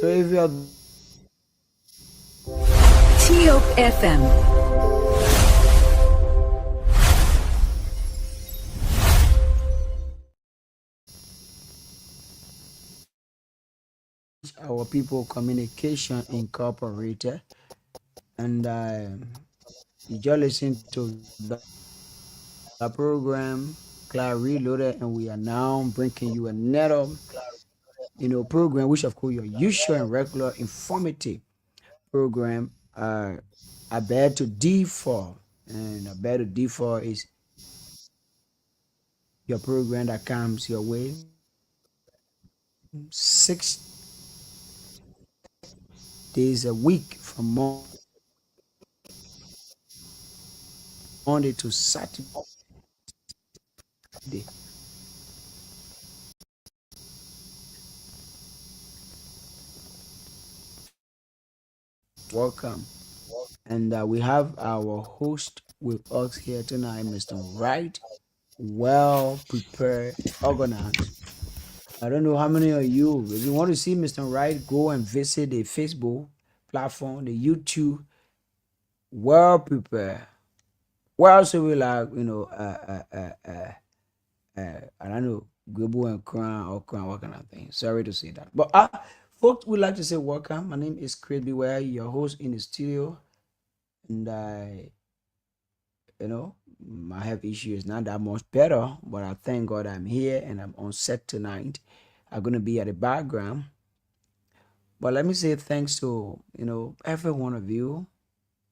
So if you're TOP FM. our People Communication Incorporated, and you just listen to the program Cloud Reloaded, and we are now bringing you another, program, which of course your usual and regular informative program. I bet to D4, and I bet to D4 is your program that comes your way 6 days a week from Monday to Saturday. Welcome. And we have our host with us here tonight, Mr. Wright, well prepared, organized. I don't know how many of you, if you want to see Mr. Wright, go and visit the Facebook platform, the YouTube, well prepared. Well, so we like, I don't know, Gable and Crown or Crown, what kind of thing. Sorry to say that. But folks would like to say welcome. My name is Chris Beware, your host in the studio. And my health issue is not that much better, but I thank God I'm here and I'm on set tonight. I'm going to be at the background. But let me say thanks to, every one of you.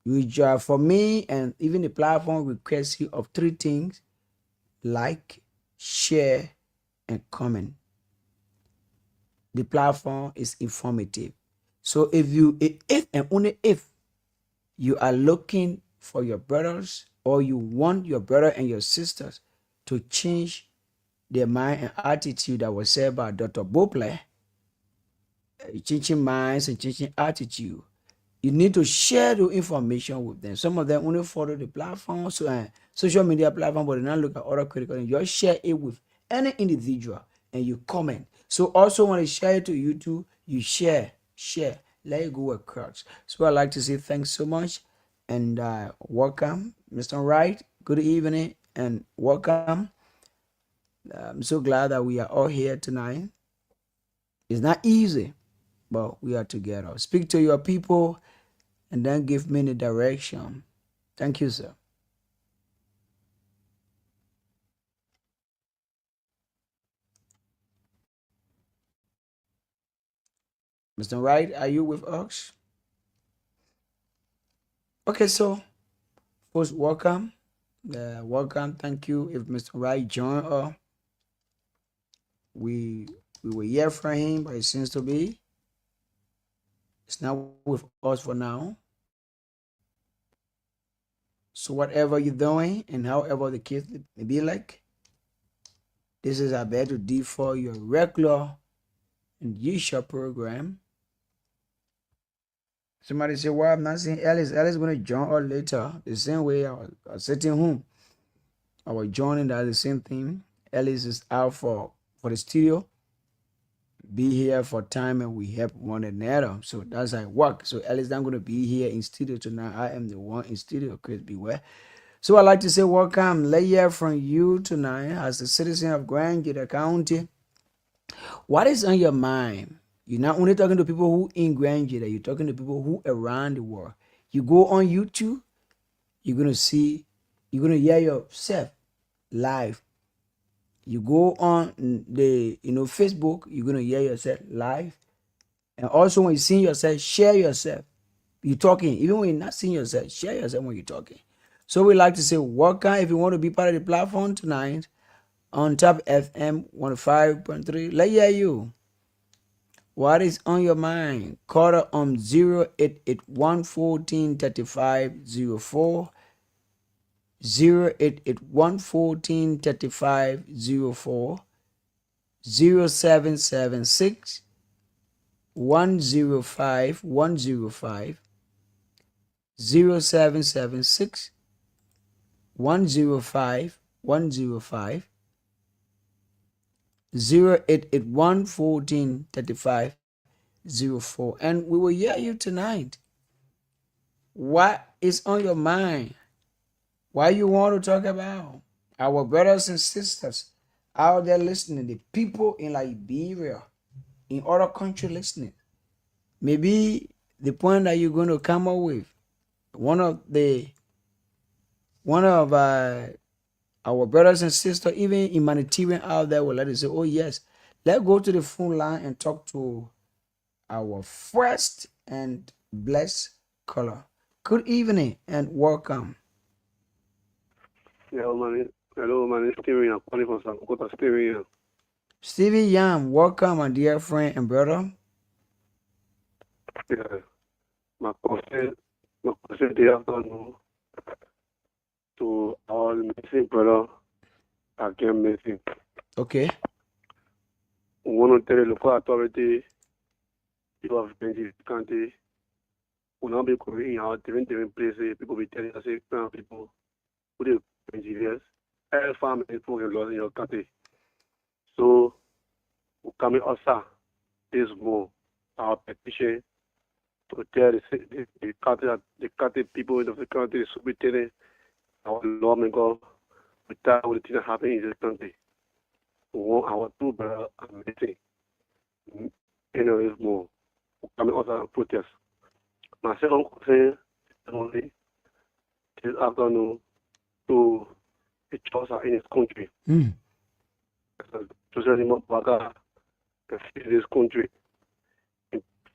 Which for me and even the platform requests you of three things: like, share, and comment. The platform is informative. So if and only if you are looking for your brothers, or you want your brother and your sisters to change their mind and attitude that was said by Dr. Bople, changing minds and changing attitude, you need to share the information with them. Some of them only follow the platform, social media platform, but they not look at other critical things. You just share it with any individual and you comment. So also when you share it to YouTube, you share, let it go across. So I'd like to say thanks so much and welcome, Mr. Wright. Good evening and welcome. I'm so glad that we are all here tonight. It's not easy, but we are together. Speak to your people and then give me the direction. Thank you, sir. Mr. Wright, are you with us? Okay, so first, welcome. Welcome. Thank you. If Mr. Wright joined us, we will hear from him, but it seems to be it's not with us for now. So whatever you're doing and however the case may be like, this is about to D for your regular and usual program. Somebody say, well, I'm not seeing Ellis. Ellis is going to join us later. The same way I was sitting home. I was joining that the same thing. Ellis is out for the studio. Be here for time and we help one another. So that's how it works. So Ellis not going to be here in studio tonight. I am the one in studio. Chris Beware. So I'd like to say welcome. Let's hear from you tonight as a citizen of Grand Jita County. What is on your mind? You're not only talking to people who in Grand Jita, you're talking to people who around the world. You go on YouTube, you're gonna hear yourself live. You go on the Facebook, you're gonna hear yourself live. And also when you see yourself, share yourself. You're talking, even when you're not seeing yourself, share yourself when you're talking. So we like to say welcome if you want to be part of the platform tonight on Top FM 105.3. Let's hear you. What is on your mind? Call on 0881 14 35 04. 0881 14 35 04. 0776 105 105. 0776 105 105. 0881 14 35 0504. And we will hear you tonight. What is on your mind? What you want to talk about? Our brothers and sisters out there listening, the people in Liberia, in other countries listening. Maybe the point that you're going to come up with, one of our brothers and sisters, even humanitarian out there, will let us say, "Oh yes, let's go to the phone line and talk to our first and blessed caller." Good evening and welcome. Yeah, man. Hello, man. It's Steven. I'm calling from San Kota, Steven. Stevie Yam, welcome, my dear friend and brother. Yeah. My question the afternoon to our missing brother again missing. Okay. We want to tell the local authority you have been county will not be going in our different places. People be telling us people who they engineers. Every family people can lose in your country. So we come in also this more our petition to tell the country people in the country should be telling our lawmaker without what things happen in this country. We want our two brothers are missing. Is more. We come in also protest. My second question is only this afternoon to the church in this country. Socially, Baga can see this country.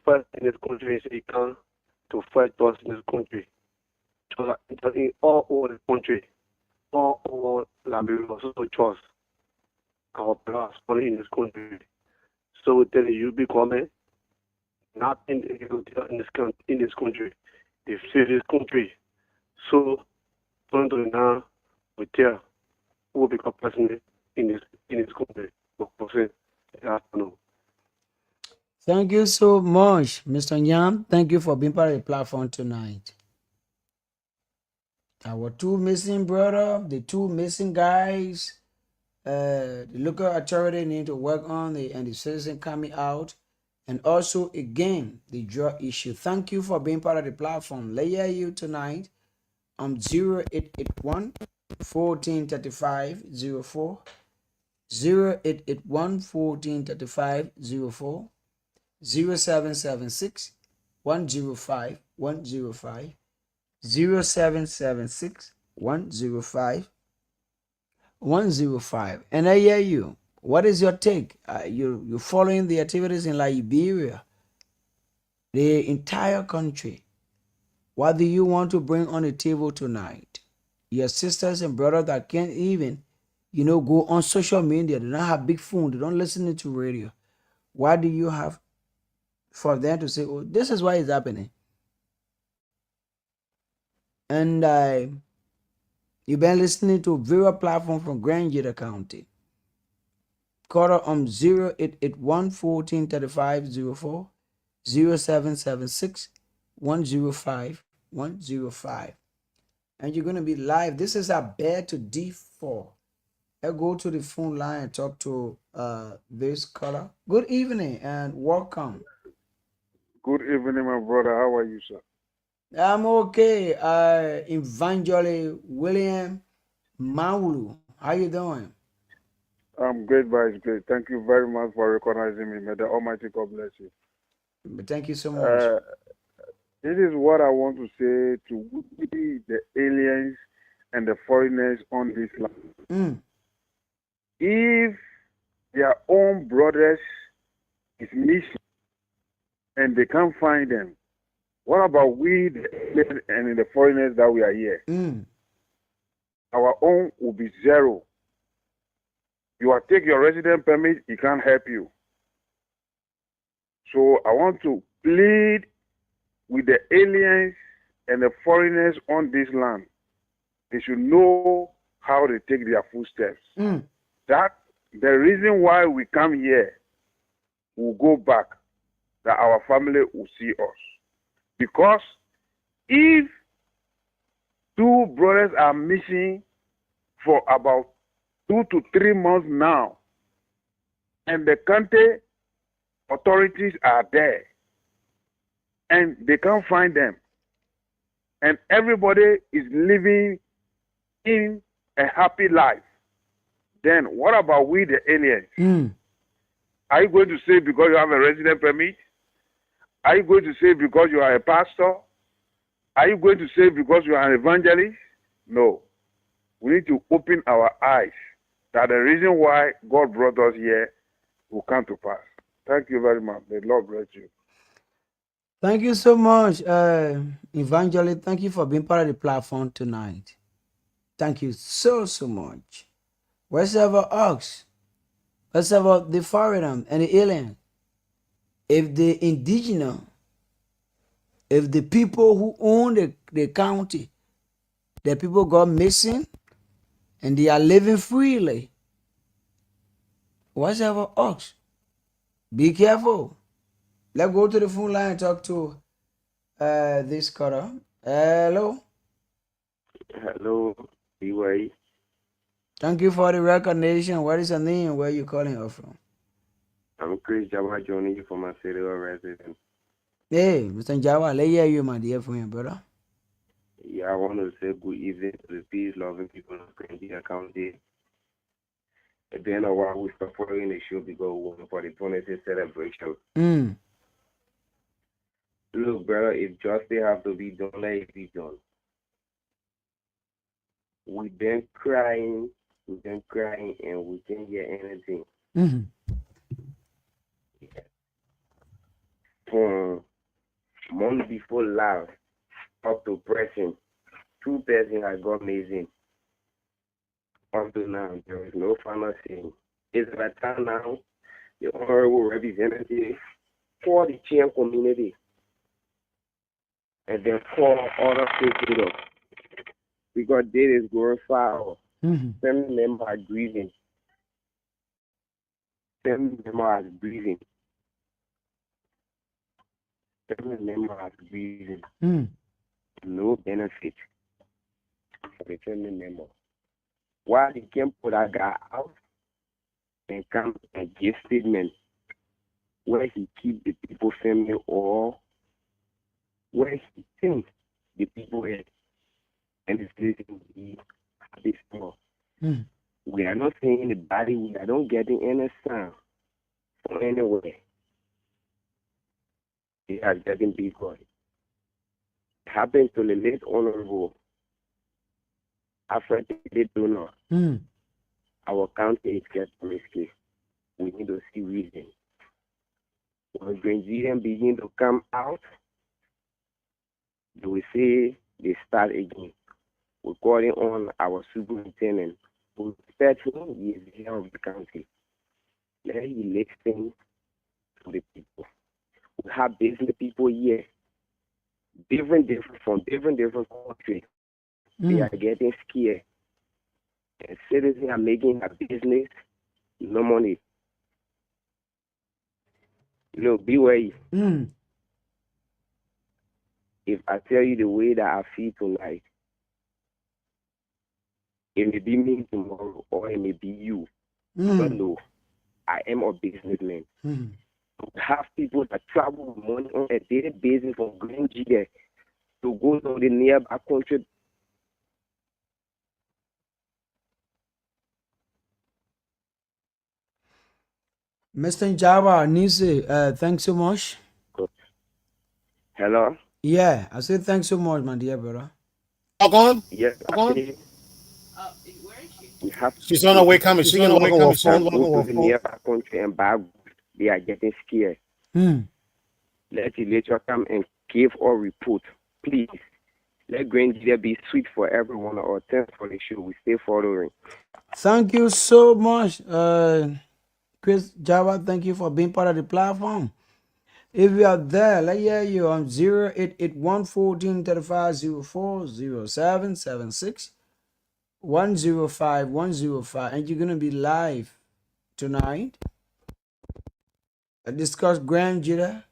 First in this country is he can to fight us in this country. So in all over the country, all over Liberia, also trust our brothers in this country. So we tell you, be coming, not in this country. They see this country. So from now we tell who will become president in this country. Afternoon. Thank you so much, Mr. Yam. Thank you for being part of the platform tonight. Our two missing brother, the two missing guys, the local authority need to work on the citizen coming out, and also again the drug issue. Thank you for being part of the platform. Layer you tonight on 0881 1435 04, 0881 1435 04, 0776 105 105, 0776 105 105. And I hear you. What is your take? You're following the activities in Liberia, the entire country. What do you want to bring on the table tonight? Your sisters and brothers that can't even, go on social media. They don't have big phone. They don't listen to radio. What do you have for them to say, "Oh, this is why it's happening"? And you've been listening to various platforms from Grand Jita County. Call on 0881 1435 04, 0776 105 105. And you're going to be live. This is our bed to D4. I go to the phone line and talk to this caller. Good evening and welcome. Good evening, my brother. How are you, sir? I'm okay. Evangelist William Maulu. How you doing? I'm great by His grace. Thank you very much for recognizing me. May the Almighty God bless you. Thank you so much. This is what I want to say to we, the aliens and the foreigners on this land. If their own brothers is missing and they can't find them, what about we, the aliens and the foreigners that we are here? Our own will be zero. You will take your resident permit, it can't help you. So I want to plead with the aliens and the foreigners on this land. They should know how to take their footsteps. That the reason why we come here, we'll go back, that our family will see us. Because if two brothers are missing for about 2 to 3 months now, and the country authorities are there, and they can't find them. And everybody is living in a happy life. Then what about we, the aliens? Are you going to say because you have a resident permit? Are you going to say because you are a pastor? Are you going to say because you are an evangelist? No. We need to open our eyes that the reason why God brought us here will come to pass. Thank you very much. The Lord bless you. Thank you so much, Evangelist. Thank you for being part of the platform tonight. Thank you so much. Where's our ox? Where's about the foreigner and the alien? If the indigenous, if the people who own the county, the people got missing and they are living freely, what's our ox? Be careful. Let's go to the phone line and talk to this caller. Hello. Hello, BY. Thank you for the recognition. What is your name? Where are you calling her from? I'm Chris Java joining you from my city of residence. Hey, Mr. Java, let hear you, my dear friend, brother. Yeah, I want to say good evening to the peace-loving people of Grenada County. At the end of while we start following the show because we want for the 26th celebration. Look, brother, if justice have to be done, let it be done. We've been crying, and we can't hear anything. Month before last, up to present, 2 persons have gone missing. Up to now, there is no final saying. It's about time now, the honorable representative for the Chian community and then call other stakeholders because they is going far. Family members are grieving. Family members are grieving. Family members are grieving. No benefit for the family member. Why they can't put that guy out and come and give statement where he keep the people family or where he thinks the people is and it's going to be happy small. We are not saying the body, we are not getting any sound from anywhere. They are getting big God. It happened to the late honorable Alfred Donor. Our county is getting risky. We need to see reason. When Nigerians begin to come out, they will say they start again. We're calling on our superintendent who said he is the head of the county. Let him listen to the people. We have business people here, different from different countries. They are getting scared. And citizens are making a business, no money. Look, BYE. If I tell you the way that I feel tonight, it may be me tomorrow or it may be you. I don't know. I am a businessman. We have people that travel with money on a daily basis from Green Giga to go to the nearby country. Mr. Java, Nisi, thanks so much. Hello? Yeah, I said thanks so much, my dear brother. Yes, actually, we have She's on her way coming. She's gonna log on her phone. go to the nearby country and buy goods. They are getting scared. Let the legislature come and give our report, please. Let Grenada be sweet for everyone. Or thanks for the show. We stay following. Thank you so much, Chris Java. Thank you for being part of the platform. If you are there, let hear you on 088-114-3504-0776 105 and you're gonna be live tonight. I discuss Grenada,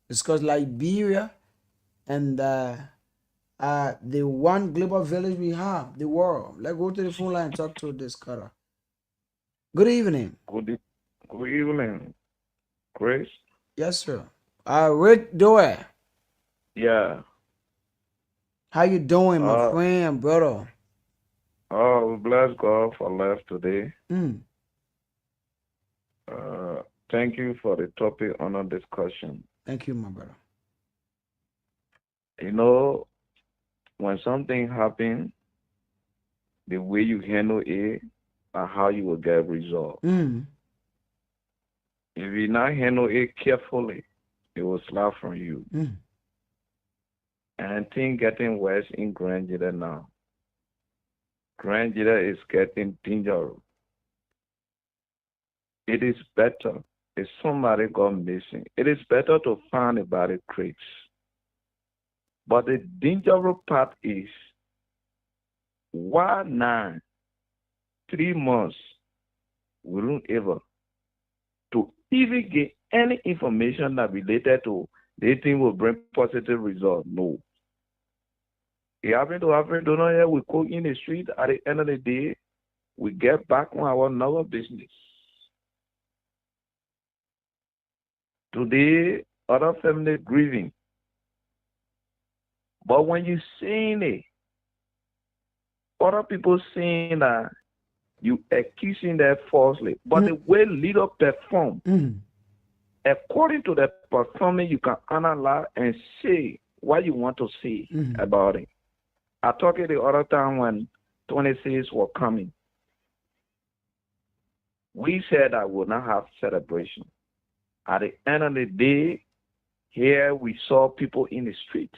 discuss Liberia, and the one global village we have, the world. Let's go to the phone line and talk to this cutter. Good evening. Good evening, Chris. Yes, sir. Rick Doe. Yeah. How you doing, my friend, brother? Oh, we bless God for life today. Thank you for the topic on our discussion. Thank you, my brother. You know, when something happens, the way you handle it and how you will get resolved. If you not handle it carefully, it will slap from you. And things getting worse in Grand Jita now. Grand Jita is getting dangerous. It is better if somebody got missing. It is better to find a body creeks. But the dangerous part is why now 3 months we don't ever to even get any information that related to they think will bring positive result. No. It happened to happen, don't know here we cook in the street at the end of the day, we get back on our normal business. Today, other family grieving. But when you seeing it, other people saying that you accusing them falsely. But the way leader perform, according to the performance, you can analyze and say what you want to say about it. I talked the other time when 26 were coming. We said I would not have celebration. At the end of the day, here we saw people in the street.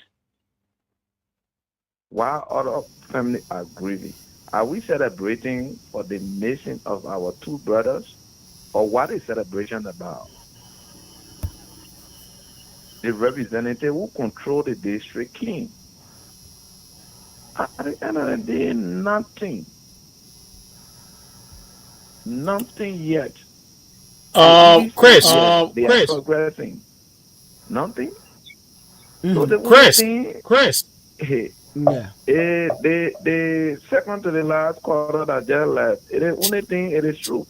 While other families are grieving, are we celebrating for the missing of our two brothers? Or what is celebration about? The representative who control the district king. At the end of the day, nothing. Nothing yet. Chris, they are progressing. Nothing. So the only thing, the second to the last quarter that just left, it is only thing. It is true.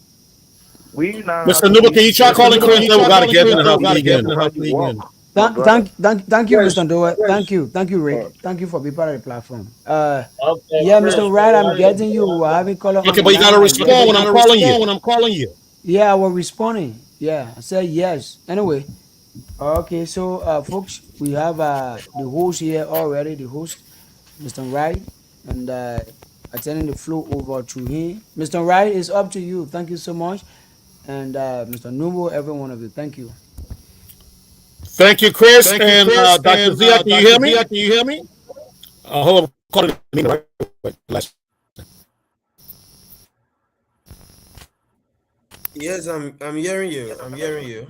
We now Mr. Nuba, can you try calling Chris? We gotta get him how you walk. Thank you, Mr. Ndoa. Thank you, Rick. Thank you for being part of the platform. Yeah, Mr. Wright, I'm getting you. I haven't called. Okay, but you gotta respond when I'm calling you. Yeah, I was responding. Yeah, I said yes. Anyway, okay, so folks, we have the host here already. The host, Mr. Wright, and attending the flow over to him. Mr. Wright, it's up to you. Thank you so much, and Mr. Nubo, every one of you. Thank you. Thank you, Chris. And Dr. Zia, can you hear me? Hold on, call it right? Yes, I'm hearing you. I'm hearing you.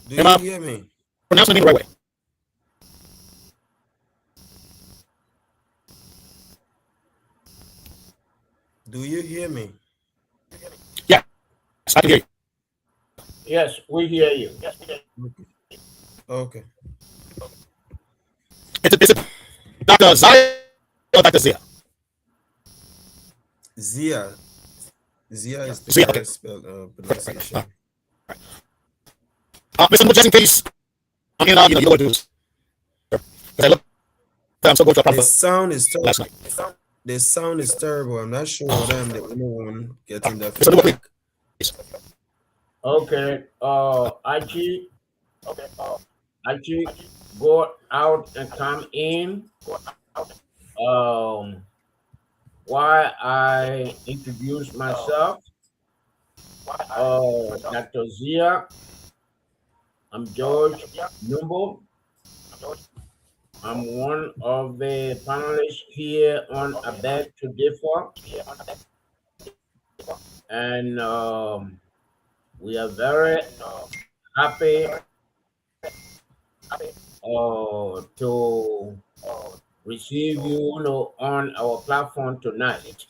Do you hear me? Pronouncing it the right way. Do you hear me? Yeah, I can hear you. Yes, we hear you. Okay. It's a Dr. Zia or Dr. Zia? Zia. Zia is the Zia, correct pronunciation. Right. Mr. just in case, I'm in, you know what to do. I'm so going to a The sound is terrible. Last night. The sound is terrible. I'm not sure whether I'm the only one getting that feedback. Okay. IG. Okay. IG, go out and come in. Why I introduce myself. Dr. Zia. I'm George Numbo. I'm one of the panelists here on A Beg to Differ. And we are very happy to receive you on our platform tonight.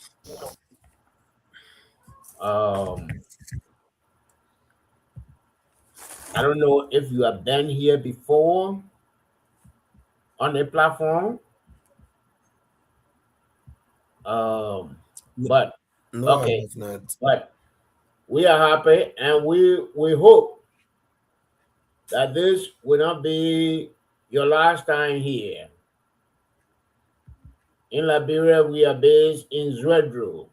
I don't know if you have been here before on the platform. But no, okay, I have not. But we are happy, and we hope that this will not be your last time here. In Liberia, we are based in Zwedru,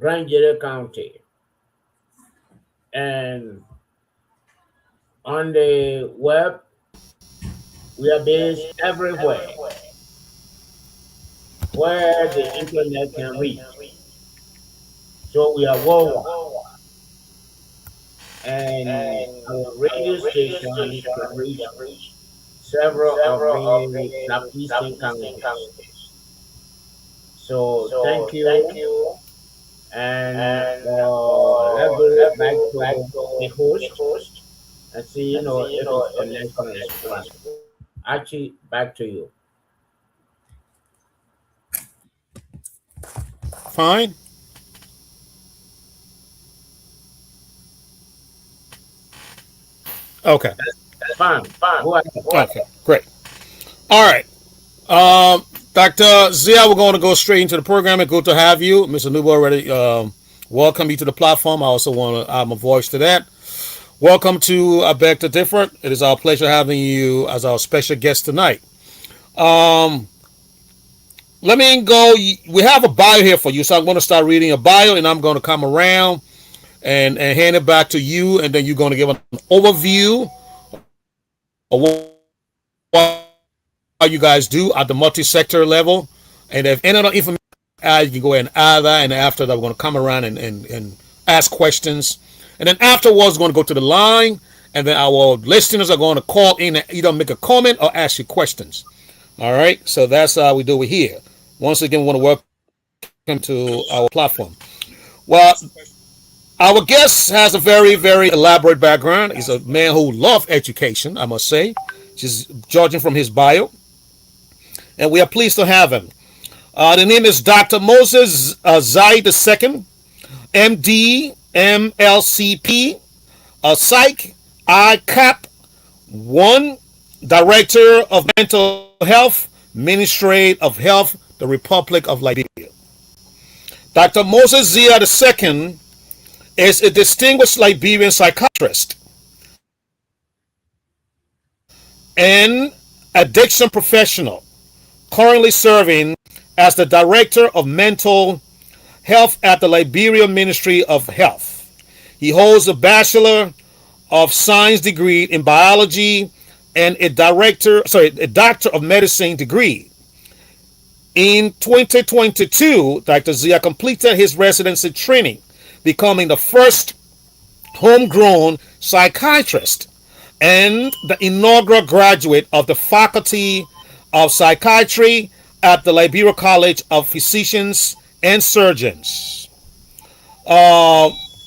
Grangere County. And on the web, we are based everywhere where the internet can reach. So we are worldwide. And our radio station can reach several of the southeastern counties. So thank you. And let's go back to the host and see, if it's connected. Actually, back to you. Fine. Okay. Fine. Go ahead. Okay, great. All right. Dr. Zia, we're going to go straight into the program. It's good to have you. Mr. Nubo already welcome you to the platform. I also want to add my voice to that. Welcome to I Beg to Differ. It is our pleasure having you as our special guest tonight. Let me go. We have a bio here for you, so I'm going to start reading a bio, and I'm going to come around and hand it back to you, and then you're going to give an overview of what you guys do at the multi-sector level. And if any other information you can go ahead and add that, and after that we're going to come around and ask questions, and then afterwards we're going to go to the line, and then our listeners are going to call in and either make a comment or ask you questions. All right, so that's how we do it here. Once again, we want to welcome to our platform. Well, our guest has a very, very elaborate background. He's a man who loves education, I must say, just judging from his bio. And we are pleased to have him. The name is Dr. Moses Zai II, MD, MLCP, Psych, ICAP 1, Director of Mental Health, Ministry of Health, the Republic of Liberia. Dr. Moses Zia II is a distinguished Liberian psychiatrist and addiction professional, currently serving as the Director of Mental Health at the Liberia Ministry of Health. He holds a Bachelor of Science degree in biology and a Doctor of Medicine degree. In 2022, Dr. Zia completed his residency training, becoming the first homegrown psychiatrist and the inaugural graduate of the Faculty of Psychiatry at the Liberia College of Physicians and Surgeons.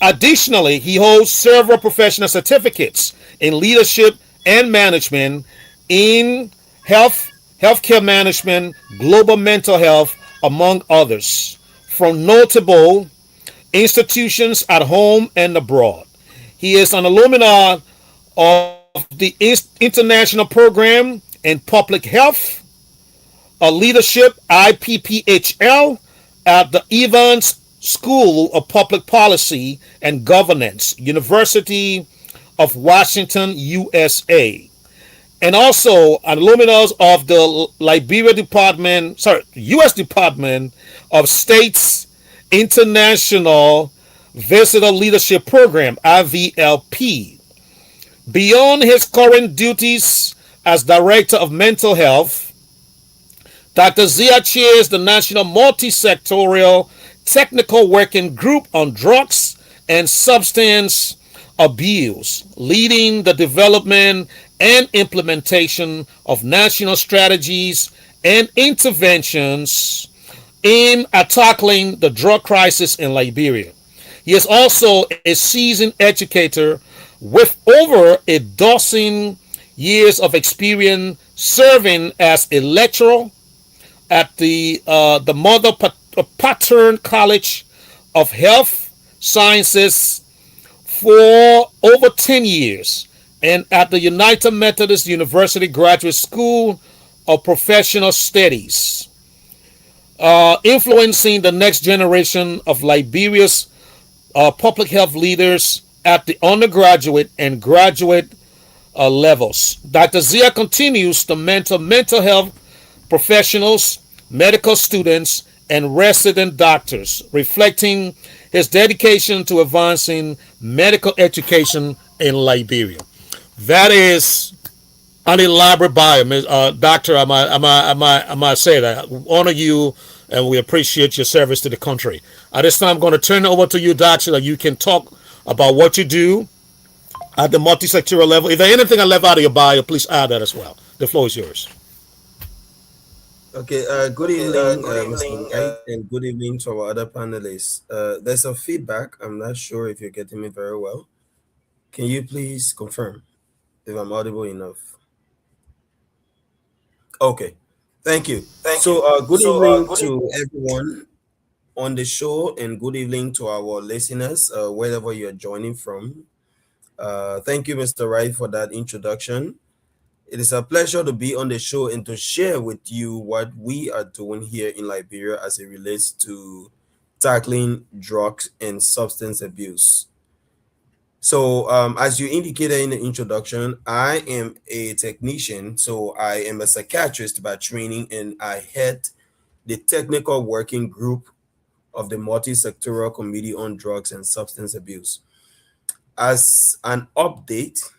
Additionally, he holds several professional certificates in leadership and management in healthcare management, global mental health, among others, from notable institutions at home and abroad. He is an alumni of the International Program in Public Health, Leadership, IPPHL, at the Evans School of Public Policy and Governance, University of Washington, USA. And also an alumnus of the U.S. Department of State's International Visitor Leadership Program, IVLP. Beyond his current duties as Director of Mental Health, Dr. Zia chairs the National Multi-Sectorial Technical Working Group on Drugs and Substance Abuse, leading the development and implementation of national strategies and interventions aimed at tackling the drug crisis in Liberia. He is also a seasoned educator with over a dozen years of experience serving as a lecturer at the Mother Pattern College of Health Sciences for over 10 years and at the United Methodist University Graduate School of Professional Studies, influencing the next generation of Liberia's public health leaders at the undergraduate and graduate levels. Dr. Zia continues to mentor mental health professionals, medical students, and resident doctors, reflecting his dedication to advancing medical education in Liberia. That is an elaborate bio, Doctor. I might say that. We honor you, and we appreciate your service to the country. At this time, I'm going to turn it over to you, Doctor, so that you can talk about what you do at the multi-sectoral level. If there's anything I left out of your bio, please add that as well. The floor is yours. Okay, good evening, Mr. White, and good evening to our other panelists. There's some feedback. I'm not sure if you're getting me very well. Can you please confirm if I'm audible enough? Okay, thank you. Good evening to everyone on the show, and good evening to our listeners, wherever you're joining from. Thank you, Mr. Wright, for that introduction. It is a pleasure to be on the show and to share with you what we are doing here in Liberia as it relates to tackling drugs and substance abuse. So, as you indicated in the introduction, I am a technician. So, I am a psychiatrist by training, and I head the technical working group of the Multi-Sectoral Committee on Drugs and Substance Abuse. As an update,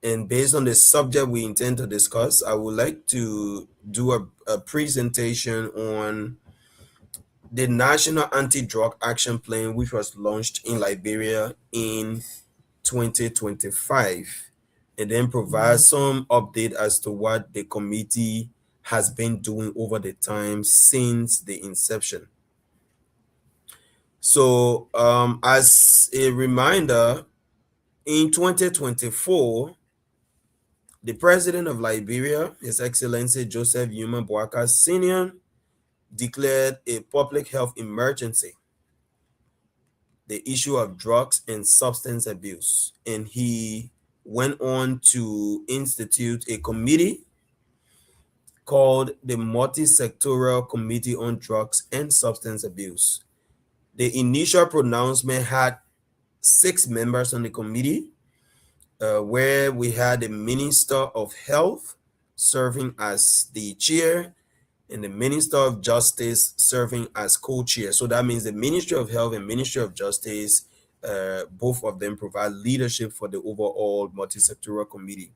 and based on the subject we intend to discuss, I would like to do a presentation on the National Anti-Drug Action Plan, which was launched in Liberia in 2025, and then provide some update as to what the committee has been doing over the time since the inception. So, as a reminder, in 2024, the president of Liberia, His Excellency Joseph Yuma Boakai Sr., declared a public health emergency, the issue of drugs and substance abuse. And he went on to institute a committee called the Multi-Sectoral Committee on Drugs and Substance Abuse. The initial pronouncement had 6 members on the committee, where we had the Minister of Health serving as the chair and the Minister of Justice serving as co-chair. So that means the Ministry of Health and Ministry of Justice, both of them provide leadership for the overall multi-sectoral committee.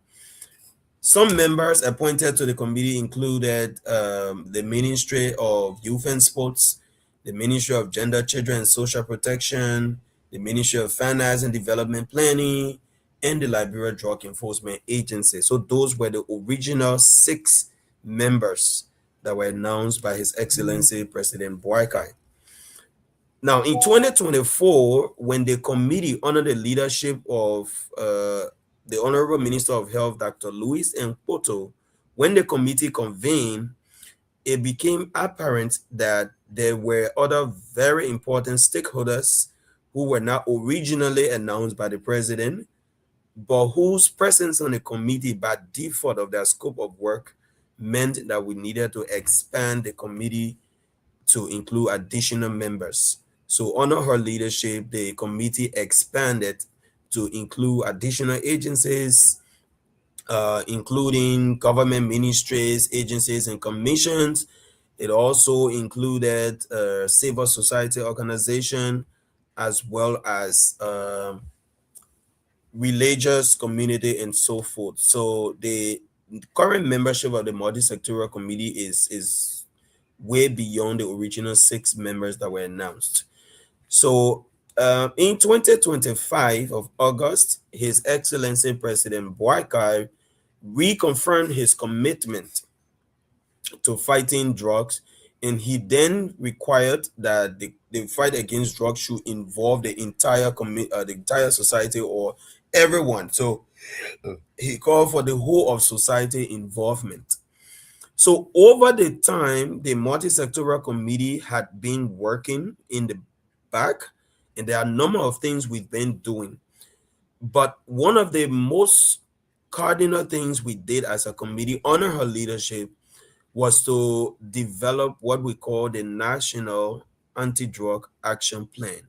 Some members appointed to the committee included the Ministry of Youth and Sports, the Ministry of Gender, Children and Social Protection, the Ministry of Finance and Development Planning, and the Liberia Drug Enforcement Agency. So those were the original 6 members that were announced by His Excellency President Boakai. Now, in 2024, when the committee, under the leadership of the Honorable Minister of Health, Dr. Louis Mpoto, when the committee convened, it became apparent that there were other very important stakeholders who were not originally announced by the president, but whose presence on the committee by default of their scope of work meant that we needed to expand the committee to include additional members. So under her leadership, the committee expanded to include additional agencies, including government ministries, agencies, and commissions. It also included civil society organization, as well as religious community and so forth. So the current membership of the multi-sectoral committee is way beyond the original 6 members that were announced. So in 2025 of August, His Excellency President Boakai reconfirmed his commitment to fighting drugs, and he then required that the fight against drugs should involve the entire society, or everyone. So he called for the whole of society involvement. So over the time, the multi-sectoral committee had been working in the back, and there are a number of things we've been doing. But one of the most cardinal things we did as a committee under her leadership was to develop what we call the National Anti-Drug Action Plan.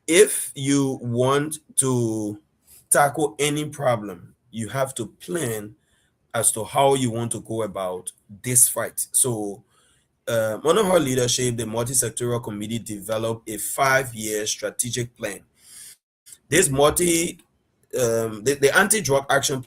If you want to tackle any problem, you have to plan as to how you want to go about this fight. So, under her leadership, the multi-sectoral committee developed a 5-year strategic plan. This the anti-drug action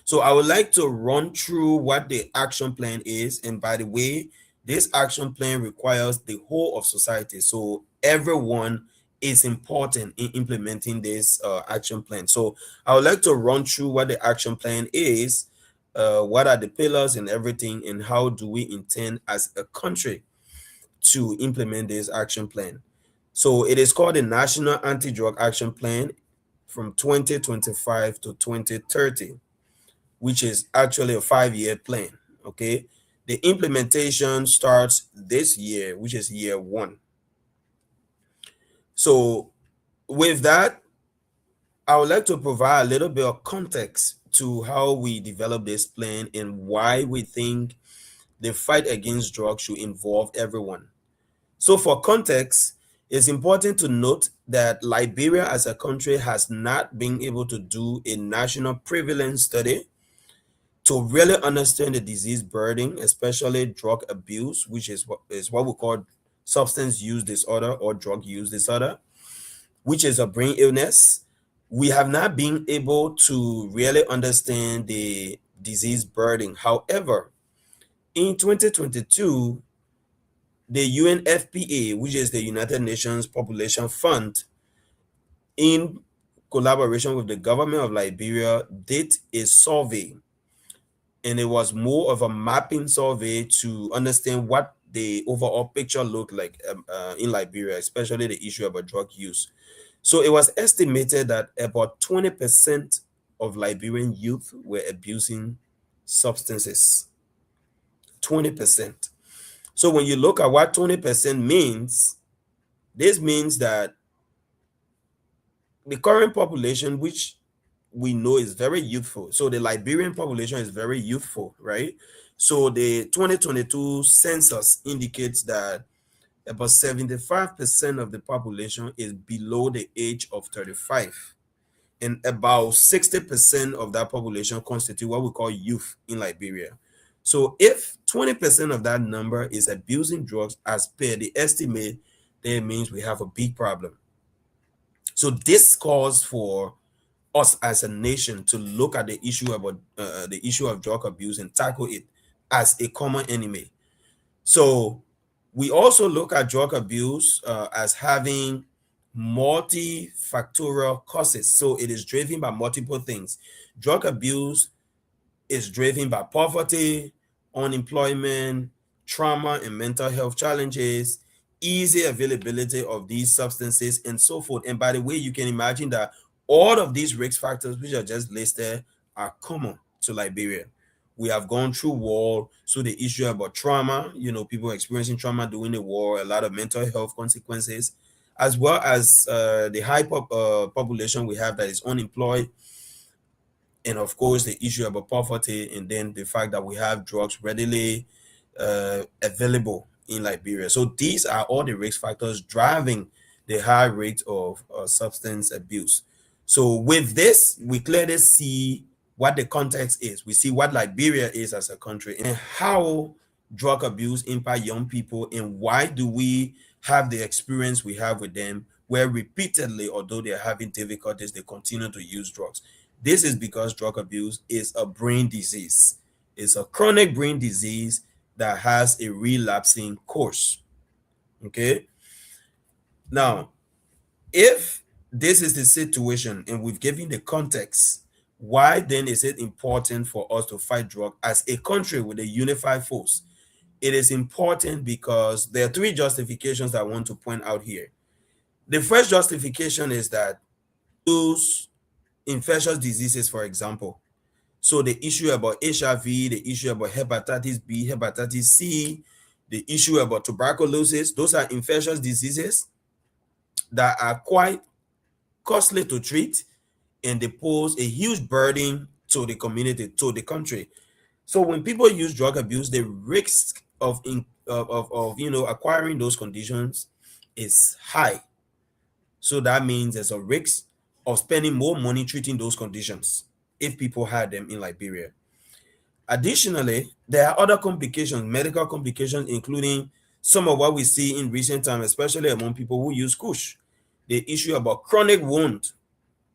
So I would like to run through what the action plan is. And by the way, this action plan requires the whole of society. So everyone is important in implementing this action plan. So I would like to run through what the action plan is, what are the pillars and everything, and how do we intend as a country to implement this action plan. So it is called the National Anti-Drug Action Plan from 2025 to 2030. Which is actually a 5-year plan. Okay, the implementation starts this year, which is year 1. So with that, I would like to provide a little bit of context to how we develop this plan and why we think the fight against drugs should involve everyone. So for context, it's important to note that Liberia as a country has not been able to do a national prevalence study to really understand the disease burden, especially drug abuse, which is what we call substance use disorder or drug use disorder, which is a brain illness. We have not been able to really understand the disease burden. However, in 2022, the UNFPA, which is the United Nations Population Fund, in collaboration with the government of Liberia, did a survey, and it was more of a mapping survey to understand what the overall picture looked like in Liberia, especially the issue about drug use. So it was estimated that about 20% of Liberian youth were abusing substances. 20%. So when you look at what 20% means, this means that the current population, which we know is very youthful. So the Liberian population is very youthful, right? So the 2022 census indicates that about 75% of the population is below the age of 35. And about 60% of that population constitute what we call youth in Liberia. So if 20% of that number is abusing drugs as per the estimate, that means we have a big problem. So this calls for us as a nation to look at the issue of drug abuse and tackle it as a common enemy. So we also look at drug abuse as having multifactorial causes. So it is driven by multiple things. Drug abuse is driven by poverty, unemployment, trauma and mental health challenges, easy availability of these substances, and so forth. And by the way, you can imagine that all of these risk factors, which are just listed, are common to Liberia. We have gone through war, so the issue about trauma, people experiencing trauma during the war, a lot of mental health consequences, as well as the high population we have that is unemployed, and of course the issue about poverty, and then the fact that we have drugs readily available in Liberia. So these are all the risk factors driving the high rate of substance abuse. So with this, we clearly see what the context is. We see what Liberia is as a country and how drug abuse impact young people, and why do we have the experience we have with them, where repeatedly, although they're having difficulties, they continue to use drugs. This is because drug abuse is a brain disease. It's a chronic brain disease that has a relapsing course. Okay. Now, if this is the situation and we've given the context, why then is it important for us to fight drug as a country with a unified force? It is important because there are 3 justifications that I want to point out here. The first justification is that those infectious diseases, for example, so the issue about HIV, the issue about hepatitis B, hepatitis C, the issue about tuberculosis, those are infectious diseases that are quite costly to treat, and they pose a huge burden to the community, to the country. So when people use drug abuse, the risk of acquiring those conditions is high. So that means there's a risk of spending more money treating those conditions if people had them in Liberia. Additionally, there are other complications, medical complications, including some of what we see in recent times, especially among people who use kush. The issue about chronic wound.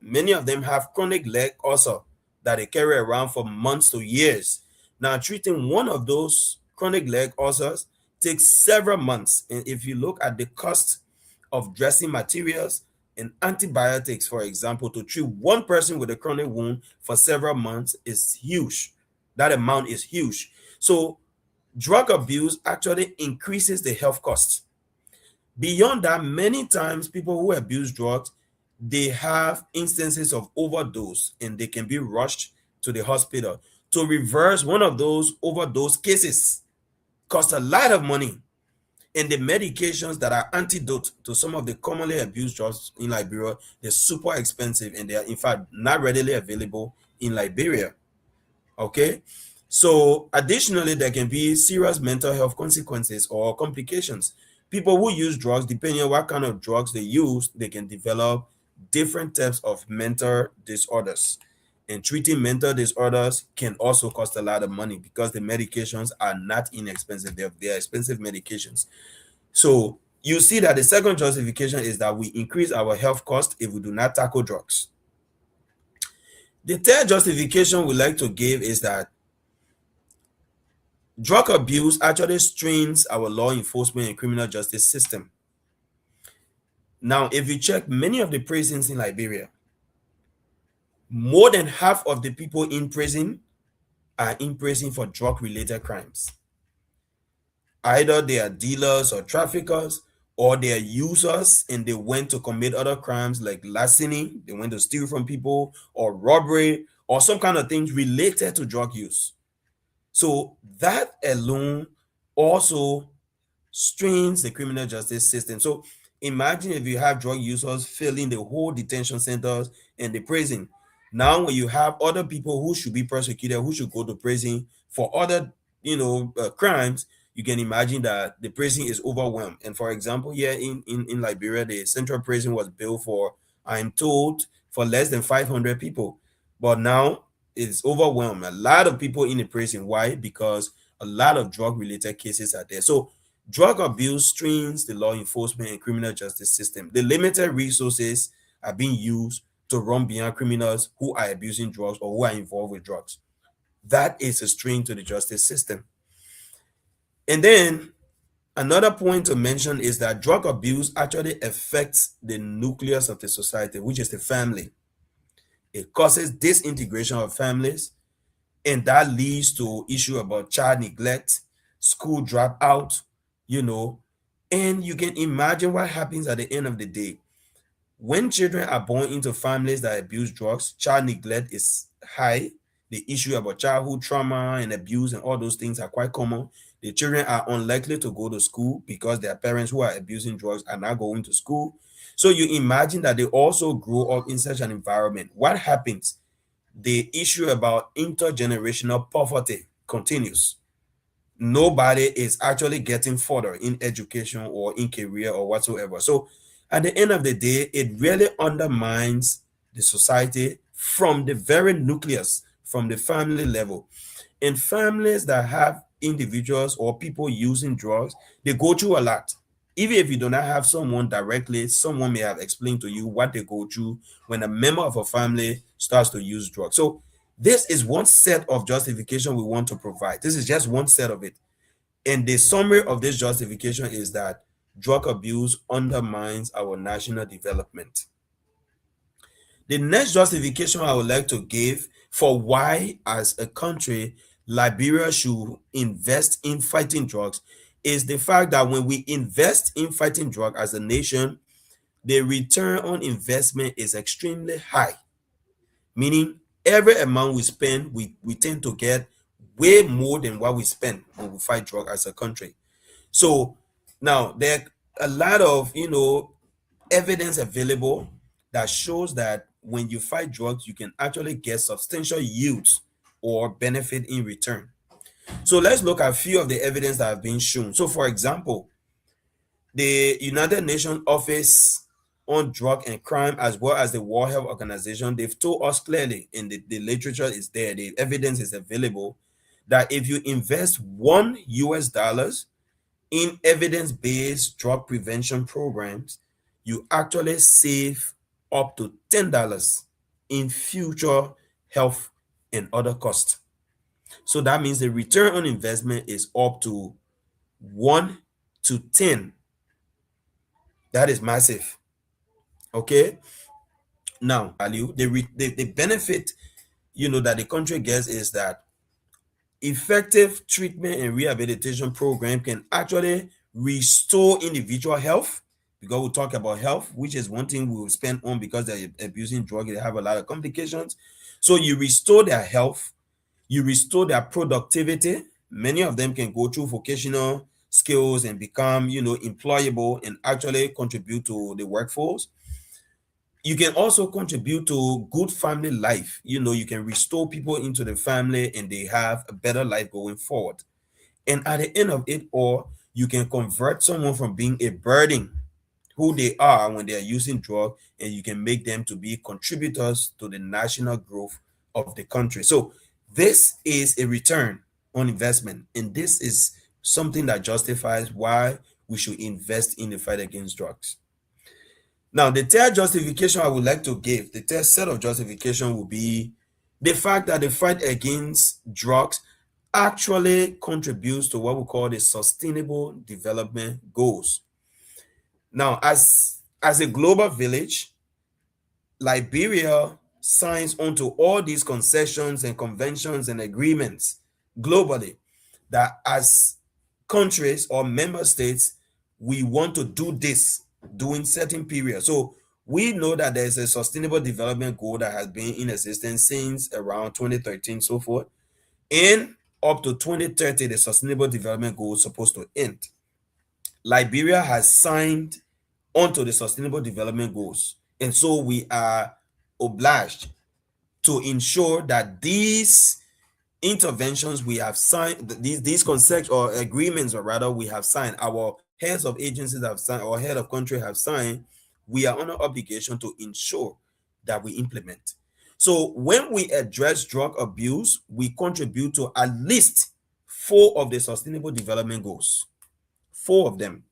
Many of them have chronic leg ulcer that they carry around for months to years. Now, treating one of those chronic leg ulcers takes several months. And if you look at the cost of dressing materials and antibiotics, for example, to treat one person with a chronic wound for several months is huge. That amount is huge. So drug abuse actually increases the health costs. Beyond that, many times people who abuse drugs, they have instances of overdose and they can be rushed to the hospital. To reverse one of those overdose cases costs a lot of money. And the medications that are antidote to some of the commonly abused drugs in Liberia, they're super expensive and they are in fact not readily available in Liberia. Okay, so additionally, there can be serious mental health consequences or complications. People who use drugs, depending on what kind of drugs they use, they can develop different types of mental disorders. And treating mental disorders can also cost a lot of money because the medications are not inexpensive. They are expensive medications. So you see that the second justification is that we increase our health cost if we do not tackle drugs. The third justification we like to give is that drug abuse actually strains our law enforcement and criminal justice system. Now, if you check many of the prisons in Liberia, more than half of the people in prison are in prison for drug-related crimes. Either they are dealers or traffickers, or they are users and they went to commit other crimes like larceny, they went to steal from people, or robbery, or some kind of things related to drug use. So that alone also strains the criminal justice system. So imagine if you have drug users filling the whole detention centers and the prison. Now, when you have other people who should be prosecuted, who should go to prison for other, crimes, you can imagine that the prison is overwhelmed. And for example, here in Liberia, the central prison was built for, I'm told, for less than 500 people. But now it's overwhelmed. A lot of people in the prison. Why? Because a lot of drug-related cases are there. So drug abuse strains the law enforcement and criminal justice system. The limited resources are being used to run beyond criminals who are abusing drugs or who are involved with drugs. That is a strain to the justice system. And then another point to mention is that drug abuse actually affects the nucleus of the society, which is the family. It causes disintegration of families, and that leads to issue about child neglect, school dropout, and you can imagine what happens at the end of the day. When children are born into families that abuse drugs, child neglect is high. The issue about childhood trauma and abuse and all those things are quite common. The children are unlikely to go to school because their parents who are abusing drugs are not going to school. So you imagine that they also grow up in such an environment. What happens? The issue about intergenerational poverty continues. Nobody is actually getting further in education or in career or whatsoever. So at the end of the day, it really undermines the society from the very nucleus, from the family level. In families that have individuals or people using drugs, they go through a lot. Even if you do not have someone directly, someone may have explained to you what they go through when a member of a family starts to use drugs. So this is one set of justification we want to provide. This is just one set of it. And the summary of this justification is that drug abuse undermines our national development. The next justification I would like to give for why, as a country, Liberia should invest in fighting drugs is the fact that when we invest in fighting drugs as a nation, the return on investment is extremely high. Meaning, every amount we spend, we tend to get way more than what we spend when we fight drugs as a country. So now there are a lot of evidence available that shows that when you fight drugs, you can actually get substantial yields or benefit in return. So let's look at a few of the evidence that have been shown. So for example, the United Nations Office on Drug and Crime, as well as the World Health Organization, they've told us clearly, and the literature is there, the evidence is available, that if you invest $1 in evidence-based drug prevention programs, you actually save up to $10 in future health and other costs. So that means the return on investment is up to 1 to 10. That is massive. Okay. Now, value, the benefit, that the country gets is that effective treatment and rehabilitation program can actually restore individual health, because we talk about health, which is one thing we will spend on, because they're abusing drugs, they have a lot of complications. So you restore their health, you restore their productivity. Many of them can go through vocational skills and become, employable and actually contribute to the workforce. You can also contribute to good family life. You can restore people into the family and they have a better life going forward. And at the end of it all, you can convert someone from being a burden, who they are when they are using drugs, and you can make them to be contributors to the national growth of the country. So this is a return on investment, and this is something that justifies why we should invest in the fight against drugs. Now, the third justification I would like to give, the third set of justification will be the fact that the fight against drugs actually contributes to what we call the Sustainable Development Goals. Now, as a global village, Liberia signs onto all these concessions and conventions and agreements globally, that as countries or member states, we want to do this during certain periods. So we know that there's a sustainable development goal that has been in existence since around 2013, so forth. And up to 2030, the sustainable development goal is supposed to end. Liberia has signed onto the sustainable development goals. And so we are obliged to ensure that these interventions we have signed, these consent or agreements, or rather we have signed, our heads of agencies have signed, or head of country have signed, we are under obligation to ensure that we implement. So when we address drug abuse, we contribute to at least 4 of the sustainable development goals. 4 of them.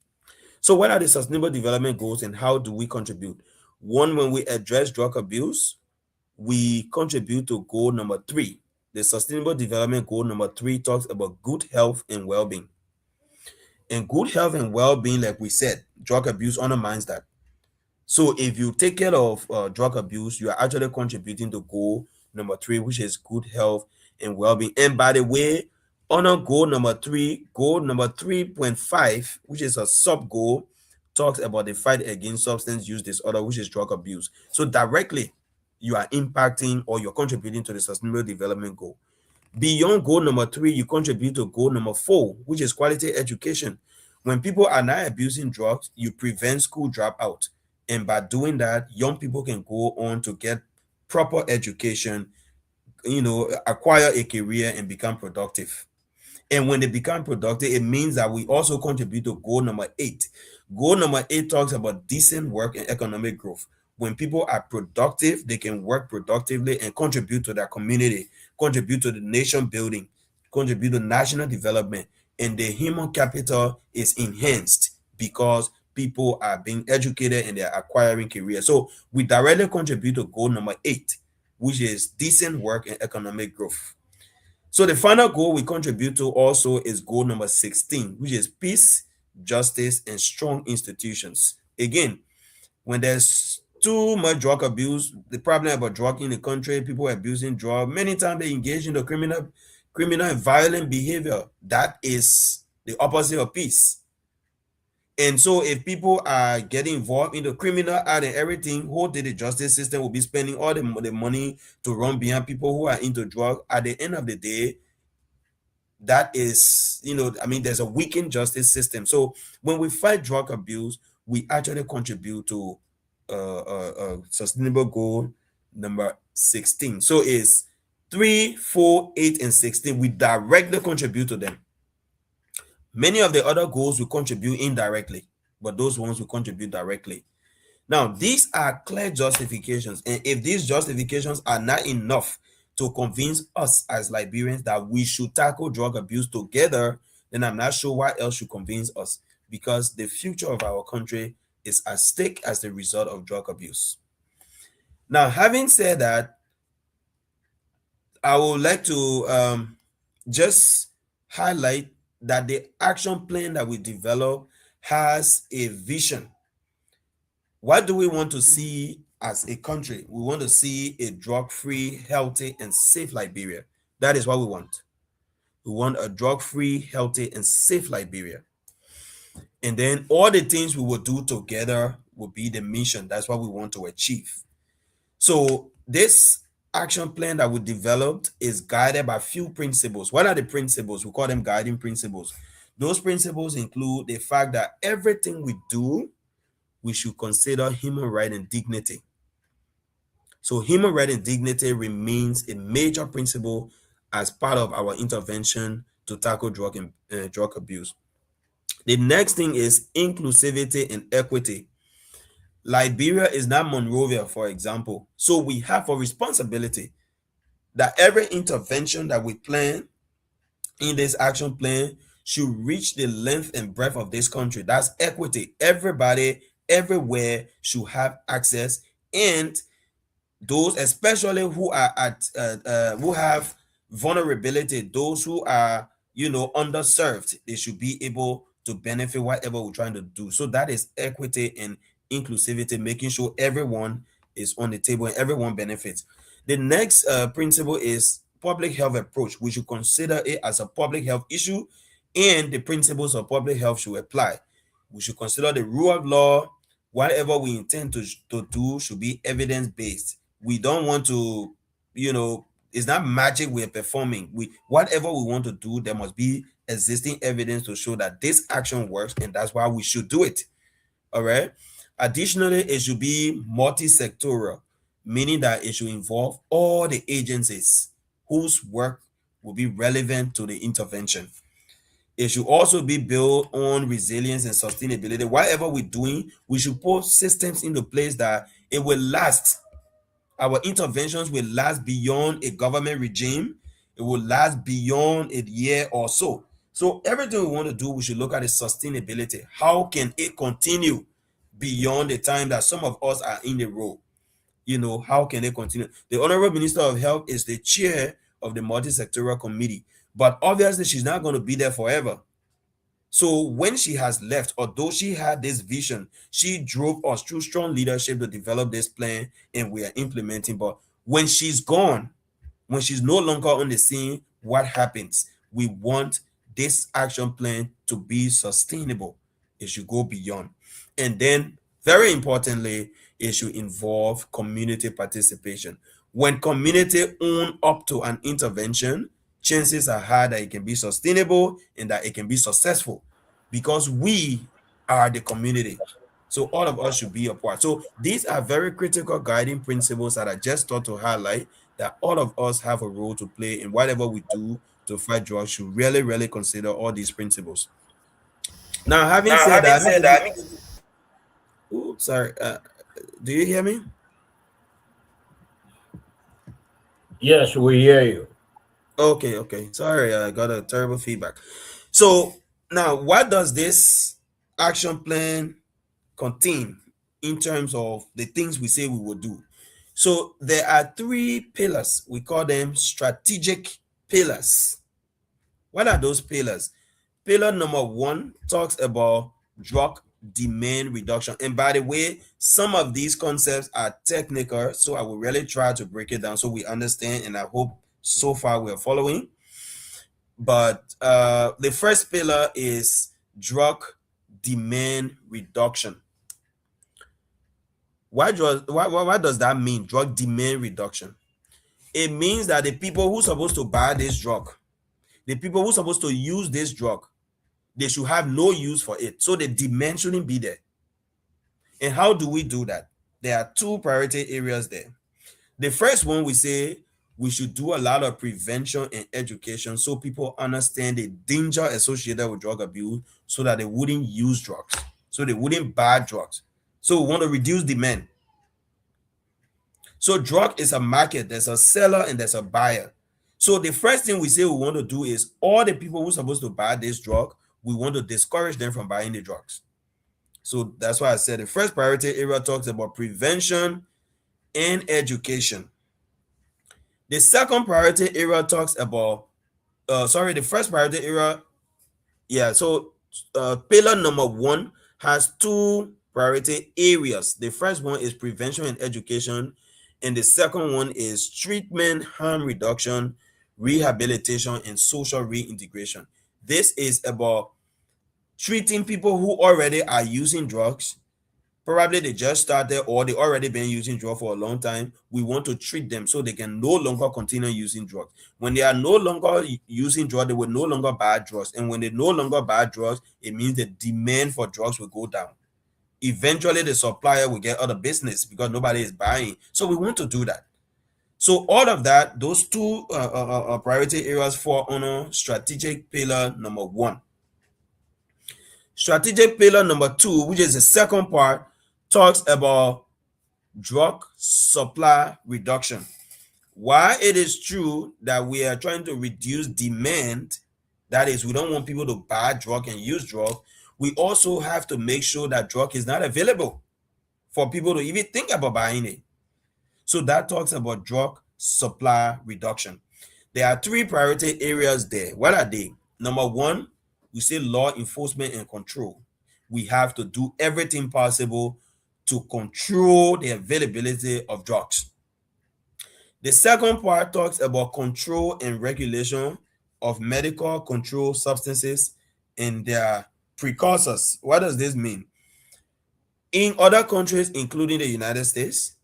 So what are the sustainable development goals and how do we contribute? One, when we address drug abuse, we contribute to goal number 3. The sustainable development goal number 3 talks about good health and well-being. And good health and well-being, like we said, drug abuse undermines that. So if you take care of drug abuse, you are actually contributing to goal number 3, which is good health and well-being. And by the way, under goal number 3, goal number 3.5, which is a sub-goal, talks about the fight against substance use disorder, which is drug abuse. So directly, you are impacting or you're contributing to the sustainable development goal. Beyond goal number 3, you contribute to goal number 4, which is quality education. When people are not abusing drugs, you prevent school dropout. And by doing that, young people can go on to get proper education, acquire a career and become productive. And when they become productive, it means that we also contribute to goal number 8. Goal number 8 talks about decent work and economic growth. When people are productive, they can work productively and contribute to their community, contribute to the nation building, contribute to national development, and the human capital is enhanced because people are being educated and they're acquiring careers. So we directly contribute to goal number 8, which is decent work and economic growth. So the final goal we contribute to also is goal number 16, which is peace, justice, and strong institutions. Again, when there's too much drug abuse, the problem about drug in the country, people abusing drugs, many times they engage in the criminal and violent behavior. That is the opposite of peace. And so if people are getting involved in the criminal act and everything, who did the justice system will be spending all the money to run behind people who are into drugs. At the end of the day, that is, there's a weakened justice system. So when we fight drug abuse, we actually contribute to a sustainable goal number 16. So it's 3, 4, 8, and 16. We directly contribute to them. Many of the other goals we contribute indirectly, but those ones we contribute directly. Now, these are clear justifications, and if these justifications are not enough to convince us as Liberians that we should tackle drug abuse together, then I'm not sure what else should convince us, because the future of our country is at stake as the result of drug abuse. Now, having said that, I would like to just highlight that the action plan that we develop has a vision. What do we want to see as a country? We want to see a drug-free, healthy, and safe Liberia. That is what we want. We want a drug-free, healthy, and safe Liberia. And then all the things we will do together will be the mission. That's what we want to achieve. So this action plan that we developed is guided by a few principles. What are the principles? We call them guiding principles. Those principles include the fact that everything we do, we should consider human right and dignity. So human right and dignity remains a major principle as part of our intervention to tackle drug abuse. The next thing is inclusivity and equity. Liberia is not Monrovia, for example. So we have a responsibility that every intervention that we plan in this action plan should reach the length and breadth of this country. That's equity. Everybody, everywhere should have access, and those especially who are who have vulnerability, those who are underserved, they should be able to benefit whatever we're trying to do. So that is equity and inclusivity, making sure everyone is on the table and everyone benefits. The next principle is public health approach. We should consider it as a public health issue, and the principles of public health should apply. We should consider the rule of law. Whatever we intend to do should be evidence-based. We don't want to, it's not magic we're performing. Whatever we want to do, there must be existing evidence to show that this action works, and that's why we should do it. All right. Additionally, it should be multi-sectoral, meaning that it should involve all the agencies whose work will be relevant to the intervention. It should also be built on resilience and sustainability. Whatever we're doing, we should put systems into place that it will last. Our interventions will last beyond a government regime. It will last beyond a year or so. So everything we want to do, we should look at the sustainability. How can it continue beyond the time that some of us are in the role? How can it continue? The Honorable Minister of Health is the chair of the multi-sectoral committee, but obviously she's not going to be there forever. So when she has left, although she had this vision, she drove us through strong leadership to develop this plan, and we are implementing. But when she's gone, when she's no longer on the scene, what happens? We want this action plan to be sustainable. It should go beyond. And then, very importantly, it should involve community participation. When community own up to an intervention, chances are high that it can be sustainable and that it can be successful, because we are the community. So all of us should be a part. So these are very critical guiding principles that I just thought to highlight, that all of us have a role to play in whatever we do to fight drugs. Should really, really consider all these principles. Now, having said that, sorry, do you hear me? Yes, we hear you. Okay. Sorry, I got a terrible feedback. So now, what does this action plan contain in terms of the things we say we will do? So there are 3 pillars. We call them strategic pillars. What are those pillars? Pillar number 1 talks about drug demand reduction. And by the way, some of these concepts are technical, so I will really try to break it down so we understand, and I hope so far we're following. But the first pillar is drug demand reduction. What does that mean, drug demand reduction? It means that the people who are supposed to buy this drug, the people who are supposed to use this drug, they should have no use for it. So the demand shouldn't be there. And how do we do that? There are 2 priority areas there. The first one, we say we should do a lot of prevention and education so people understand the danger associated with drug abuse so that they wouldn't use drugs, so they wouldn't buy drugs. So we want to reduce demand. So drug is a market. There's a seller and there's a buyer. So the first thing we say we want to do is all the people who are supposed to buy this drug, we want to discourage them from buying the drugs. So that's why I said the first priority area talks about prevention and education. The second priority area talks about, the first priority area, so pillar number 1 has 2 priority areas. The first one is prevention and education, and the second one is treatment, harm reduction, rehabilitation, and social reintegration. This is about treating people who already are using drugs. Probably they just started or they already been using drugs for a long time. We want to treat them so they can no longer continue using drugs. When they are no longer using drugs, they will no longer buy drugs. And when they no longer buy drugs, it means the demand for drugs will go down. Eventually, the supplier will get out of business because nobody is buying. So we want to do that. So all of that, those 2 priority areas fall under strategic pillar number 1. Strategic pillar number 2, which is the second part, talks about drug supply reduction. While it is true that we are trying to reduce demand, that is, we don't want people to buy drug and use drug, we also have to make sure that drug is not available for people to even think about buying it. So that talks about drug supply reduction. There are 3 priority areas there. What are they? Number 1, we say law enforcement and control. We have to do everything possible to control the availability of drugs. The second part talks about control and regulation of medical controlled substances and their precursors. What does this mean? In other countries, including the United States,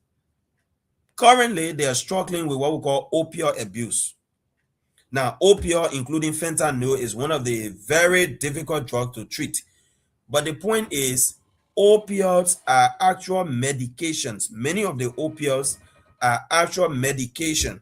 currently they are struggling with what we call opioid abuse. Now, opioid, including fentanyl, is one of the very difficult drugs to treat. But the point is, opioids are actual medications. Many of the opioids are actual medication.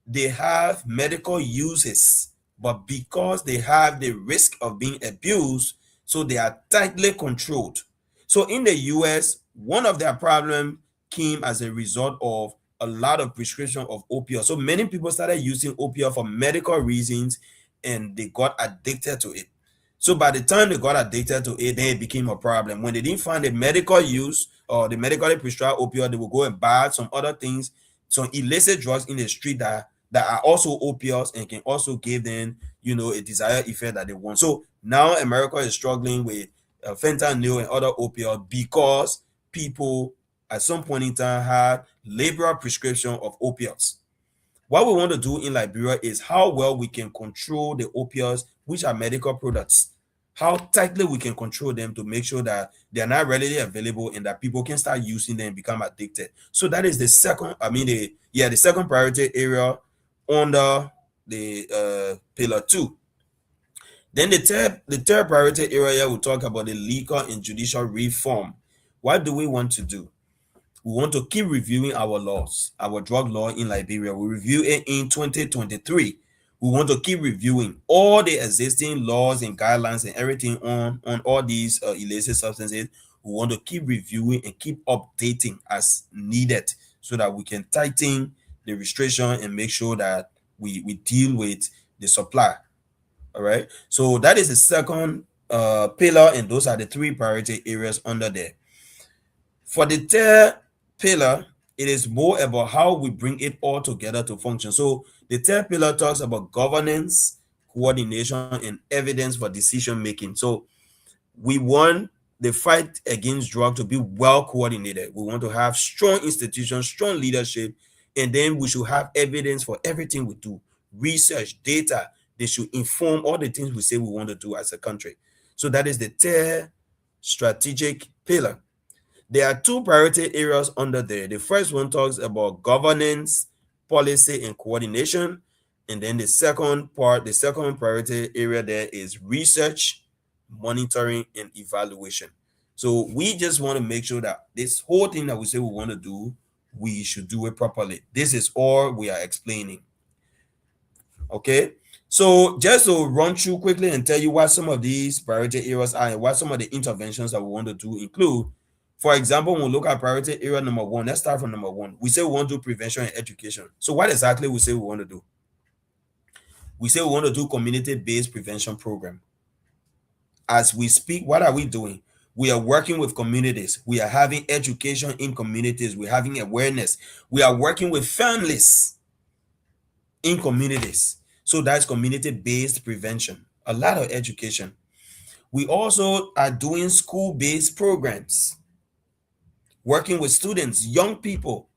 They have medical uses, but because they have the risk of being abused, so they are tightly controlled. So in the US, one of their problems came as a result of a lot of prescription of opioids. So many people started using opioid for medical reasons and they got addicted to it. So by the time they got addicted to it, then it became a problem. When they didn't find the medical use or the medically prescribed opioid, they would go and buy some other things, some illicit drugs in the street that are also opioids and can also give them, a desired effect that they want. So now America is struggling with fentanyl and other opioids because people at some point in time had liberal prescription of opioids. What we want to do in Liberia is how well we can control the opioids, which are medical products, how tightly we can control them to make sure that they are not readily available and that people can start using them and become addicted. So that is the second, the second priority area under the pillar 2. Then the third priority area, we'll talk about the legal and judicial reform. What do we want to do? We want to keep reviewing our laws, our drug law in Liberia. We review it in 2023. We want to keep reviewing all the existing laws and guidelines and everything on all these illicit substances. We want to keep reviewing and keep updating as needed so that we can tighten the restriction and make sure that we deal with the supply. All right. So that is the second pillar, and those are the 3 priority areas under there. For the third pillar, it is more about how we bring it all together to function. So the third pillar talks about governance, coordination, and evidence for decision making. So we want the fight against drug to be well coordinated. We want to have strong institutions, strong leadership, and then we should have evidence for everything we do. Research, data, they should inform all the things we say we want to do as a country. So that is the third strategic pillar. There are 2 priority areas under there. The first one talks about governance, policy, and coordination. And then the second priority area there is research, monitoring, and evaluation. So we just want to make sure that this whole thing that we say we want to do, we should do it properly. This is all we are explaining. Okay, so just to run through quickly and tell you what some of these priority areas are and what some of the interventions that we want to do include. For example, when we look at priority area number 1, let's start from number 1. We say we want to do prevention and education. So what exactly we say we want to do? We say we want to do community-based prevention program. As we speak, what are we doing? We are working with communities. We are having education in communities. We're having awareness. We are working with families in communities. So that's community-based prevention. A lot of education. We also are doing school-based programs, working with students, young people.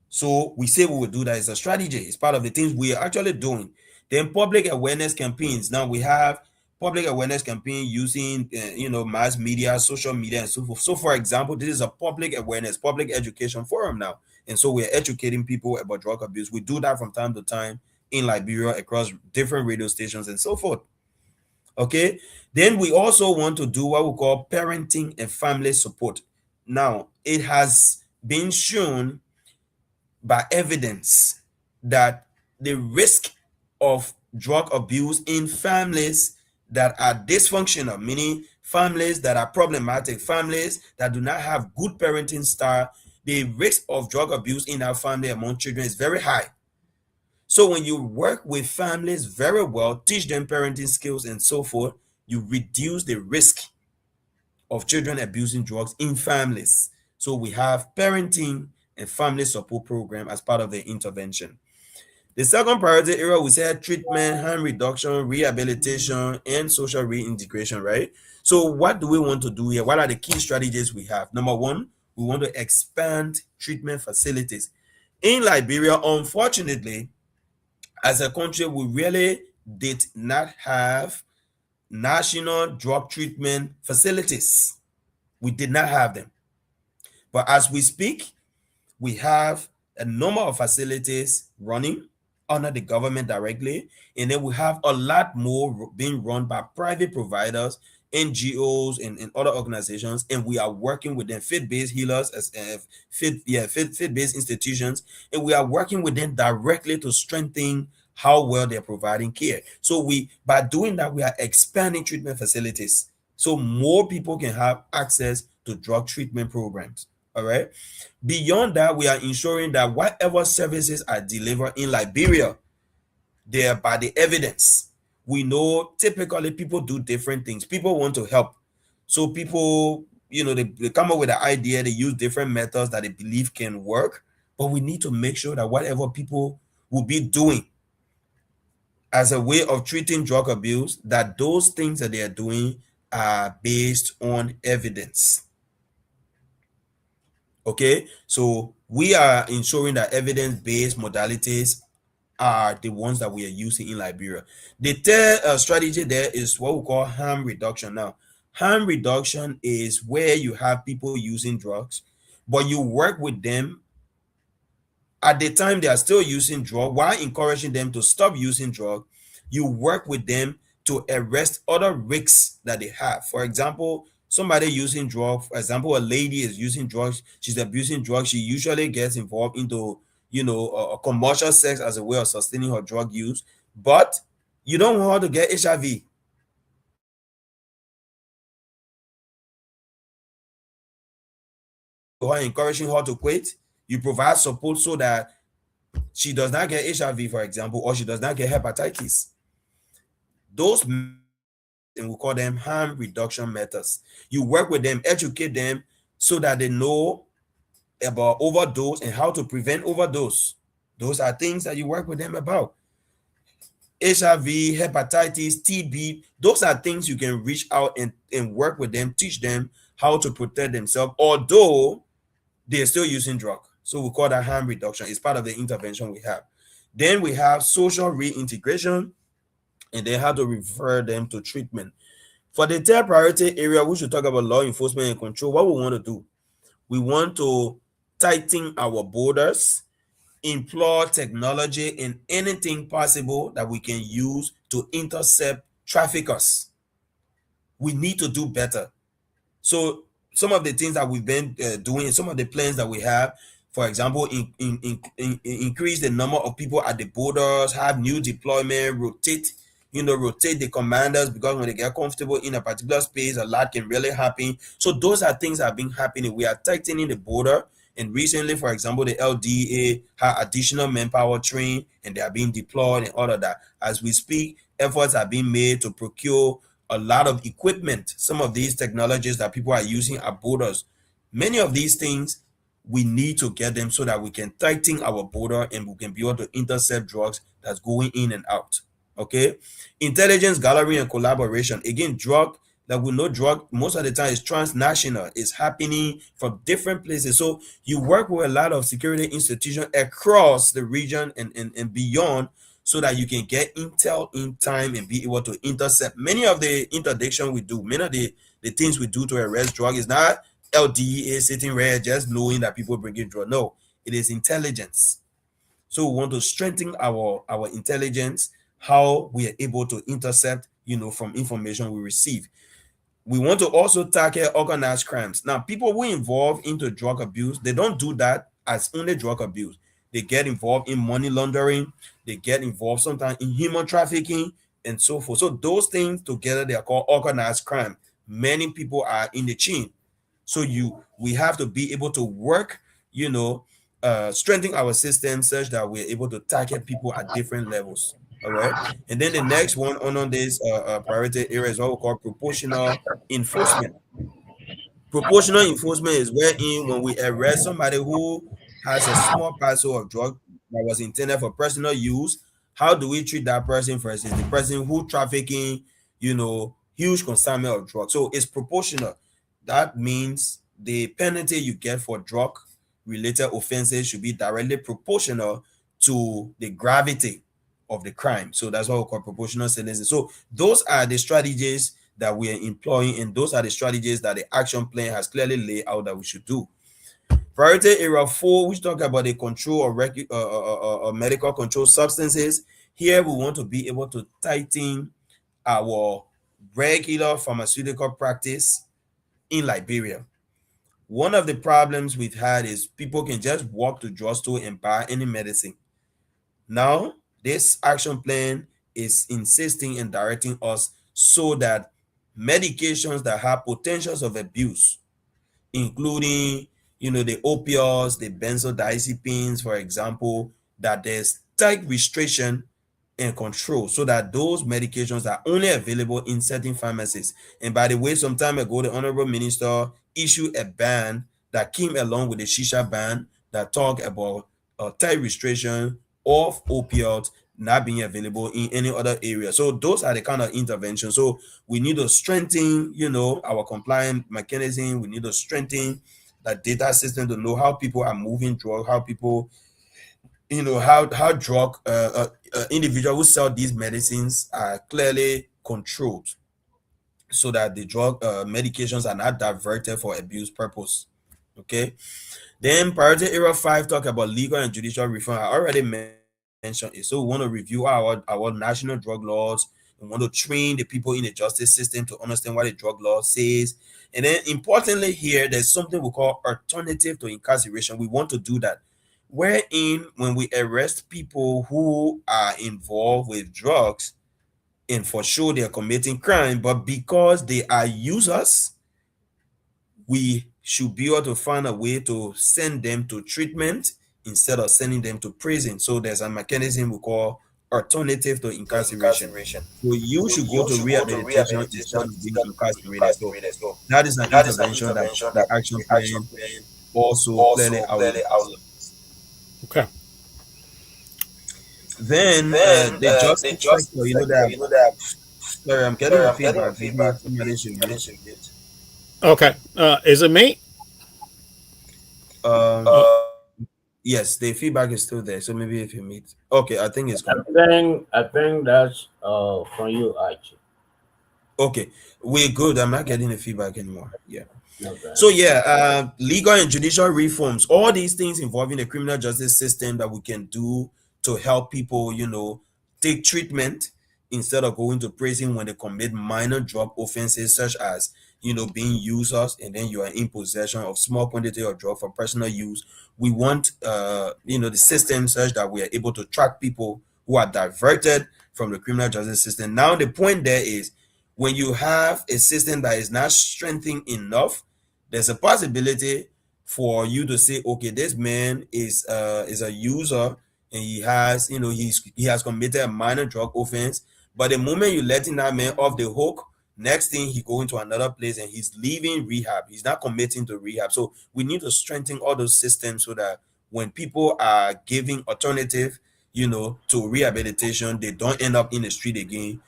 So we say we will do that. It's a strategy. It's part of the things we are actually doing. Then public awareness campaigns. Now we have public awareness campaign using mass media, social media, and so forth. So for example, this is a public awareness, public education forum now. And so we're educating people about drug abuse. We do that from time to time in Liberia across different radio stations and so forth. Okay. Then we also want to do what we call parenting and family support. Now, it has been shown by evidence that the risk of drug abuse in families that are dysfunctional, meaning families that are problematic, families that do not have good parenting style, the risk of drug abuse in our family among children is very high. So when you work with families very well, teach them parenting skills and so forth, you reduce the risk of children abusing drugs in families. So we have parenting and family support program as part of the intervention. The second priority area, we said treatment, harm reduction, rehabilitation, and social reintegration, right? So what do we want to do here? What are the key strategies we have? Number 1, we want to expand treatment facilities. In Liberia, unfortunately, as a country, we really did not have national drug treatment facilities. We did not have them. But as we speak, we have a number of facilities running under the government directly, and then we have a lot more being run by private providers, NGOs, and other organizations, and we are working with them, faith-based healers, as faith-based institutions, and we are working with them directly to strengthen how well they're providing care. So by doing that, we are expanding treatment facilities so more people can have access to drug treatment programs. All right. Beyond that, we are ensuring that whatever services are delivered in Liberia, they are by the evidence. We know typically people do different things. People want to help. So people, they come up with an idea, they use different methods that they believe can work. But we need to make sure that whatever people will be doing as a way of treating drug abuse, that those things that they are doing are based on evidence. Okay, so we are ensuring that evidence-based modalities are the ones that we are using in Liberia. The third strategy there is what we call harm reduction. Now, harm reduction is where you have people using drugs, but you work with them at the time they are still using drugs while encouraging them to stop using drugs. You work with them to arrest other risks that they have. For example, somebody using drugs, for example, a lady is using drugs, she's abusing drugs, she usually gets involved into, a commercial sex as a way of sustaining her drug use, but you don't want her to get HIV. You are encouraging her to quit. You provide support so that she does not get HIV, for example, or she does not get hepatitis. Those, and we call them harm reduction methods. You work with them, educate them so that they know about overdose and how to prevent overdose. Those are things that you work with them about. HIV, hepatitis, TB, those are things you can reach out and work with them, teach them how to protect themselves, although they're still using drugs. So we call that harm reduction. It's part of the intervention we have. Then we have social reintegration, and then how to refer them to treatment. For the third priority area, we should talk about law enforcement and control. What we want to do, we want to tighten our borders, employ technology and anything possible that we can use to intercept traffickers. We need to do better. So some of the things that we've been doing, some of the plans that we have, For example, increase the number of people at the borders, have new deployment, rotate the commanders, because when they get comfortable in a particular space, a lot can really happen. So those are things that have been happening. We are tightening the border. And recently, for example, the LDA had additional manpower trained and they are being deployed and all of that. As we speak, efforts are being made to procure a lot of equipment, some of these technologies that people are using at borders. Many of these things, we need to get them so that we can tighten our border and we can be able to intercept drugs that's going in and out. Okay, intelligence gathering and collaboration. Again, drug, that we know drug most of the time is transnational. It's happening from different places. So you work with a lot of security institutions across the region and beyond, so that you can get intel in time and be able to intercept. Many of the interdiction we do, many of the things we do to arrest drug is not LDA sitting there just knowing that people bringing drug. No, it is intelligence. So we want to strengthen our intelligence, how we are able to intercept, from information we receive. We want to also tackle organized crimes. Now, people who involve into drug abuse, they don't do that as only drug abuse. They get involved in money laundering. They get involved sometimes in human trafficking and so forth. So those things together, they are called organized crime. Many people are in the chain. So we have to be able to work, strengthen our system such that we're able to target people at different levels. All right. And then the next one on this priority area is what we call proportional enforcement. Proportional enforcement is wherein when we arrest somebody who has a small parcel of drug that was intended for personal use, how do we treat that person versus the person who trafficking, huge consignment of drugs? So it's proportional. That means the penalty you get for drug related offenses should be directly proportional to the gravity of the crime. So that's what we call proportional sentencing. So those are the strategies that we are employing, and those are the strategies that the action plan has clearly laid out that we should do. Priority area 4, which talk about the control of medical controlled substances. Here we want to be able to tighten our regular pharmaceutical practice in Liberia. One of the problems we've had is people can just walk to drugstore and buy any medicine. Now, this action plan is insisting and directing us so that medications that have potentials of abuse, including, the opioids, the benzodiazepines, for example, that there's tight restriction and control so that those medications are only available in certain pharmacies. And by the way, some time ago, the Honorable Minister issued a ban that came along with the Shisha ban that talked about tight restriction of opioids not being available in any other area. So those are the kind of interventions. So we need to strengthen, our compliance mechanism. We need to strengthen the data system to know how people are moving drugs, how people, how drug individuals who sell these medicines are clearly controlled so that the drug medications are not diverted for abuse purpose. Okay. Then priority area 5 talk about legal and judicial reform. I already mentioned it. So we want to review our national drug laws. We want to train the people in the justice system to understand what the drug law says. And then importantly here, there's something we call alternative to incarceration. We want to do that, wherein when we arrest people who are involved with drugs, and for sure they are committing crime, but because they are users, we should be able to find a way to send them to treatment instead of sending them to prison. So there's a mechanism we call alternative to incarceration. So you should go to rehabilitation instead of being incarcerated. So that is an intervention that the action plan also clearly outlines. Okay. Then the justice sector, sorry, I'm getting a feedback. Somebody should get. Okay. Is it me? Yes, the feedback is still there. So maybe if you meet, okay, I think it's good. I think that's from you, Archie. Okay, we're good. I'm not getting the feedback anymore. Yeah. Okay. So yeah, legal and judicial reforms, all these things involving the criminal justice system that we can do to help people, take treatment instead of going to prison when they commit minor drug offenses such as being users, and then you are in possession of small quantity of drug for personal use. We want the system such that we are able to track people who are diverted from the criminal justice system. Now the point there is, when you have a system that is not strengthened enough, there's a possibility for you to say, okay, this man is a user, and he has he has committed a minor drug offense, but the moment you letting that man off the hook, next thing he go into another place and he's leaving rehab, he's not committing to rehab. So we need to strengthen all those systems so that when people are giving alternative to rehabilitation, they don't end up in the street again,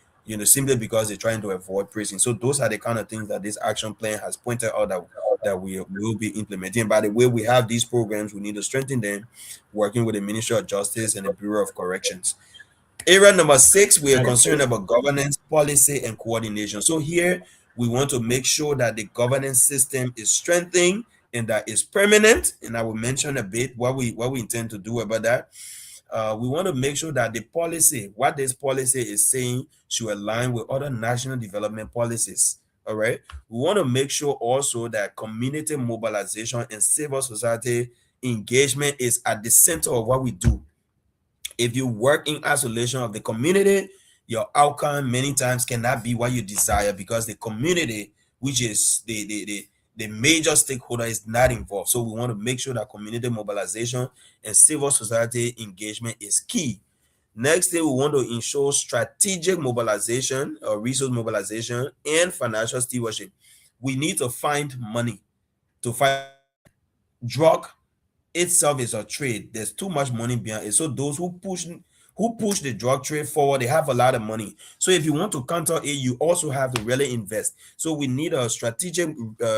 simply because they're trying to avoid prison. So those are the kind of things that this action plan has pointed out that we will be implementing. By the way, we have these programs, we need to strengthen them, working with the Ministry of Justice and the Bureau of Corrections. Area number 6, we are concerned about governance, policy, and coordination. So here, we want to make sure that the governance system is strengthened and that is permanent. And I will mention a bit what we intend to do about that. We want to make sure that the policy, what this policy is saying, should align with other national development policies. All right. We want to make sure also that community mobilization and civil society engagement is at the center of what we do. If you work in isolation of the community, your outcome many times cannot be what you desire, because the community, which is the major stakeholder, is not involved. So we want to make sure that community mobilization and civil society engagement is key. Next thing, we want to ensure strategic mobilization or resource mobilization and financial stewardship. We need to find money to fight drug itself is a trade. There's too much money behind it. So those who push the drug trade forward, they have a lot of money. So if you want to counter it, you also have to really invest. So we need a strategic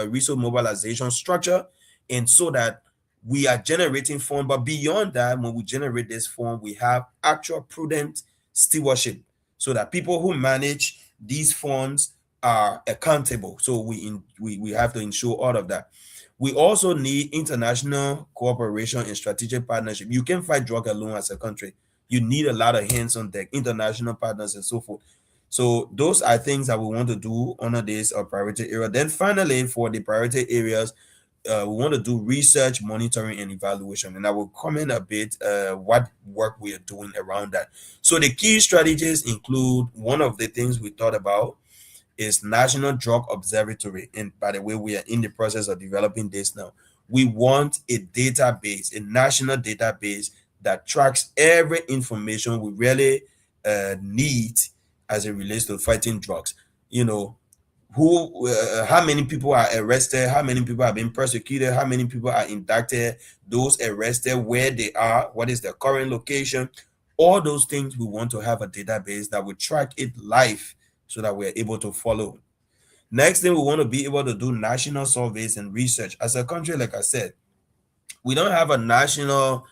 resource mobilization structure, and so that we are generating funds. But beyond that, when we generate this fund, we have actual prudent stewardship, so that people who manage these funds are accountable. So we have to ensure all of that. We also need international cooperation and strategic partnership. You can't fight drug alone as a country. You need a lot of hands on deck, international partners, and so forth. So those are things that we want to do under this priority area. Then finally, for the priority areas, we want to do research, monitoring, and evaluation. And I will comment a bit what work we are doing around that. So the key strategies include, one of the things we thought about is National Drug Observatory. And by the way, we are in the process of developing this now. We want a database, a national database that tracks every information we really need as it relates to fighting drugs. How many people are arrested, how many people have been persecuted, how many people are indicted, those arrested, where they are, what is their current location. All those things, we want to have a database that will track it live, so that we're able to follow. Next thing, we want to be able to do national surveys and research. As a country, like I said, we don't have a national,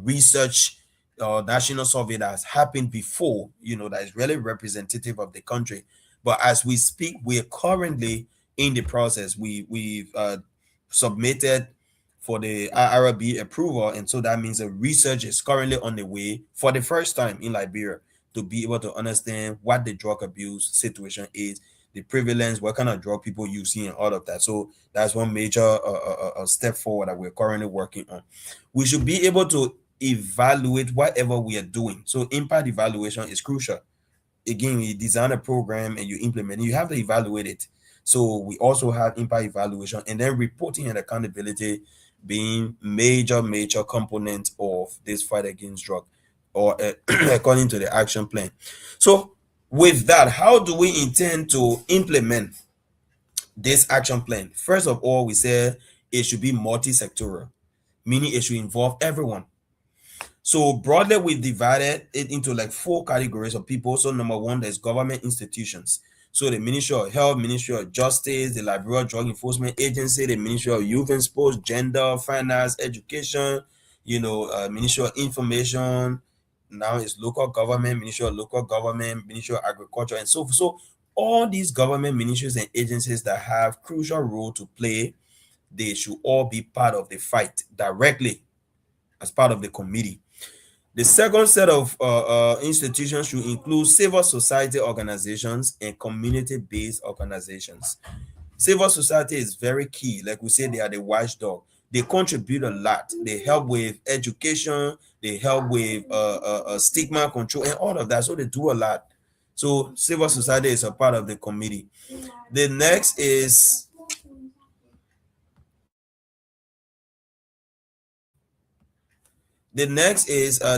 research or national survey that has happened before, that is really representative of the country. But as we speak, we are currently in the process. We've submitted for the IRB approval, and so that means the research is currently on the way for the first time in Liberia, to be able to understand what the drug abuse situation is, the prevalence, what kind of drug people using, and all of that. So that's one major step forward that we're currently working on. We should be able to evaluate whatever we are doing. So impact evaluation is crucial. Again, you design a program and you implement it, you have to evaluate it. So we also have impact evaluation, and then reporting and accountability being major component of this fight against drug, or according to the action plan. So with that, how do we intend to implement this action plan? First of all, we said it should be multi-sectoral, meaning it should involve everyone. So broadly, we divided it into like 4 categories of people. So number 1, there's government institutions. So the Ministry of Health, Ministry of Justice, the Liberia Drug Enforcement Agency, the Ministry of Youth and Sports, Gender, Finance, Education, Ministry of Information. Now it's local government, Ministry of Local Government, Ministry of Agriculture, and so forth. So all these government ministries and agencies that have crucial role to play, they should all be part of the fight directly as part of the committee. The second set of institutions should include civil society organizations and community-based organizations. Civil society is very key. Like we say, they are the watchdog. They contribute a lot. They help with education. They help with stigma control and all of that. So they do a lot. So civil society is a part of the committee. The next is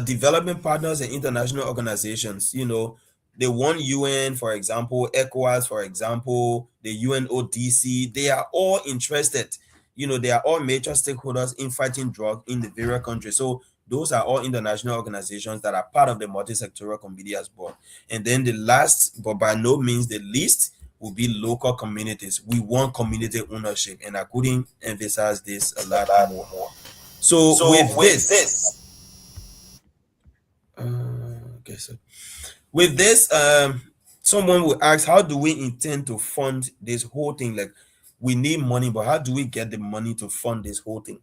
development partners and international organizations. You know, the one UN, for example, ECOWAS, for example, the UNODC, they are all interested. You know, they are all major stakeholders in fighting drug in the various countries. So those are all international organizations that are part of the multi-sectoral committee as well. And then the last, but by no means the least, will be local communities. We want community ownership, and I couldn't emphasize this a lot more. So with this, okay, so with this, someone will ask, how do we intend to fund this whole thing? Like, we need money, but how do we get the money to fund this whole thing?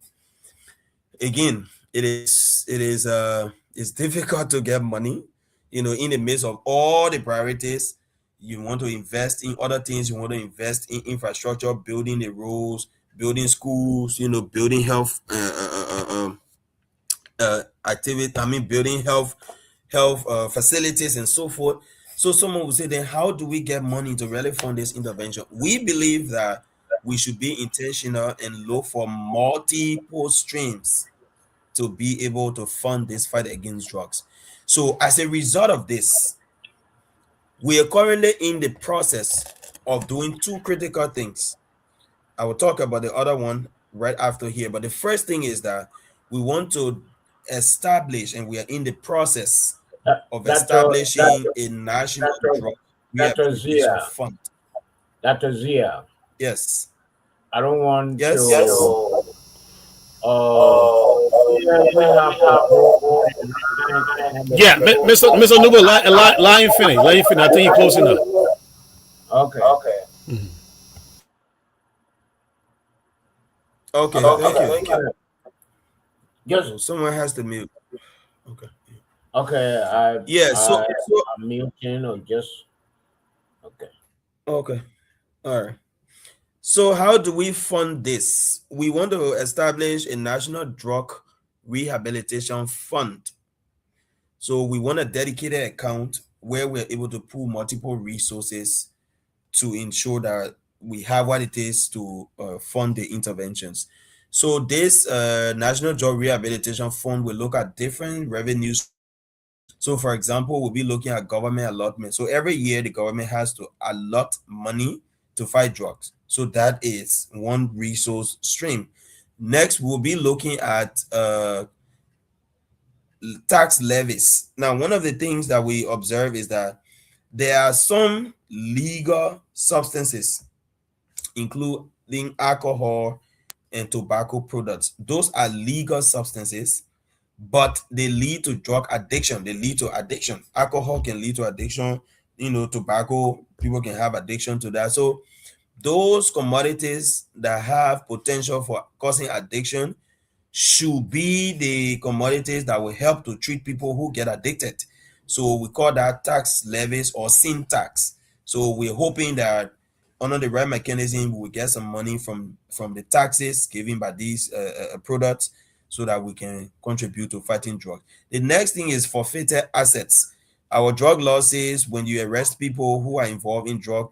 Again, it's difficult to get money, you know, in the midst of all the priorities. You want to invest in other things, you want to invest in infrastructure, building the roads, building schools, you know, building health activity, building health facilities and so forth. So someone will say, then how do we get money to really fund this intervention? We believe that we should be intentional and look for multiple streams to be able to fund this fight against drugs. So as a result of this, we are currently in the process of doing two critical things. I will talk about the other one right after here, but the first thing is that we want to establish, and we are in the process of establishing a national drug rehabilitation fund. Dr. Zia. Yes. I don't want to. Yeah, Mr. Nuba, line finish. I think you're close enough. Okay. Mm-hmm. Okay. Thank you. Just someone has to mute. Okay. Okay. I'm muting or just. Okay. Okay. All right. So how do we fund this? We want to establish a national drug rehabilitation fund. So we want a dedicated account where we're able to pool multiple resources to ensure that we have what it is to fund the interventions. So this National Drug Rehabilitation Fund will look at different revenues. So for example, we'll be looking at government allotment. So every year the government has to allot money to fight drugs. So that is one resource stream. Next, we'll be looking at tax levies. Now, one of the things that we observe is that there are some legal substances, including alcohol and tobacco products. Those are legal substances, but they lead to drug addiction. They lead to addiction. Alcohol can lead to addiction. You know, tobacco, people can have addiction to that. So those commodities that have potential for causing addiction should be the commodities that will help to treat people who get addicted. So we call that tax levies or sin tax. So we're hoping that under the right mechanism, we will get some money from the taxes given by these products so that we can contribute to fighting drugs. The next thing is forfeited assets. Our drug law says when you arrest people who are involved in drug,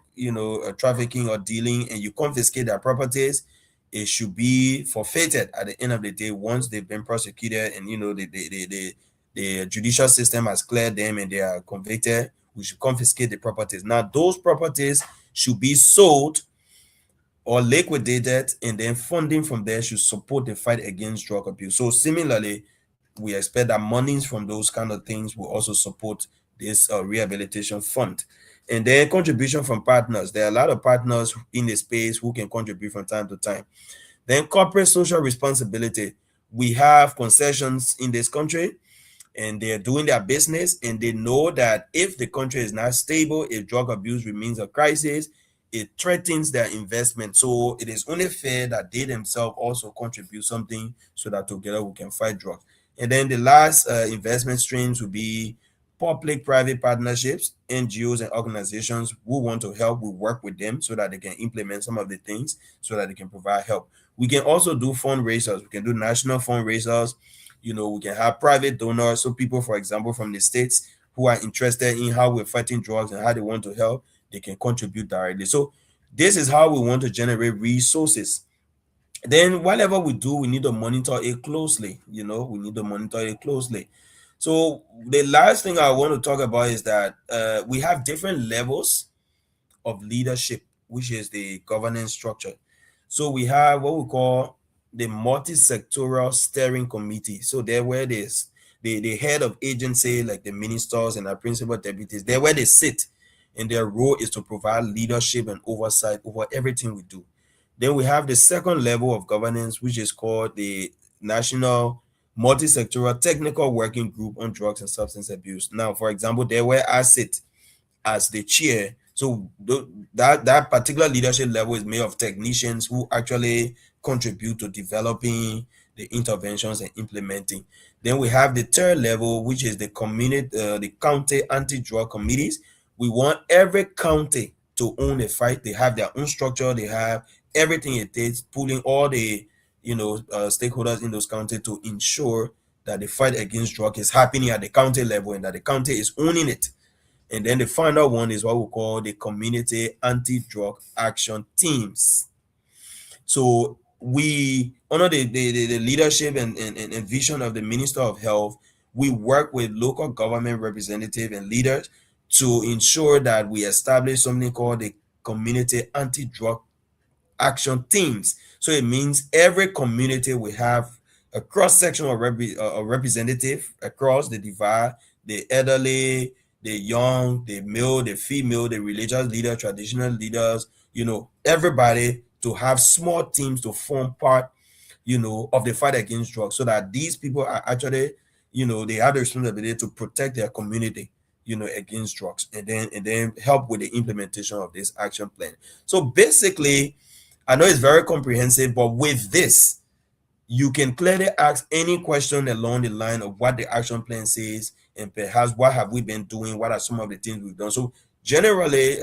trafficking or dealing, and you confiscate their properties, it should be forfeited at the end of the day once they've been prosecuted and the judicial system has cleared them and they are convicted. We should confiscate the properties. Now, those properties should be sold or liquidated, and then funding from there should support the fight against drug abuse. So similarly, we expect that monies from those kind of things will also support this rehabilitation fund. And then contribution from partners. There are a lot of partners in the space who can contribute from time to time. Then corporate social responsibility. We have concessions in this country, and they're doing their business, and they know that if the country is not stable, if drug abuse remains a crisis, it threatens their investment. So it is only fair that they themselves also contribute something so that together we can fight drugs. And then the last investment streams will be public-private partnerships, NGOs and organizations who want to help. We work with them so that they can implement some of the things so that they can provide help. We can also do fundraisers. We can do national fundraisers. We can have private donors. So people, for example, from the States who are interested in how we're fighting drugs and how they want to help, they can contribute directly. So this is how we want to generate resources. Then whatever we do, we need to monitor it closely. We need to monitor it closely. So the last thing I want to talk about is that we have different levels of leadership, which is the governance structure. So we have what we call the multi-sectoral steering committee. So they're where there's the head of agency, like the ministers and our principal deputies, they're where they sit, and their role is to provide leadership and oversight over everything we do. Then we have the second level of governance, which is called the National Multi-Sectoral Technical Working Group on Drugs and Substance Abuse. Now, for example, there where I sit as the chair. So that particular leadership level is made of technicians who actually contribute to developing the interventions and implementing. Then we have the third level, which is the community, the county anti-drug committees. We want every county to own a fight. They have their own structure. They have everything it takes, pulling all the stakeholders in those counties to ensure that the fight against drug is happening at the county level and that the county is owning it. And then the final one is what we call the community anti-drug action teams. So we, under the leadership and vision of the Minister of Health, we work with local government representatives and leaders to ensure that we establish something called the community anti-drug action teams. So it means every community will have a cross-section of representative across the divide, the elderly, the young, the male, the female, the religious leader, traditional leaders, everybody to have small teams to form part, of the fight against drugs, so that these people are actually, they have the responsibility to protect their community, against drugs, and then help with the implementation of this action plan. So basically, I know it's very comprehensive, but with this, you can clearly ask any question along the line of what the action plan says, and perhaps what have we been doing, what are some of the things we've done. So generally,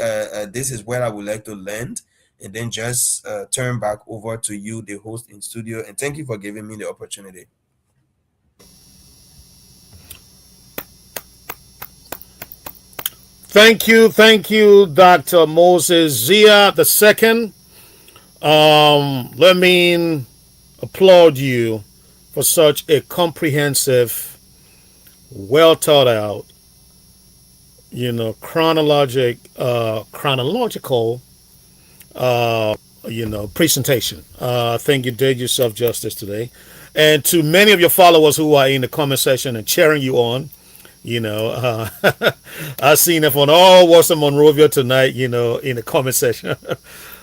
this is where I would like to land, and then just turn back over to you, the host in studio, and thank you for giving me the opportunity. Thank you, Dr. Moses Zia II. Let me applaud you for such a comprehensive, well thought out, chronological, presentation. I think you did yourself justice today. And to many of your followers who are in the comment section and cheering you on, I've seen it on all Western Monrovia tonight, in the comment section.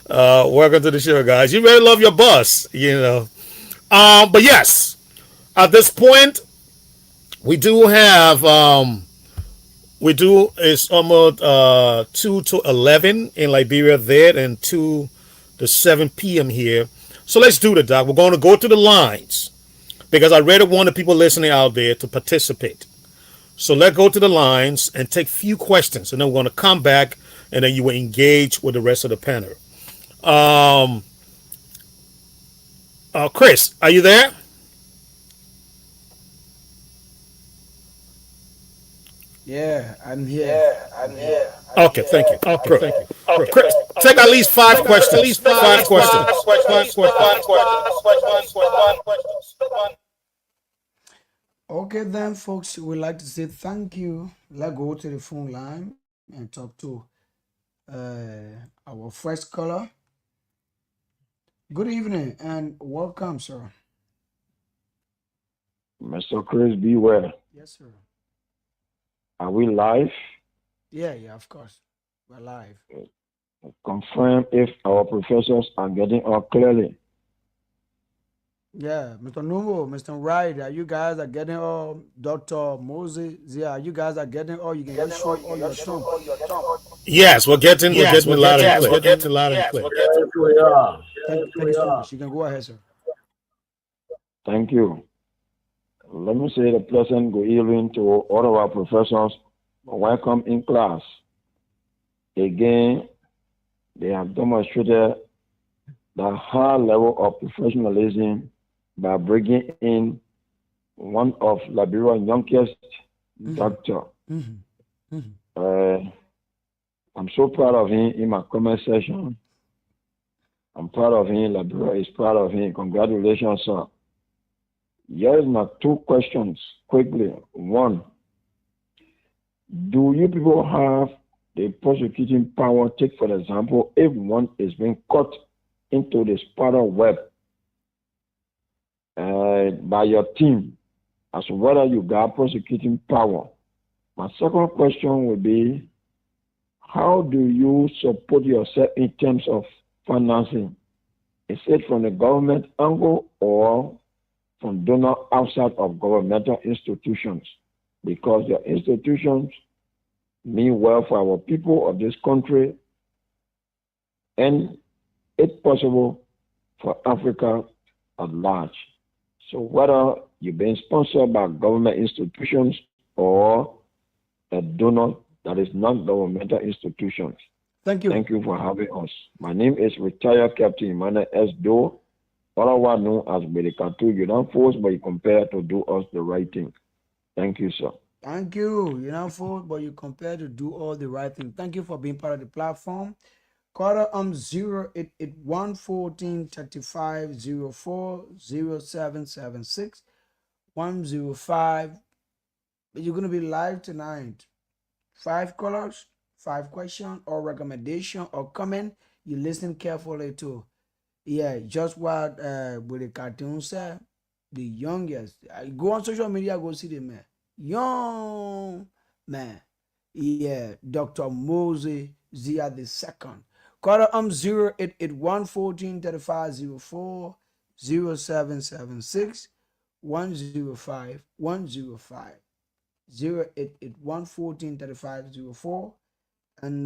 Welcome to the show, guys. You really love your boss, But yes, at this point, we do have, it's almost 2 to 11 in Liberia there and 2 to 7 p.m. here. So let's do the doc. We're going to go to the lines because I really want the people listening out there to participate. So let's go to the lines and take a few questions, and then we're going to come back, and then you will engage with the rest of the panel. Chris, are you there? Yeah, I'm here. Okay, thank you. Okay, thank you. Chris, take at least 5 questions. At least 5 questions. Okay, then, folks, we'd like to say thank you. Let's go to the phone line and talk to our first caller. Good evening and welcome, sir. Mr. Chris, beware. Yes, sir. Are we live? Yeah, of course. We're live. Confirm if our professors are getting up clearly. Yeah, Mr. Numo, Mr. Wright, are you guys are getting all? Dr. Moses, yeah, you guys are getting all? You can just show all your tongue. Yes, we're getting loud and clear. We're getting loud and clear. Thank you so much. You can go ahead, sir. Thank you. Let me say the pleasant good evening to all of our professors. Welcome in class. Again, they have demonstrated the high level of professionalism by bringing in one of Liberia's youngest doctor. I'm so proud of him in my comment section. I'm proud of him. Liberia is proud of him. Congratulations, sir. Here is my two questions quickly. One, do you people have the prosecuting power? Take, for example, if one is being caught into the spider web by your team, as to whether you got prosecuting power. My second question would be, how do you support yourself in terms of financing? Is it from the government angle or from donors outside of governmental institutions? Because the institutions mean well for our people of this country, and it's possible for Africa at large. So whether you're being sponsored by government institutions or a donor that is non-governmental institutions. Thank you. Thank you for having us. My name is retired Captain Emmanuel S. Doe, otherwise known as Medicatu. You don't force, but you compare to do us the right thing. Thank you, sir. Thank you. You're not force, but you compare to do all the right thing. Thank you for being part of the platform. Quarter 0881 14 35 04 0776 105. You're going to be live tonight. 5 callers, 5 questions or recommendation or comment. You listen carefully to. Yeah, just what with the cartoon said. The youngest. Go on social media, go see the man. Young man. Yeah, Dr. Moses Zia the second. Quarter 0881 14 35 04 0776 105 105. 0881 14 35 04. And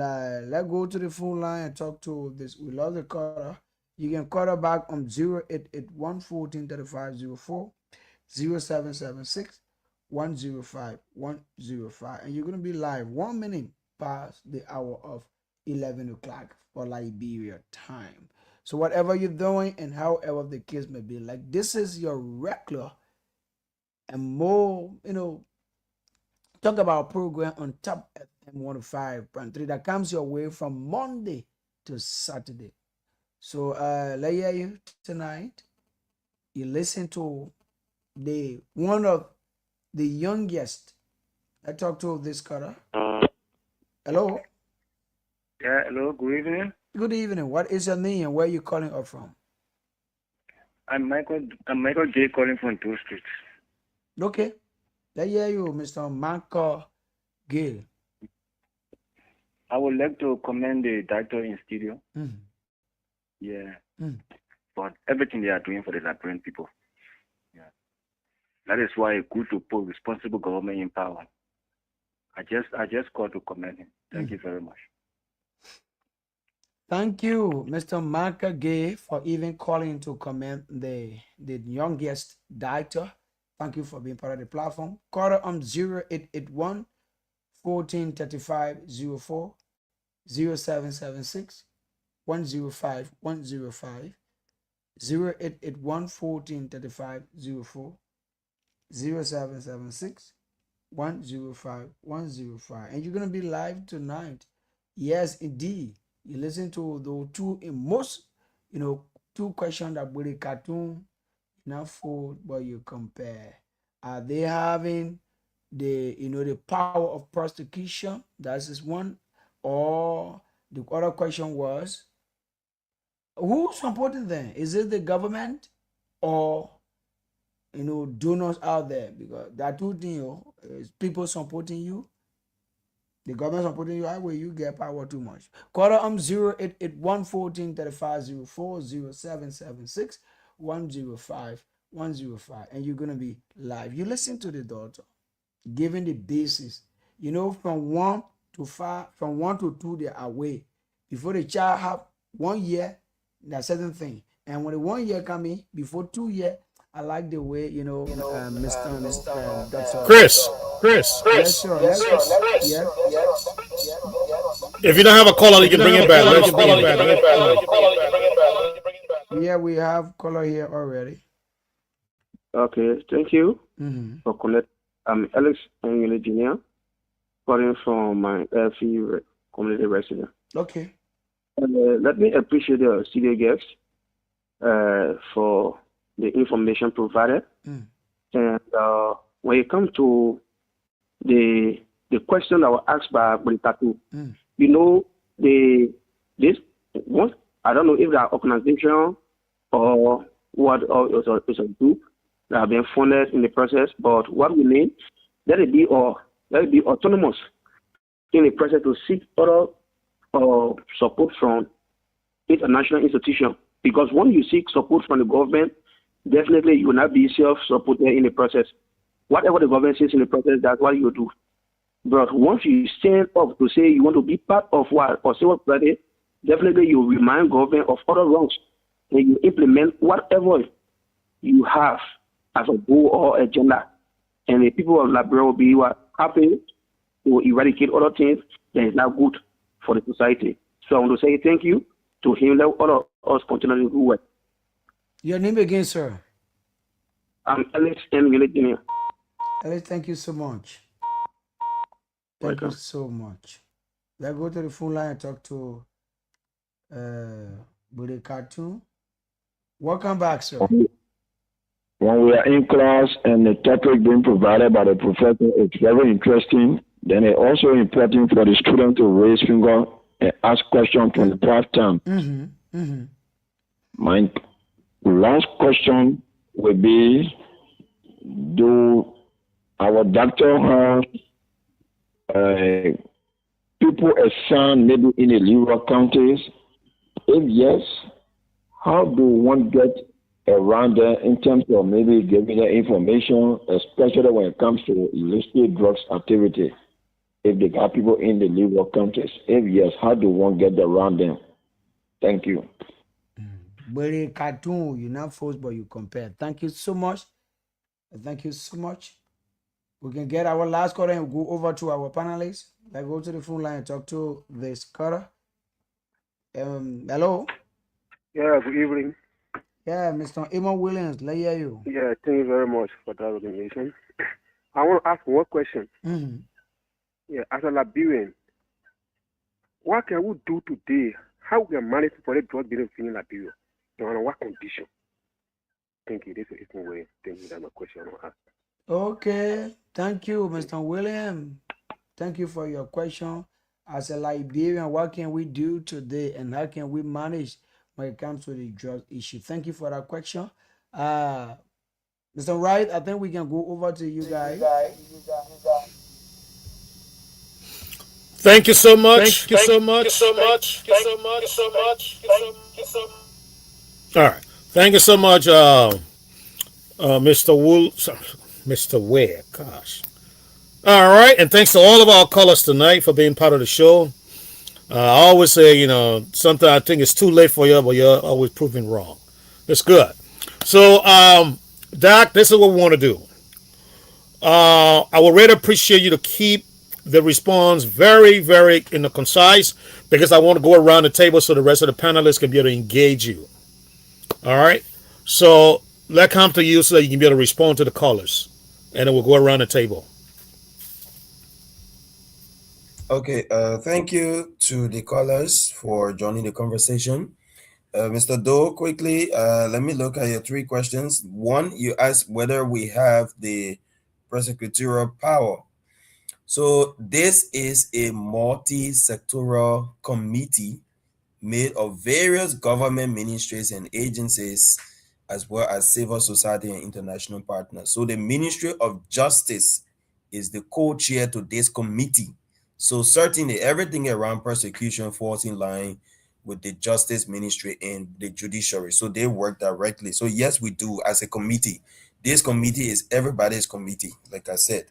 let's go to the phone line and talk to this. We love the caller. You can call her back on 0881 14 35 04 0776 105 105. And you're going to be live 1 minute past the hour of 11 o'clock for Liberia time. So whatever you're doing and however the case may be, like this is your regular and more, talk about program on Top FM 105.3 that comes your way from Monday to Saturday. So let's hear you tonight. You listen to one of the youngest. I talked to this caller. Hello. Yeah, hello. Good evening. Good evening. What is your name and where are you calling up from? I'm Michael J. calling from 2 Street. Okay. Let's hear you, Mr. Michael Gill. I would like to commend the director in studio. Yeah. For everything they are doing for the Liberian people. Yeah. That is why it's good to put responsible government in power. I just called to commend him. Thank you very much. Thank you, Mr. Michael Gay, for even calling to commend the youngest director. Thank you for being part of the platform. Call on 0881 14 35 04 0776 105 105 0881 14 35 04 0776 105 105. And you're going to be live tonight. Yes, indeed. You listen to the two two questions that with the cartoon, not food, but you compare. Are they having the power of prosecution? That is one. Or the other question was, who's supporting them? Is it the government or donors out there? Because there are two things. Is people supporting you? The government supporting you, how will you get power too much? Call on 0881 14 35 04 0776 105 105. And you're going to be live. You listen to the daughter, giving the basis. From 1 to 5, from 1 to 2, they are away. Before the child have 1 year, that's certain thing. And when the 1 year come in, before 2 years, I like the way Mr. Doctor. Chris. Yes, sir. Let's just yeah. If you don't have a caller, you can bring it back. Yeah, we have caller here already. Okay, thank you Mm-hmm. for connect. I'm Alex Engele Jr. calling from my LFE community resident. Okay. Let me appreciate the studio guests for the information provided. Mm. And when it comes to the question that was asked by Bulitatu, you know, this once I don't know if that organization or what or it's a group that have been funded in the process, but what we need, let it be autonomous in the process to seek other support from international institutions. Because when you seek support from the government, definitely you will not be self-supported in the process. Whatever the government says in the process, that's what you do. But once you stand up to say you want to be part of what or say what, definitely you remind government of other wrongs and you implement whatever you have as a goal or agenda. And the people of Liberia will be happy to eradicate other things that is not good for the society. So I want to say thank you to him. Let all of us continue to do work. Your name again, sir? I'm Alex Engele Jr. Alex, thank you so much. Thank you so much. Let's go to the phone line and talk to Bude Cartoon. Welcome back, sir. When we are in class and the topic being provided by the professor is very interesting, then it's also important for the student to raise finger and ask questions from the platform. My last question will be, do our doctor have people assigned maybe in the rural counties? If yes, how do one get around there in terms of maybe giving them information, especially when it comes to illicit drugs activity? If they got people in the rural countries, if yes, how do one get around them? Thank you. But cartoon, you're not forced, but you compare. Thank you so much. Thank you so much. We can get our last caller and go over to our panelists. Let's go to the phone line and talk to this caller. Hello. Yeah, good evening. Yeah, Mr. Emma Williams, let hear you. Yeah, thank you very much for that organization. I want to ask one question. Yeah, as a Liberian, what can we do today? How we can manage for the drug dealing in Liberia? And on what condition? Thank you. This is my way. Thank you. That's my question I want to ask. Okay. Thank you, Mr. William. Thank you for your question. As a Liberian, what can we do today and how can we manage when it comes to the drug issue? Thank you for that question. Mr. Wright, I think we can go over to you guys. Thank you so much. All right. Thank you so much, Mr. Wool. Mr. Ware. Gosh. All right. And thanks to all of our callers tonight for being part of the show. I always say, sometimes I think it's too late for you, but you're always proving wrong. That's good. So, Doc, this is what we want to do. I would really appreciate you to keep the response very, very concise, because I want to go around the table so the rest of the panelists can be able to engage you. All right? So let's come to you so that you can be able to respond to the callers, and then we'll go around the table. Okay, thank you to the callers for joining the conversation. Mr. Doe, quickly, let me look at your three questions. One, you asked whether we have the prosecutorial power. So this is a multi-sectoral committee made of various government ministries and agencies, as well as civil society and international partners. So the Ministry of Justice is the co-chair to this committee. So certainly everything around prosecution falls in line with the Justice Ministry and the judiciary. So they work directly. So yes, we do as a committee. This committee is everybody's committee, like I said.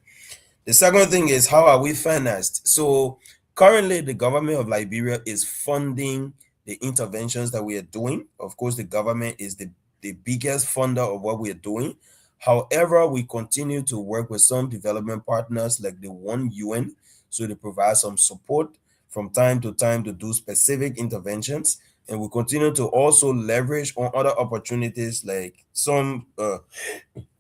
The second thing is, how are we financed? So currently the government of Liberia is funding the interventions that we are doing. Of course, the government is the the biggest funder of what we're doing. However, we continue to work with some development partners like the One UN, so they provide some support from time to time to do specific interventions. And we continue to also leverage on other opportunities like some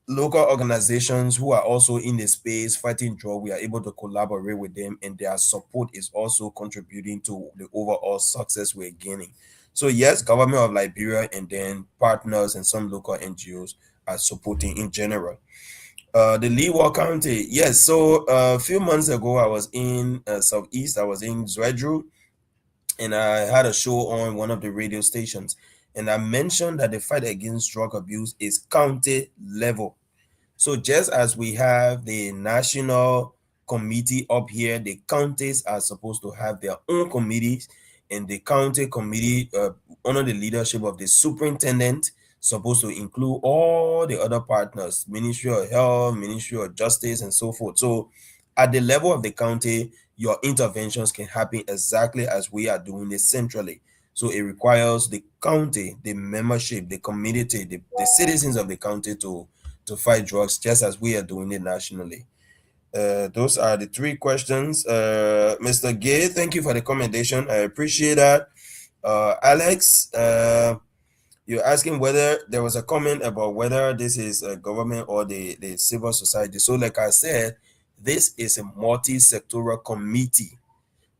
local organizations who are also in the space fighting drug. We are able to collaborate with them, and their support is also contributing to the overall success we're gaining. So yes, government of Liberia and then partners and some local NGOs are supporting in general. The Leeward County, yes. So a few months ago, I was in Southeast. I was in Zwedru, and I had a show on one of the radio stations, and I mentioned that the fight against drug abuse is county level. So just as we have the national committee up here, the counties are supposed to have their own committees, and the county committee, under the leadership of the superintendent, supposed to include all the other partners, Ministry of Health, Ministry of Justice, and so forth. So at the level of the county, your interventions can happen exactly as we are doing it centrally. So it requires the county, the membership, the community, the citizens of the county to fight drugs, just as we are doing it nationally. Those are the three questions. Mr. Gay, thank you for the commendation. I appreciate that. Alex, you're asking whether there was a comment about whether this is a government or the civil society. So like I said, this is a multi-sectoral committee.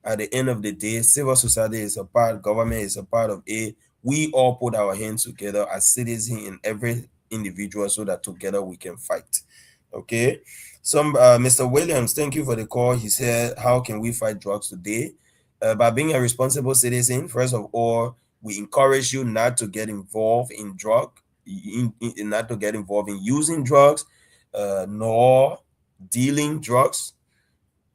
At the end of the day, civil society is a part, government is a part of it. We all put our hands together as citizens in every individual so that together we can fight. Okay. Some Mr. Williams, thank you for the call. He said, how can we fight drugs today? By being a responsible citizen, first of all, we encourage you not to get involved in not to get involved in using drugs, nor dealing drugs.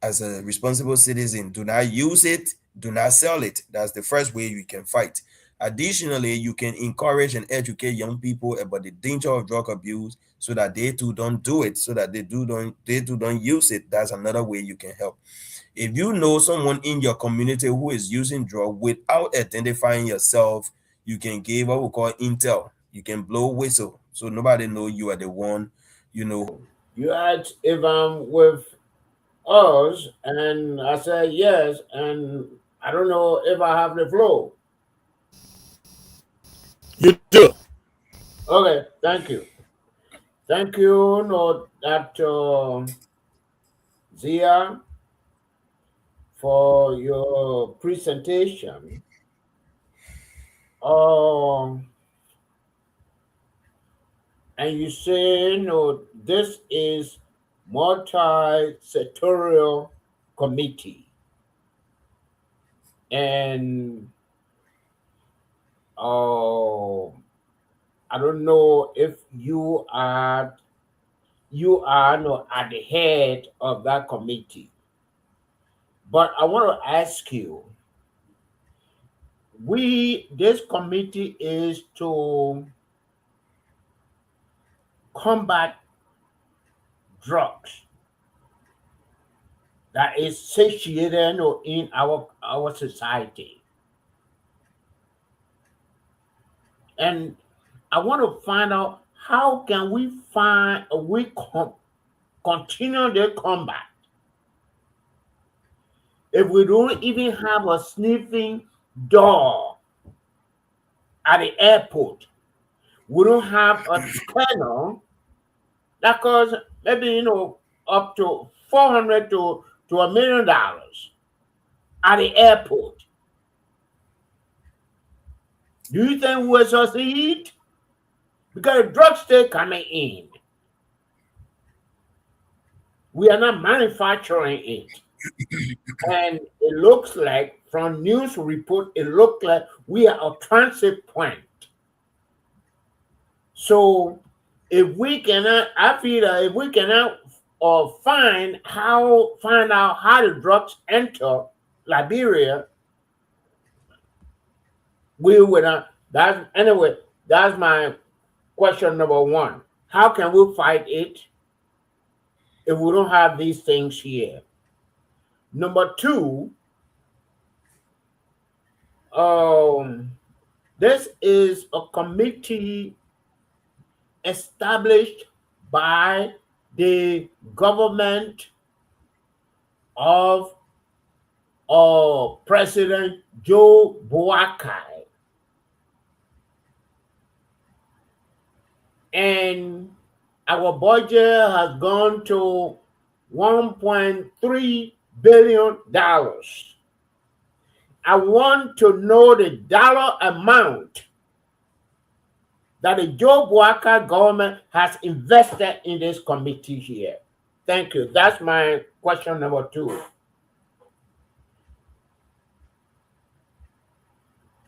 As a responsible citizen, do not use it, do not sell it. That's the first way you can fight. Additionally, you can encourage and educate young people about the danger of drug abuse so that they too don't do it, so that they too don't use it. That's another way you can help. If you know someone in your community who is using drug without identifying yourself, you can give what we call intel. You can blow whistle so nobody know you are the one, You asked if I'm with us, and I said yes, and I don't know if I have the flow. You do. Okay, thank you. Thank you, Dr. Zia, for your presentation. And you say, this is multi-sectorial committee. And I don't know if you are at the head of that committee. But I want to ask you, this committee is to combat drugs that is satiated in our society. And I want to find out how can we continue the combat if we don't even have a sniffing dog at the airport. We don't have a scanner that costs maybe up to $400 to $1 million at the airport. Do you think we'll succeed? Because the drugs still coming in. We are not manufacturing it. And it looks like, from news report, it looks like we are a transit point. So if we cannot, I feel that if we cannot find out how the drugs enter Liberia, we will not. That's my question number one. How can we fight it if we don't have these things here? Number two, this is a committee established by the government of President Joe Boakai. And our budget has gone to $1.3 billion. I want to know the dollar amount that the Joe Boakai government has invested in this committee here. Thank you. That's my question number 2.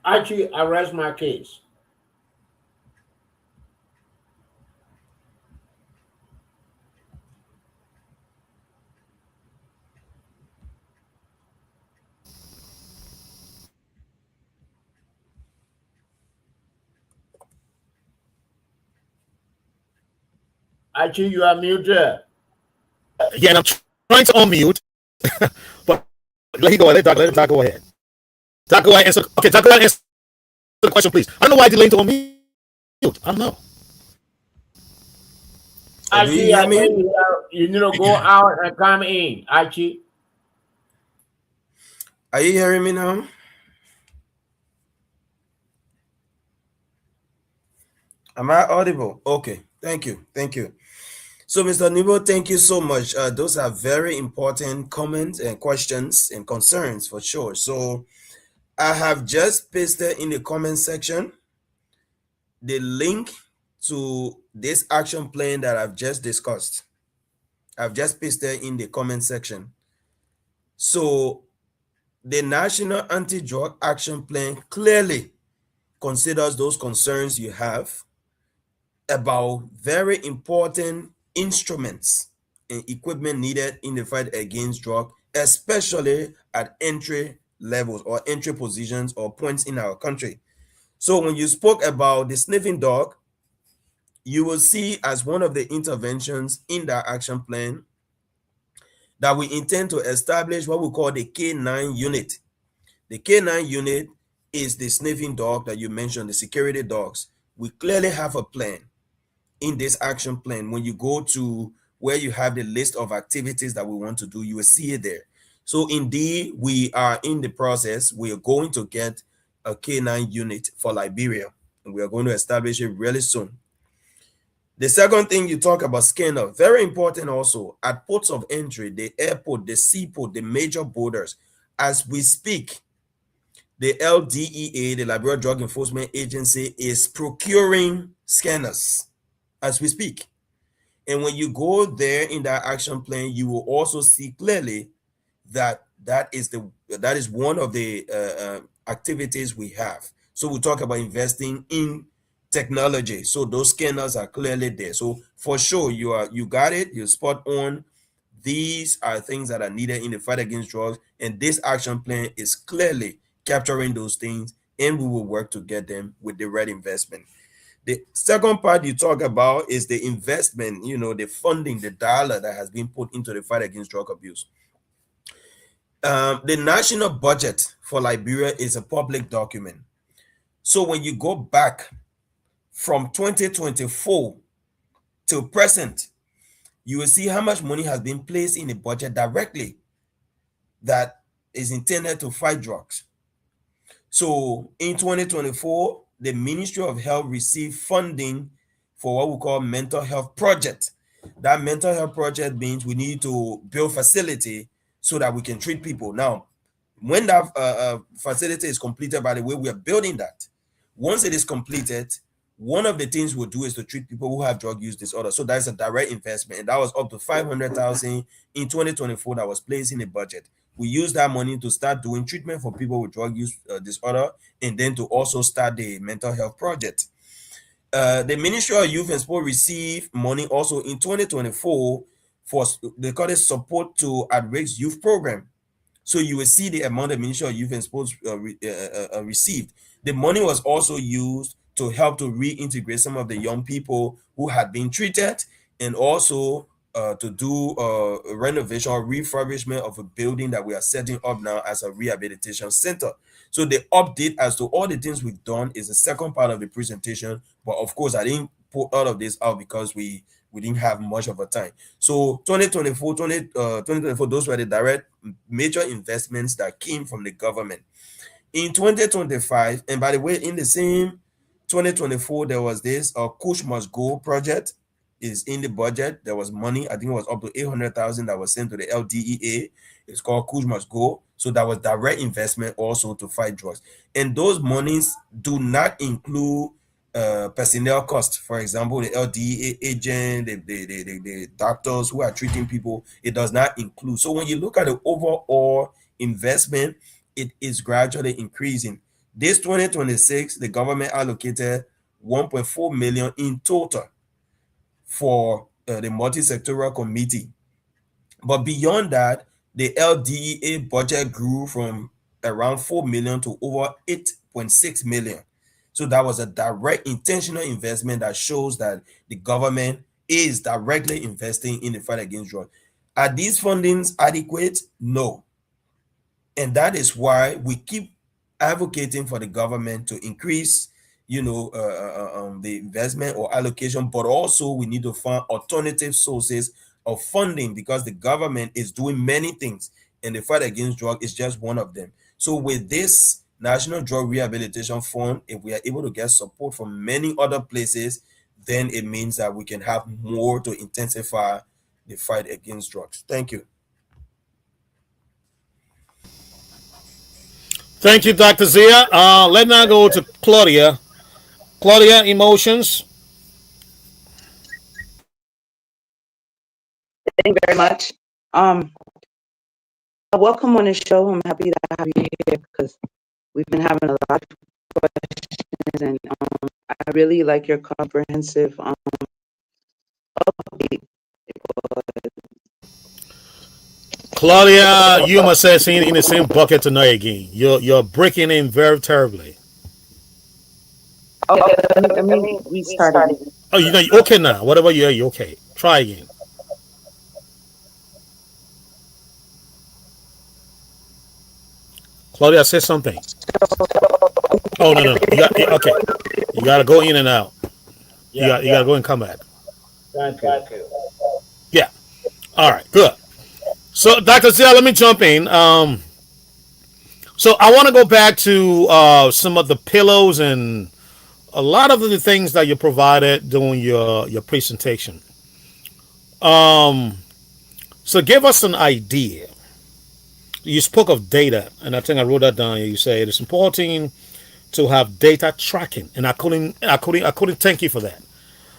Archie, I rest my case. Archie, you are muted. Yeah, and I'm trying to unmute, but let him go. Let Doc go ahead. Doc, go ahead and answer. Okay, Doc, go ahead and answer the question, please. I don't know why I delayed to unmute. I don't know. Archie, I think you need to go out and come in. Archie. Are you hearing me now? Am I audible? Okay, thank you. So, Mr. Nibo, thank you so much. Those are very important comments and questions and concerns for sure. So, I have just pasted in the comment section the link to this action plan that I've just discussed. I've just pasted in the comment section. So, the National Anti-Drug Action Plan clearly considers those concerns you have about very important instruments and equipment needed in the fight against drug, especially at entry levels or entry positions or points in our country. So when you spoke about the sniffing dog, you will see as one of the interventions in that action plan that we intend to establish what we call the K9 unit. The K9 unit is the sniffing dog that you mentioned, the security dogs. We clearly have a plan in this action plan. When you go to where you have the list of activities that we want to do, you will see it there. So indeed, we are in the process. We are going to get a K9 unit for Liberia, and we are going to establish it really soon. The second thing you talk about, scanner, very important also at ports of entry, the airport, the seaport, the major borders. As we speak, the LDEA, the Liberia Drug Enforcement Agency, is procuring scanners as we speak. And when you go there in that action plan, you will also see clearly that that is one of the activities we have. So we talk about investing in technology. So those scanners are clearly there. So for sure, you got it. You're spot on. These are things that are needed in the fight against drugs, and this action plan is clearly capturing those things, and we will work to get them with the right investment. The second part you talk about is the investment, the funding, the dollar that has been put into the fight against drug abuse. The national budget for Liberia is a public document. So when you go back from 2024 till present, you will see how much money has been placed in the budget directly that is intended to fight drugs. So in 2024, the Ministry of Health received funding for what we call mental health project. That mental health project means we need to build facility so that we can treat people. Now, when that facility is completed, by the way, we are building that. Once it is completed, one of the things we'll do is to treat people who have drug use disorder. So that's a direct investment. And that was up to $500,000 in 2024 that was placed in the budget. We use that money to start doing treatment for people with drug use disorder, and then to also start the mental health project. The Ministry of Youth and Sport received money also in 2024 for, they call it, support to at-risk youth program. So you will see the amount the Ministry of Youth and Sports received. The money was also used to help to reintegrate some of the young people who had been treated, and also to do a renovation or refurbishment of a building that we are setting up now as a rehabilitation center. So the update as to all the things we've done is the second part of the presentation. But of course, I didn't pull all of this out because we didn't have much of a time. So 2024, those were the direct major investments that came from the government. In 2025, and by the way, in the same 2024, there was this Kush Must Go project is in the budget. There was money, I think it was up to 800,000 that was sent to the LDEA. It's called Kush Must Go. So that was direct investment also to fight drugs. And those monies do not include personnel costs. For example, the LDEA agent, the doctors who are treating people, it does not include. So when you look at the overall investment, it is gradually increasing. This 2026, the government allocated 1.4 million in total for the multi-sectoral committee. But beyond that, the LDEA budget grew from around 4 million to over 8.6 million. So that was a direct intentional investment that shows that the government is directly investing in the fight against drugs. Are these fundings adequate? No. And that is why we keep advocating for the government to increase, the investment or allocation, but also we need to find alternative sources of funding because the government is doing many things and the fight against drug is just one of them. So with this National Drug Rehabilitation Fund, if we are able to get support from many other places, then it means that we can have more to intensify the fight against drugs. Thank you. Thank you, Dr. Zia. Let's now go to Claudia. Claudia, emotions. Thank you very much. Welcome on the show. I'm happy to have you here because we've been having a lot of questions, and I really like your comprehensive update. Claudia, you must have seen in the same bucket tonight again. You're breaking in very terribly. Okay, let me restart. Oh, you okay now? Whatever you're okay. Try again. Claudia, say something. Oh no. Okay. You gotta go in and out. You gotta go and come back. Thank you. Yeah. All right. Good. So, Dr. Zia, let me jump in. So I want to go back to some of the pillows and a lot of the things that you provided during your presentation. So give us an idea. You spoke of data, and I think I wrote that down. You said it's important to have data tracking, and I couldn't thank you for that.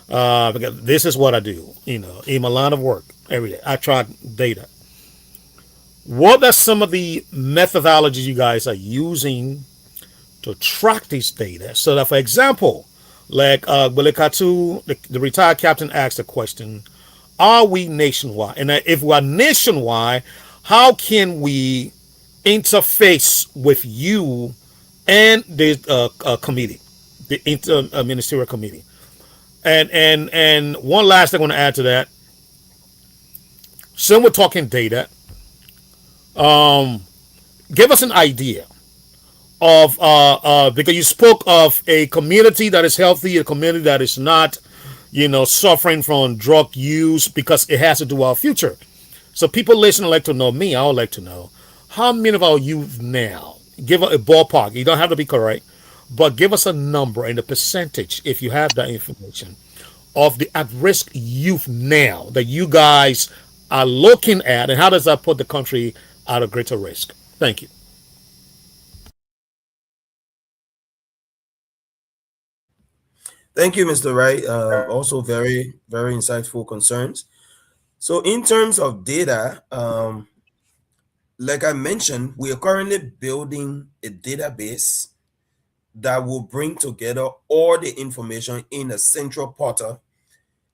Because this is what I do, in my line of work every day. I track data. What are some of the methodologies you guys are using to track these data? So that, for example, like Belekatu, the retired captain asked the question, are we nationwide? And if we are nationwide, how can we interface with you and the committee, the inter-ministerial committee? And one last thing I want to add to that. So we're talking data. Give us an idea of because you spoke of a community that is healthy, a community that is not, suffering from drug use, because it has to do with our future. So people listening like to know me. I would like to know how many of our youth now. Give a ballpark. You don't have to be correct, but give us a number and a percentage, if you have that information, of the at-risk youth now that you guys are looking at, and how does that put the country at a greater risk? Thank you. Thank you, Mr. Wright. Also very, very insightful concerns. So in terms of data, like I mentioned, we are currently building a database that will bring together all the information in a central portal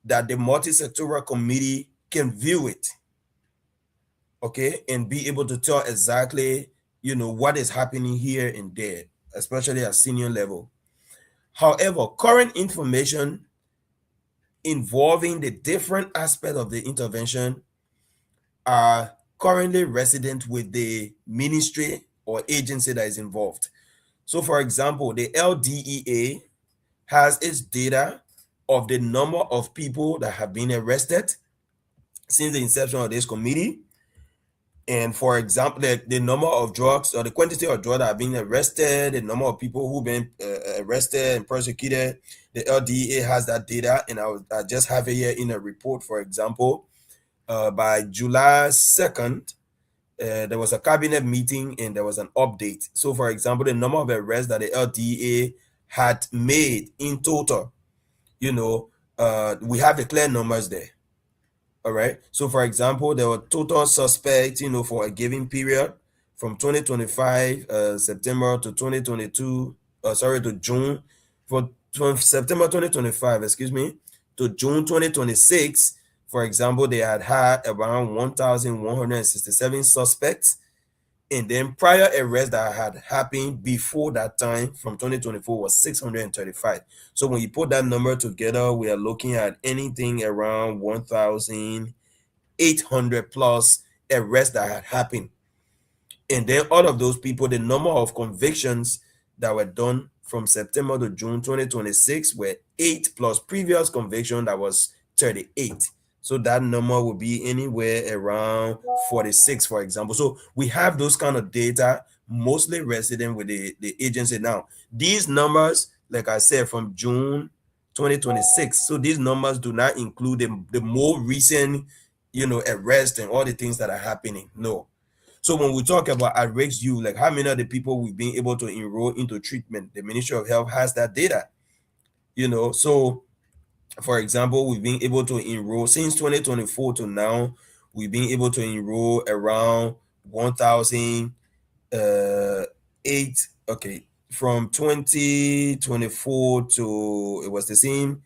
that the multi-sectoral committee can view it, okay, and be able to tell exactly, what is happening here and there, especially at senior level. However, current information involving the different aspects of the intervention are currently resident with the ministry or agency that is involved. So, for example, the LDEA has its data of the number of people that have been arrested since the inception of this committee. And for example, the number of drugs or the quantity of drugs that have been arrested, the number of people who've been arrested and prosecuted, the LDA has that data, and I just have it here in a report. For example, by July 2nd, there was a cabinet meeting and there was an update. So, for example, the number of arrests that the LDA had made in total, we have the clear numbers there. All right. So, for example, there were total suspects, for a given period from 2025 September to 2022. To June, from September 2025, to June 2026. For example, they had around 1,167 suspects. And then prior arrests that had happened before that time from 2024 was 635. So when you put that number together, we are looking at anything around 1,800 plus arrests that had happened. And then all of those people, the number of convictions that were done from September to June 2026 were 8 plus previous conviction that was 38. So that number will be anywhere around 46, for example. So we have those kind of data, mostly resident with the agency. Now, these numbers, like I said, from June 2026. So these numbers do not include the more recent, arrest and all the things that are happening. No. So when we talk about at-risk youth, like how many of the people we've been able to enroll into treatment, the Ministry of Health has that data. So for example, we've been able to enroll since 2024 to now, we've been able to enroll around 1,008. Okay, from 2024 to it was the same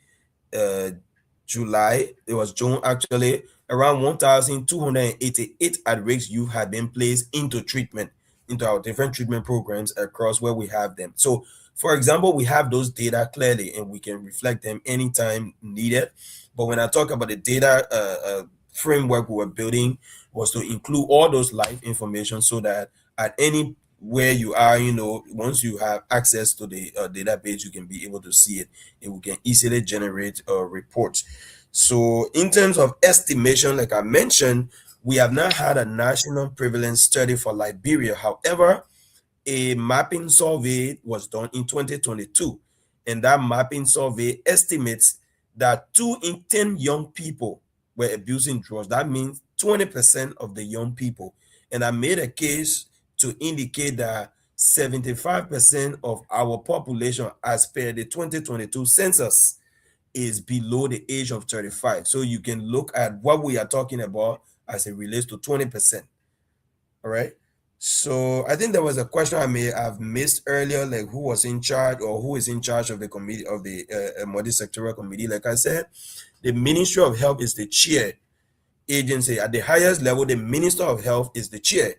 July, it was June actually, around 1,288 at-risk youth had been placed into treatment, into our different treatment programs across where we have them. So for example, we have those data clearly and we can reflect them anytime needed. But when I talk about the data framework we were building was to include all those live information so that at any where you are, once you have access to the database, you can be able to see it and we can easily generate reports. So in terms of estimation, like I mentioned, we have not had a national prevalence study for Liberia. However, a mapping survey was done in 2022, and that mapping survey estimates that 2 in 10 young people were abusing drugs. That means 20% of the young people. And I made a case to indicate that 75% of our population, as per the 2022 census, is below the age of 35. So you can look at what we are talking about as it relates to 20%. All right. So I think there was a question I may have missed earlier, like who was in charge or who is in charge of the committee of the multi-sectoral committee. Like I said, the Ministry of Health is the chair agency. At the highest level, the Minister of Health is the chair.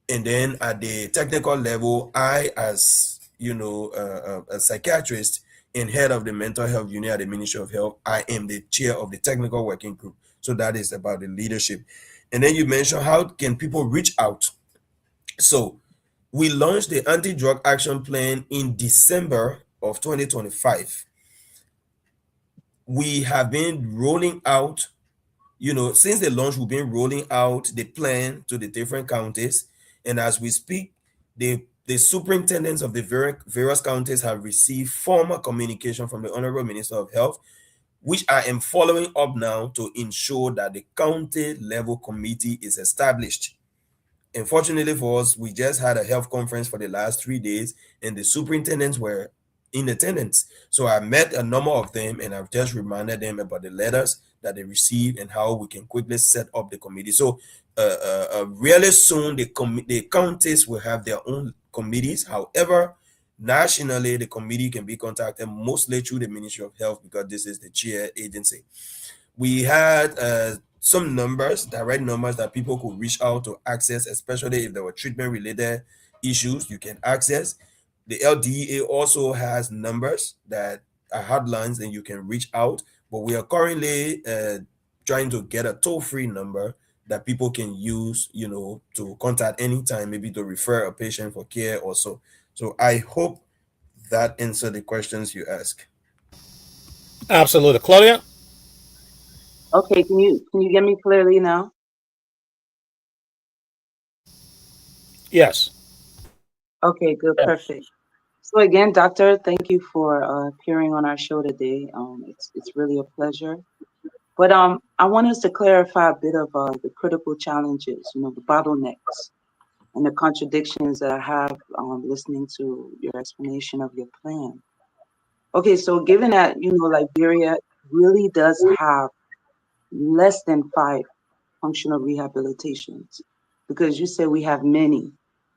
And then at the technical level, I, as a psychiatrist and head of the mental health unit at the Ministry of Health, I am the chair of the technical working group. So that is about the leadership. And then you mentioned how can people reach out. So we launched the anti-drug action plan in December of 2025. We have been rolling out, since the launch, we've been rolling out the plan to the different counties. And as we speak, the superintendents of the various counties have received formal communication from the Honorable Minister of Health, which I am following up now to ensure that the county level committee is established. Unfortunately for us, we just had a health conference for the last 3 days and the superintendents were in attendance. So I met a number of them and I've just reminded them about the letters that they received and how we can quickly set up the committee. So really soon the counties will have their own committees. However, nationally, the committee can be contacted mostly through the Ministry of Health because this is the chair agency. We had some numbers, direct numbers that people could reach out to access, especially if there were treatment-related issues you can access. The LDA also has numbers that are hotlines and you can reach out, but we are currently trying to get a toll-free number that people can use, to contact anytime, maybe to refer a patient for care or so. So I hope that answered the questions you asked. Absolutely. Claudia? Okay, can you get me clearly now? Yes. Okay, good, perfect. So again, doctor, thank you for appearing on our show today. It's really a pleasure. But I want us to clarify a bit of the critical challenges, the bottlenecks and the contradictions that I have listening to your explanation of your plan. Okay, so given that Liberia really does have less than 5 functional rehabilitations, because you said we have many,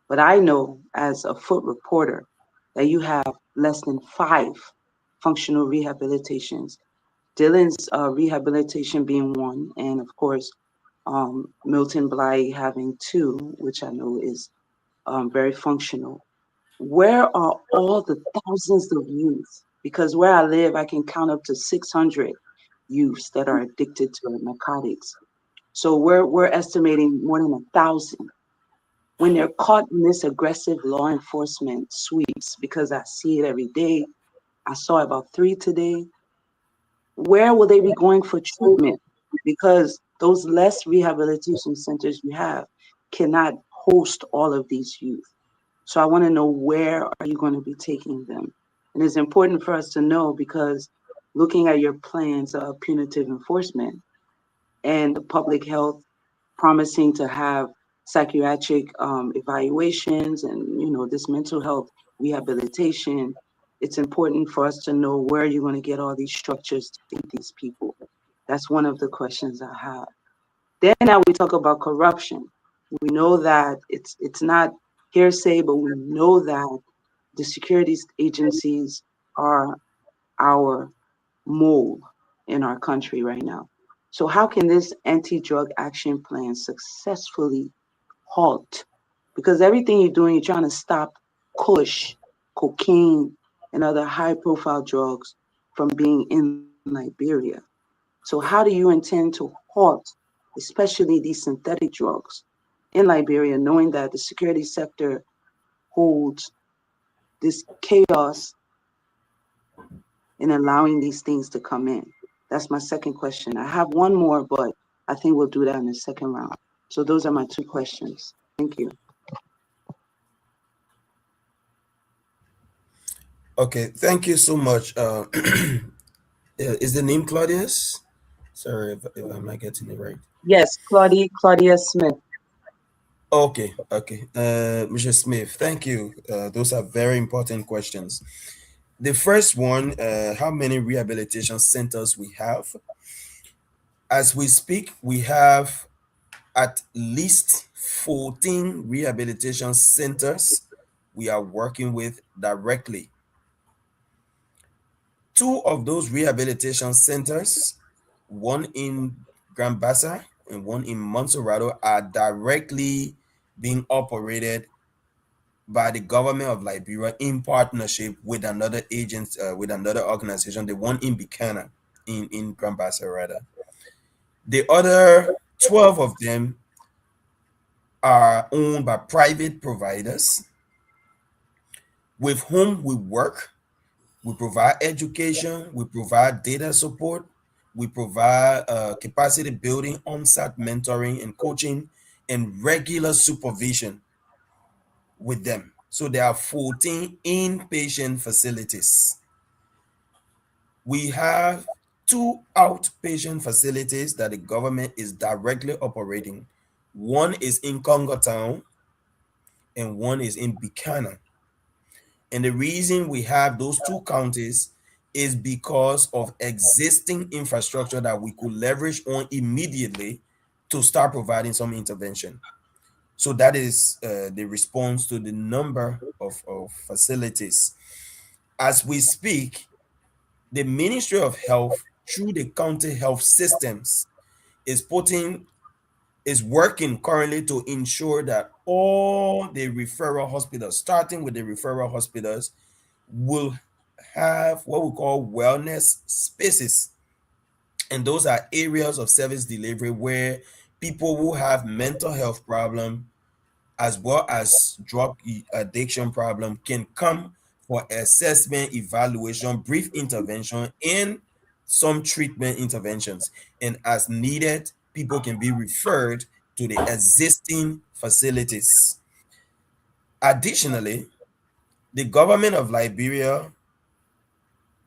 but I know as a foot reporter that you have less than 5 functional rehabilitations. Dylan's rehabilitation being one, and of course, Milton Bly having two, which I know is very functional. Where are all the thousands of youth? Because where I live, I can count up to 600 youths that are addicted to narcotics. So we're estimating more than 1,000 when they're caught in this aggressive law enforcement sweeps. Because I see it every day. I saw about 3 today. Where will they be going for treatment? Because those less rehabilitation centers you have cannot host all of these youth. So I want to know, where are you going to be taking them? And it's important for us to know, because looking at your plans of punitive enforcement and the public health promising to have psychiatric evaluations and this mental health rehabilitation, it's important for us to know where you're going to get all these structures to feed these people. That's one of the questions I have. Then now we talk about corruption. We know that it's not hearsay, but we know that the securities agencies are our mole in our country right now. So how can this anti-drug action plan successfully halt? Because everything you're doing, you're trying to stop kush, cocaine, and other high-profile drugs from being in Liberia. So how do you intend to halt, especially these synthetic drugs in Liberia, knowing that the security sector holds this chaos in allowing these things to come in? That's my second question. I have one more, but I think we'll do that in the second round. So those are my 2 questions. Thank you. Okay, thank you so much. Is the name Claudius? Sorry if I'm not getting it right. Yes, Claudia Smith. Okay, okay. Mr. Smith, thank you. Those are very important questions. The first one, how many rehabilitation centers we have? As we speak, we have at least 14 rehabilitation centers we are working with directly. 2 of those rehabilitation centers, one in Grand Bassa and one in Montserrado, are directly being operated by the government of Liberia in partnership with another agent, with another organization, the one in Buchanan, in Grand Bassa rather. The other 12 of them are owned by private providers with whom we work. We provide education, we provide data support, we provide capacity building, on-site mentoring and coaching, and regular supervision with them. So there are 14 inpatient facilities. We have 2 outpatient facilities that the government is directly operating. One is in Congo Town and one is in Buchanan. And the reason we have those 2 counties is because of existing infrastructure that we could leverage on immediately to start providing some intervention. So that is the response to the number of facilities. As we speak, the Ministry of Health, through the county health systems, is working currently to ensure that all the referral hospitals, starting with the referral hospitals, will have what we call wellness spaces. And those are areas of service delivery where people who have mental health problem as well as drug addiction problem can come for assessment, evaluation, brief intervention, and some treatment interventions, and as needed, people can be referred to the existing facilities. Additionally, the government of Liberia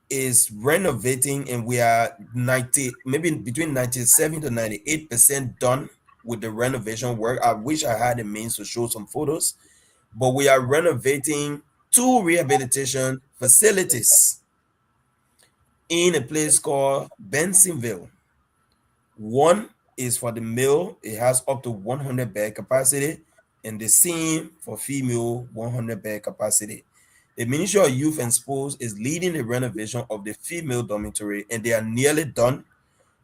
is renovating, and we are 90, maybe between 97 to 98% done with the renovation work. I wish I had the means to show some photos, but we are renovating 2 rehabilitation facilities in a place called Bensonville. One is for the male, it has up to 100 bed capacity, and the same for female, 100 bed capacity. The Ministry of Youth and Sports is leading the renovation of the female dormitory, and they are nearly done.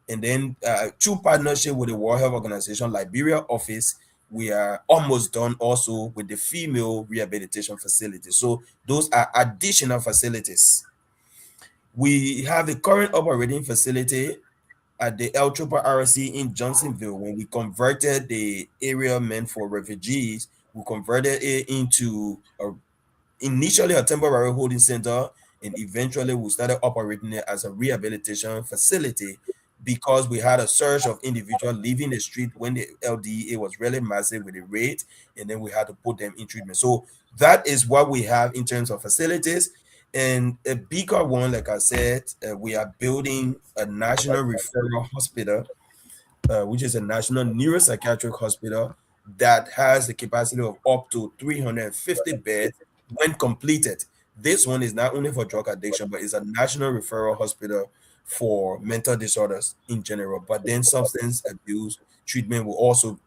And then through partnership with the World Health Organization Liberia office, we are almost done also with the female rehabilitation facility. So those are additional facilities. We have a current operating facility at the El Chopa RC in Johnsonville. When we converted the area meant for refugees, we converted it into initially a temporary holding center, and eventually we started operating it as a rehabilitation facility because we had a surge of individuals leaving the street when the LDA was really massive with the rate, and then we had to put them in treatment. So that is what we have in terms of facilities. And a bigger one, like I said, we are building a national referral hospital, which is a national neuropsychiatric hospital that has the capacity of up to 350 beds when completed. This one is not only for drug addiction, but it's a national referral hospital for mental disorders in general. But then substance abuse treatment will also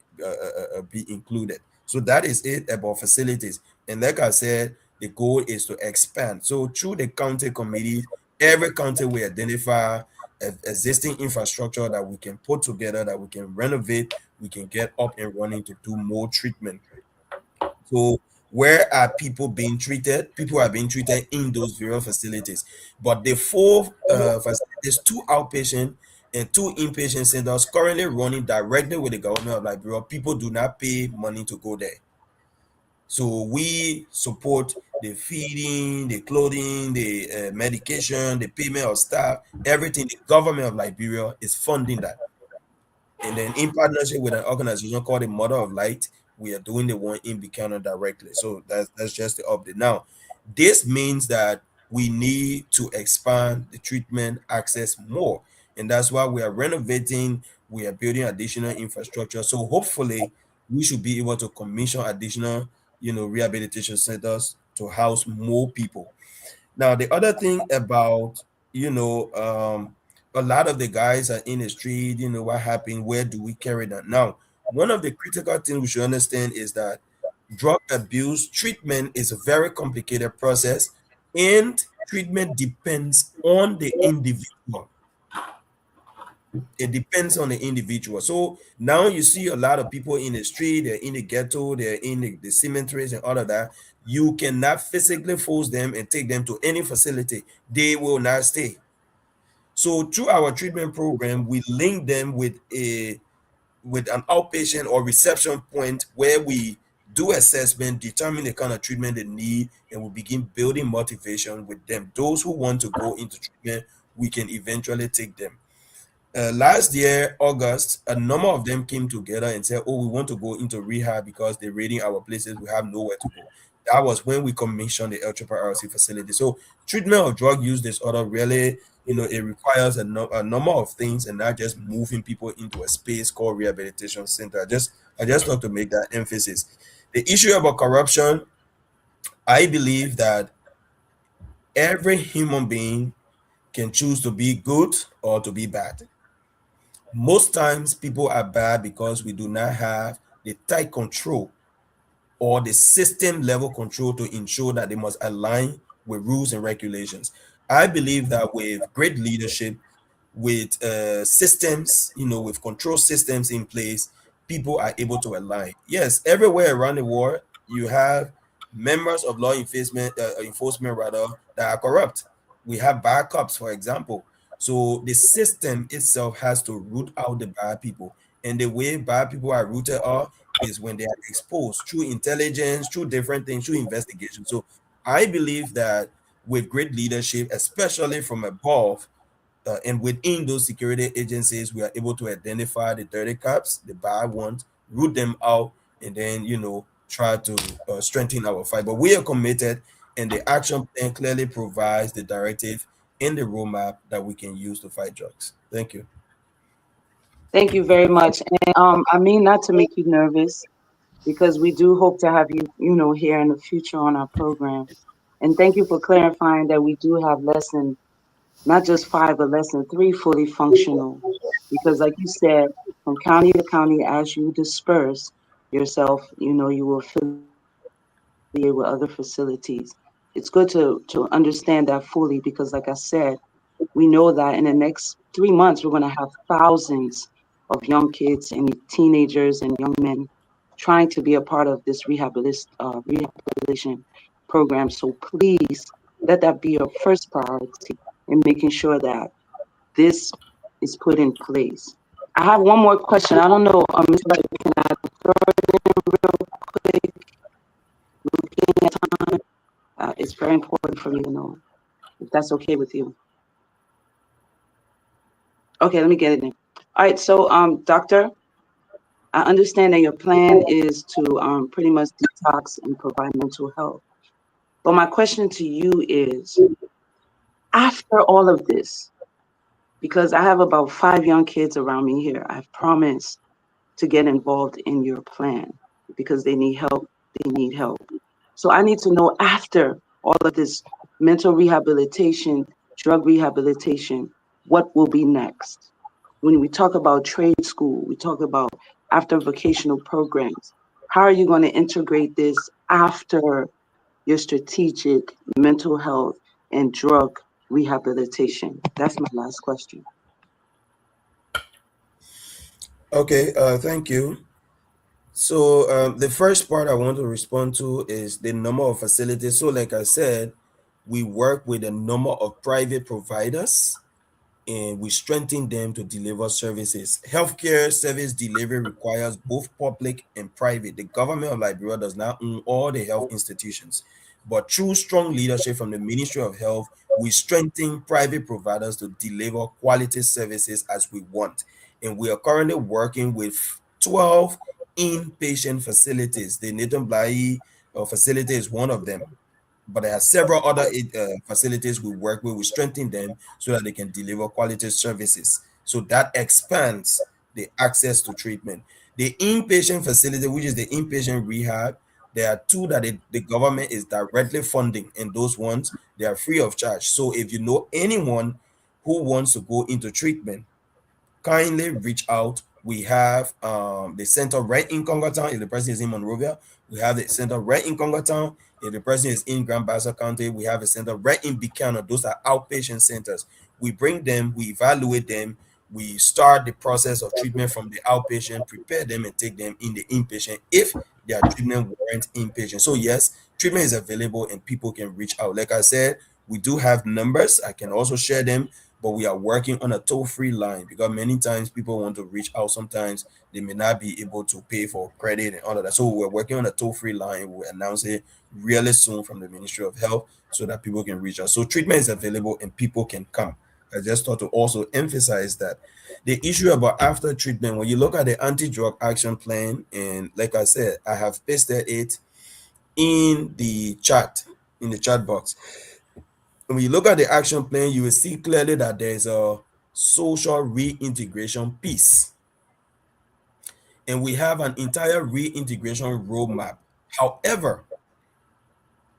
be included. So that is it about facilities. And like I said, the goal is to expand. So through the county committee, every county will identify existing infrastructure that we can put together, that we can renovate, we can get up and running to do more treatment. So where are people being treated? People are being treated in those various facilities. But the 4 facilities, 2 outpatient and 2 inpatient centers currently running directly with the government of Liberia. People do not pay money to go there. So we support the feeding, the clothing, the medication, the payment of staff, everything. The government of Liberia is funding that. And then in partnership with an organization called the Mother of Light, we are doing the one in Buchanan directly. So that's just the update. Now, this means that we need to expand the treatment access more. And that's why we are renovating, we are building additional infrastructure. So hopefully we should be able to commission additional, rehabilitation centers to house more people. Now, the other thing about, a lot of the guys are in the street, what happened, where do we carry that? Now, one of the critical things we should understand is that drug abuse treatment is a very complicated process, and treatment depends on the individual. It depends on the individual. So now you see a lot of people in the street, they're in the ghetto, they're in the cemeteries and all of that. You cannot physically force them and take them to any facility. They will not stay. So through our treatment program, we link them with an outpatient or reception point where we do assessment, determine the kind of treatment they need, and we begin building motivation with them. Those who want to go into treatment, we can eventually take them. Last year, August, a number of them came together and said, "Oh, we want to go into rehab because they're raiding our places. We have nowhere to go." That was when we commissioned the El Chopa RC facility. So treatment of drug use disorder really, it requires a number of things, and not just moving people into a space called rehabilitation center. I just want to make that emphasis. The issue about corruption, I believe that every human being can choose to be good or to be bad. Most times people are bad because we do not have the tight control or the system level control to ensure that they must align with rules and regulations. I believe that with great leadership, with systems, with control systems in place, people are able to align. Yes, everywhere around the world, you have members of law enforcement that are corrupt. We have bad cops, for example. So the system itself has to root out the bad people. And the way bad people are rooted out is when they are exposed through intelligence, through different things, through investigation. So I believe that with great leadership, especially from above, and within those security agencies, we are able to identify the dirty cops, the bad ones, root them out, and then try to strengthen our fight. But we are committed, and the action plan clearly provides the directive in the roadmap that we can use to fight drugs. Thank you. Thank you very much. And I mean, not to make you nervous, because we do hope to have you, here in the future on our program. And thank you for clarifying that we do have lesson, not just 5, but lesson 3 fully functional. Because like you said, from county to county, as you disperse yourself, you will affiliate with other facilities. It's good to understand that fully, because like I said, we know that in the next 3 months, we're going to have thousands of young kids and teenagers and young men trying to be a part of this rehabilitation program. So please let that be your first priority in making sure that this is put in place. I have one more question. I don't know, Mr. Can I throw it in real quick? Looking at time, it's very important for me to know if that's okay with you. Okay, let me get it in. All right, so doctor, I understand that your plan is to pretty much detox and provide mental health. But my question to you is, after all of this, because I have about 5 young kids around me here, I've promised to get involved in your plan because they need help. They need help. So I need to know, after all of this mental rehabilitation, drug rehabilitation, what will be next? When we talk about trade school, we talk about after vocational programs. How are you going to integrate this after your strategic mental health and drug rehabilitation? That's my last question. Okay, thank you. So the first part I want to respond to is the number of facilities. So like I said, we work with a number of private providers, and we strengthen them to deliver services. Healthcare service delivery requires both public and private. The government of Liberia does not own all the health institutions, but through strong leadership from the Ministry of Health, we strengthen private providers to deliver quality services as we want. And we are currently working with 12 inpatient facilities. The Nathan Blai facility is one of them, but there are several other facilities we work with. We strengthen them so that they can deliver quality services. So that expands the access to treatment. The inpatient facility, which is the inpatient rehab, there are 2 that the government is directly funding, and those ones, they are free of charge. So if you know anyone who wants to go into treatment, kindly reach out. We have the center right in Congo Town. If the person is in Monrovia, we have the center right in Congo Town. If the person is in Grand Bassa County, we have a center right in Buchanan. Those are outpatient centers. We bring them, we evaluate them, we start the process of treatment from the outpatient, prepare them, and take them in the inpatient if their treatment warrants inpatient. So yes, treatment is available and people can reach out. Like I said, we do have numbers. I can also share them, but we are working on a toll-free line because many times people want to reach out. Sometimes they may not be able to pay for credit and all of that. So we're working on a toll-free line. We'll announce it really soon from the Ministry of Health so that people can reach out. So treatment is available and people can come. I just thought to also emphasize that. The issue about after treatment, when you look at the anti-drug action plan, and like I said, I have pasted it in the chat box. When you look at the action plan, you will see clearly that there's a social reintegration piece. And we have an entire reintegration roadmap. However,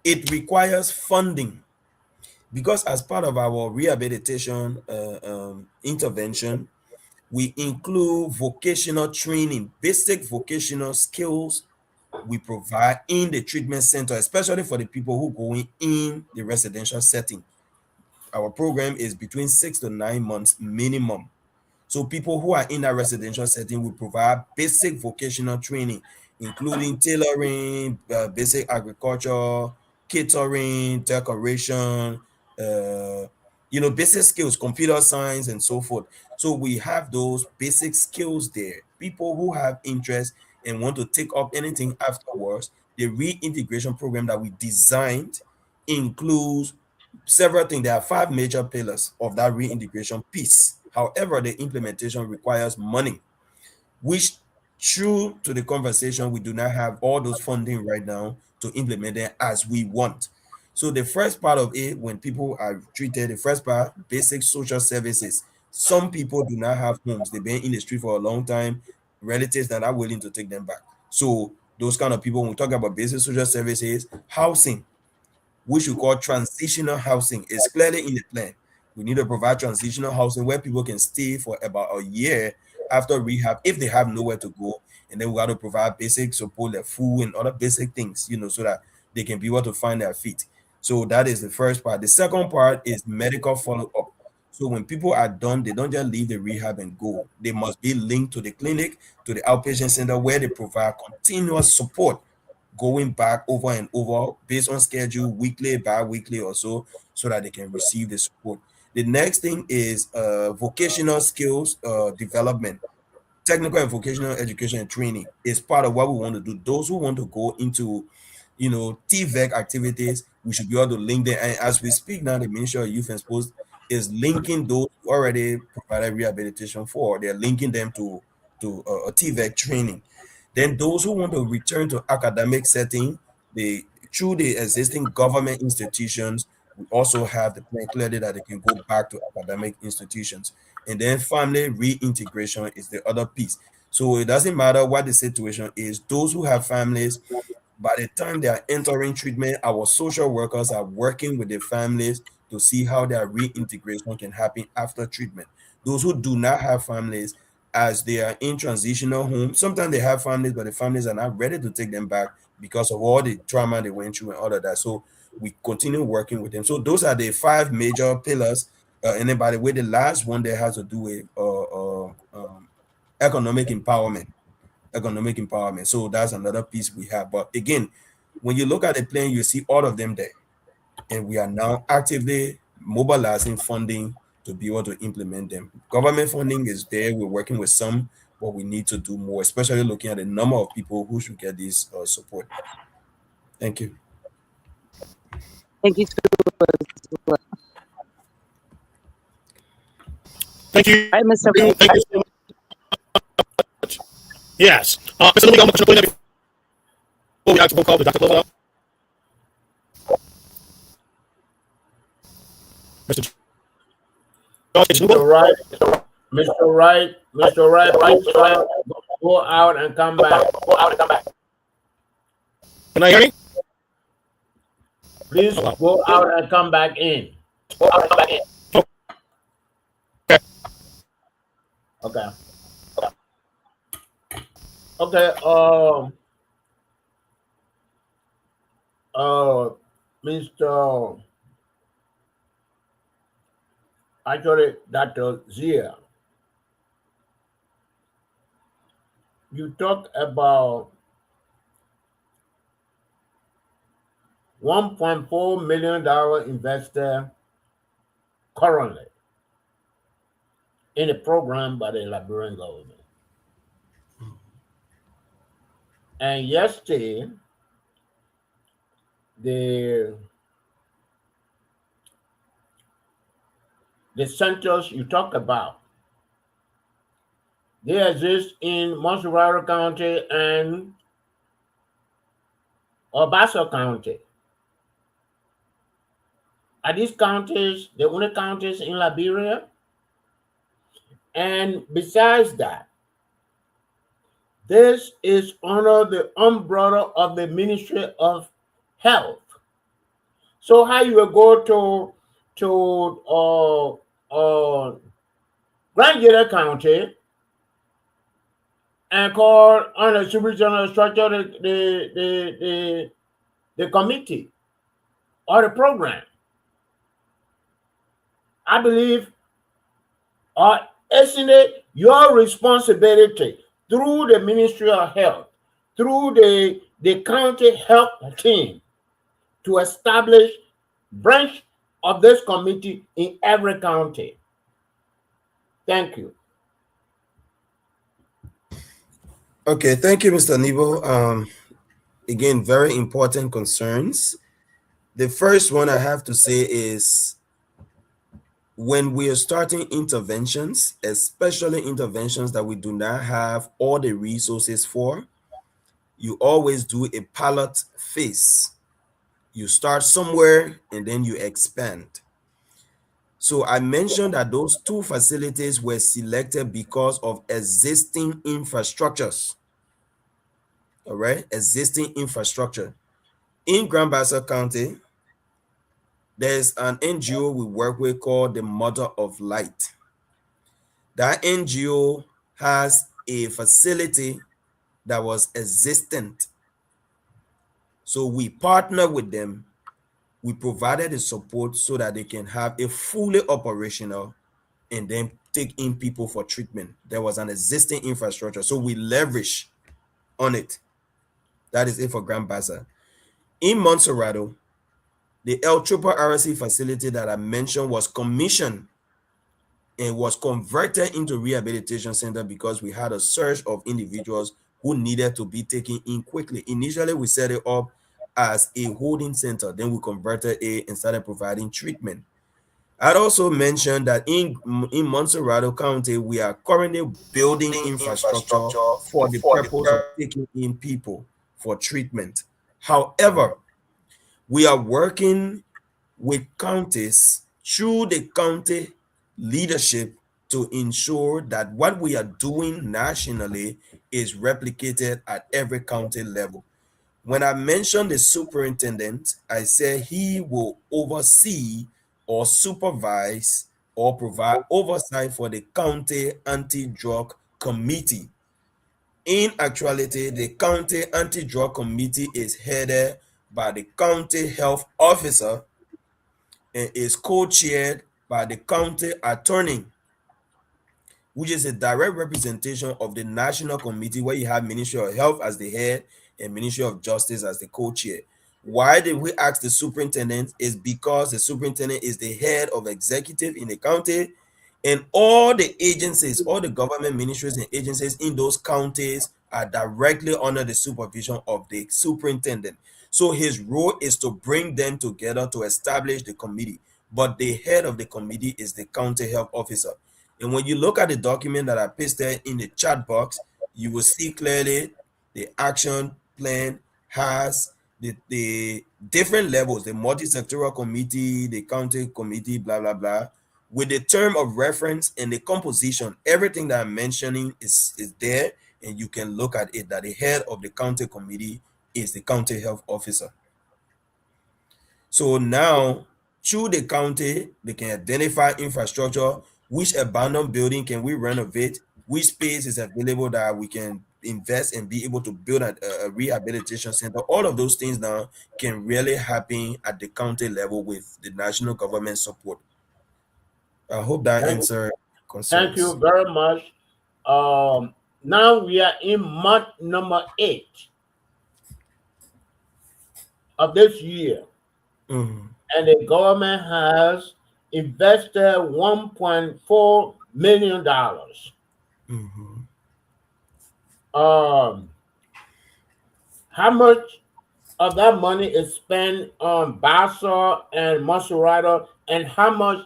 it requires funding because as part of our rehabilitation intervention, we include vocational training, basic vocational skills we provide in the treatment center, especially for the people who go in the residential setting. Our program is between 6 to 9 months minimum. So people who are in that residential setting will provide basic vocational training, including tailoring, basic agriculture, catering, decoration, basic skills, computer science, and so forth. So we have those basic skills there. People who have interest and want to take up anything afterwards, the reintegration program that we designed includes several things. There are 5 major pillars of that reintegration piece. However, the implementation requires money, which, true to the conversation, we do not have all those funding right now to implement them as we want. So the first part of it, when people are treated, the first part, basic social services. Some people do not have homes. They've been in the street for a long time, relatives that are willing to take them back. So those kind of people, when we talk about basic social services, housing, which we call transitional housing, is clearly in the plan. We need to provide transitional housing where people can stay for about a year after rehab if they have nowhere to go. And then we got to provide basic support like food and other basic things, so that they can be able to find their feet. So that is the first part. The second part is medical follow-up. So when people are done, they don't just leave the rehab and go. They must be linked to the clinic, to the outpatient center, where they provide continuous support going back over and over based on schedule, weekly, bi-weekly or so that they can receive the support. The next thing is vocational skills development. Technical and vocational education and training is part of what we want to do. Those who want to go into TVEC activities, we should be able to link them. And as we speak now, the Ministry of Youth and Sports is linking those who already provided rehabilitation for. They're linking them to a TVEC training. Then those who want to return to academic setting, through the existing government institutions, we also have the plan clearly that they can go back to academic institutions. And then family reintegration is the other piece. So it doesn't matter what the situation is. Those who have families, by the time they are entering treatment, our social workers are working with the families to see how their reintegration can happen after treatment. Those who do not have families, as they are in transitional homes, sometimes they have families, but the families are not ready to take them back because of all the trauma they went through and all of that. So we continue working with them. So those are the 5 major pillars. And then, by the way, the last one that has to do with economic empowerment. So that's another piece we have. But again, when you look at the plan, you see all of them there. And we are now actively mobilizing funding to be able to implement them. Government funding is there. We're working with some, but we need to do more, especially looking at the number of people who should get this support. Thank you. Thank you. Thank you. All right, Mr. Thank you so much. Yes. Mr. Louis, I'm going to before we have to call the Dr. Mr. Mr. Wright, go out and come back. Can I hear me? Please go out and come back in. Okay. Mr. Actually, Dr. Zia, you talked about $1.4 million investor currently in a program by the Liberian government. And yesterday, the centers you talk about, they exist in Montserrat County and Obasso County. Are these counties the only counties in Liberia? And besides that, this is under the umbrella of the Ministry of Health. So how you will go to Grand Gila County and call on a supervisional structure the committee or the program? I believe, isn't it your responsibility through the Ministry of Health, through the county health team, to establish branch of this committee in every county? Thank you. Okay, thank you, Mr. Nebo. Again, very important concerns. The first one I have to say is when we are starting interventions, especially interventions that we do not have all the resources for, you always do a pilot phase. You start somewhere and then you expand. So I mentioned that those two facilities were selected because of existing infrastructures. All right, existing infrastructure. In Grand Bassa County, there's an NGO we work with called the Mother of Light. That NGO has a facility that was existent. So we partner with them. We provided the support so that they can have a fully operational and then take in people for treatment. There was an existing infrastructure, so we leverage on it. That is it for Grand Bassa. In Montserrado, the El Chupa RC facility that I mentioned was commissioned and was converted into rehabilitation center because we had a surge of individuals who needed to be taken in quickly. Initially, we set it up as a holding center. Then we converted it and started providing treatment. I'd also mentioned that in Montserrado County, we are currently building infrastructure for the purpose of taking in people for treatment. However, we are working with counties through the county leadership to ensure that what we are doing nationally is replicated at every county level. When I mentioned the superintendent, I said he will oversee or supervise or provide oversight for the county anti-drug committee. In actuality, the county anti-drug committee is headed by the county health officer and is co-chaired by the county attorney, which is a direct representation of the national committee where you have Ministry of Health as the head and Ministry of Justice as the co-chair. Why did we ask the superintendent? Is because the superintendent is the head of executive in the county, and all the agencies, all the government ministries and agencies in those counties are directly under the supervision of the superintendent. So his role is to bring them together to establish the committee, but the head of the committee is the county health officer. And when you look at the document that I pasted in the chat box, you will see clearly the action plan has the different levels, the multi-sectoral committee, the county committee, blah, blah, blah, with the term of reference and the composition. Everything that I'm mentioning is there, and you can look at it, that the head of the county committee is the county health officer. So now, through the county, they can identify infrastructure, which abandoned building can we renovate, which space is available that we can invest and be able to build a rehabilitation center. All of those things now can really happen at the county level with the national government support. I hope that answered concerns. Thank you very much. Now we are in month number 8 of this year. Mm-hmm. And the government has invested $1.4 million. Mm-hmm. How much of that money is spent on Bassa and Montserrado, and how much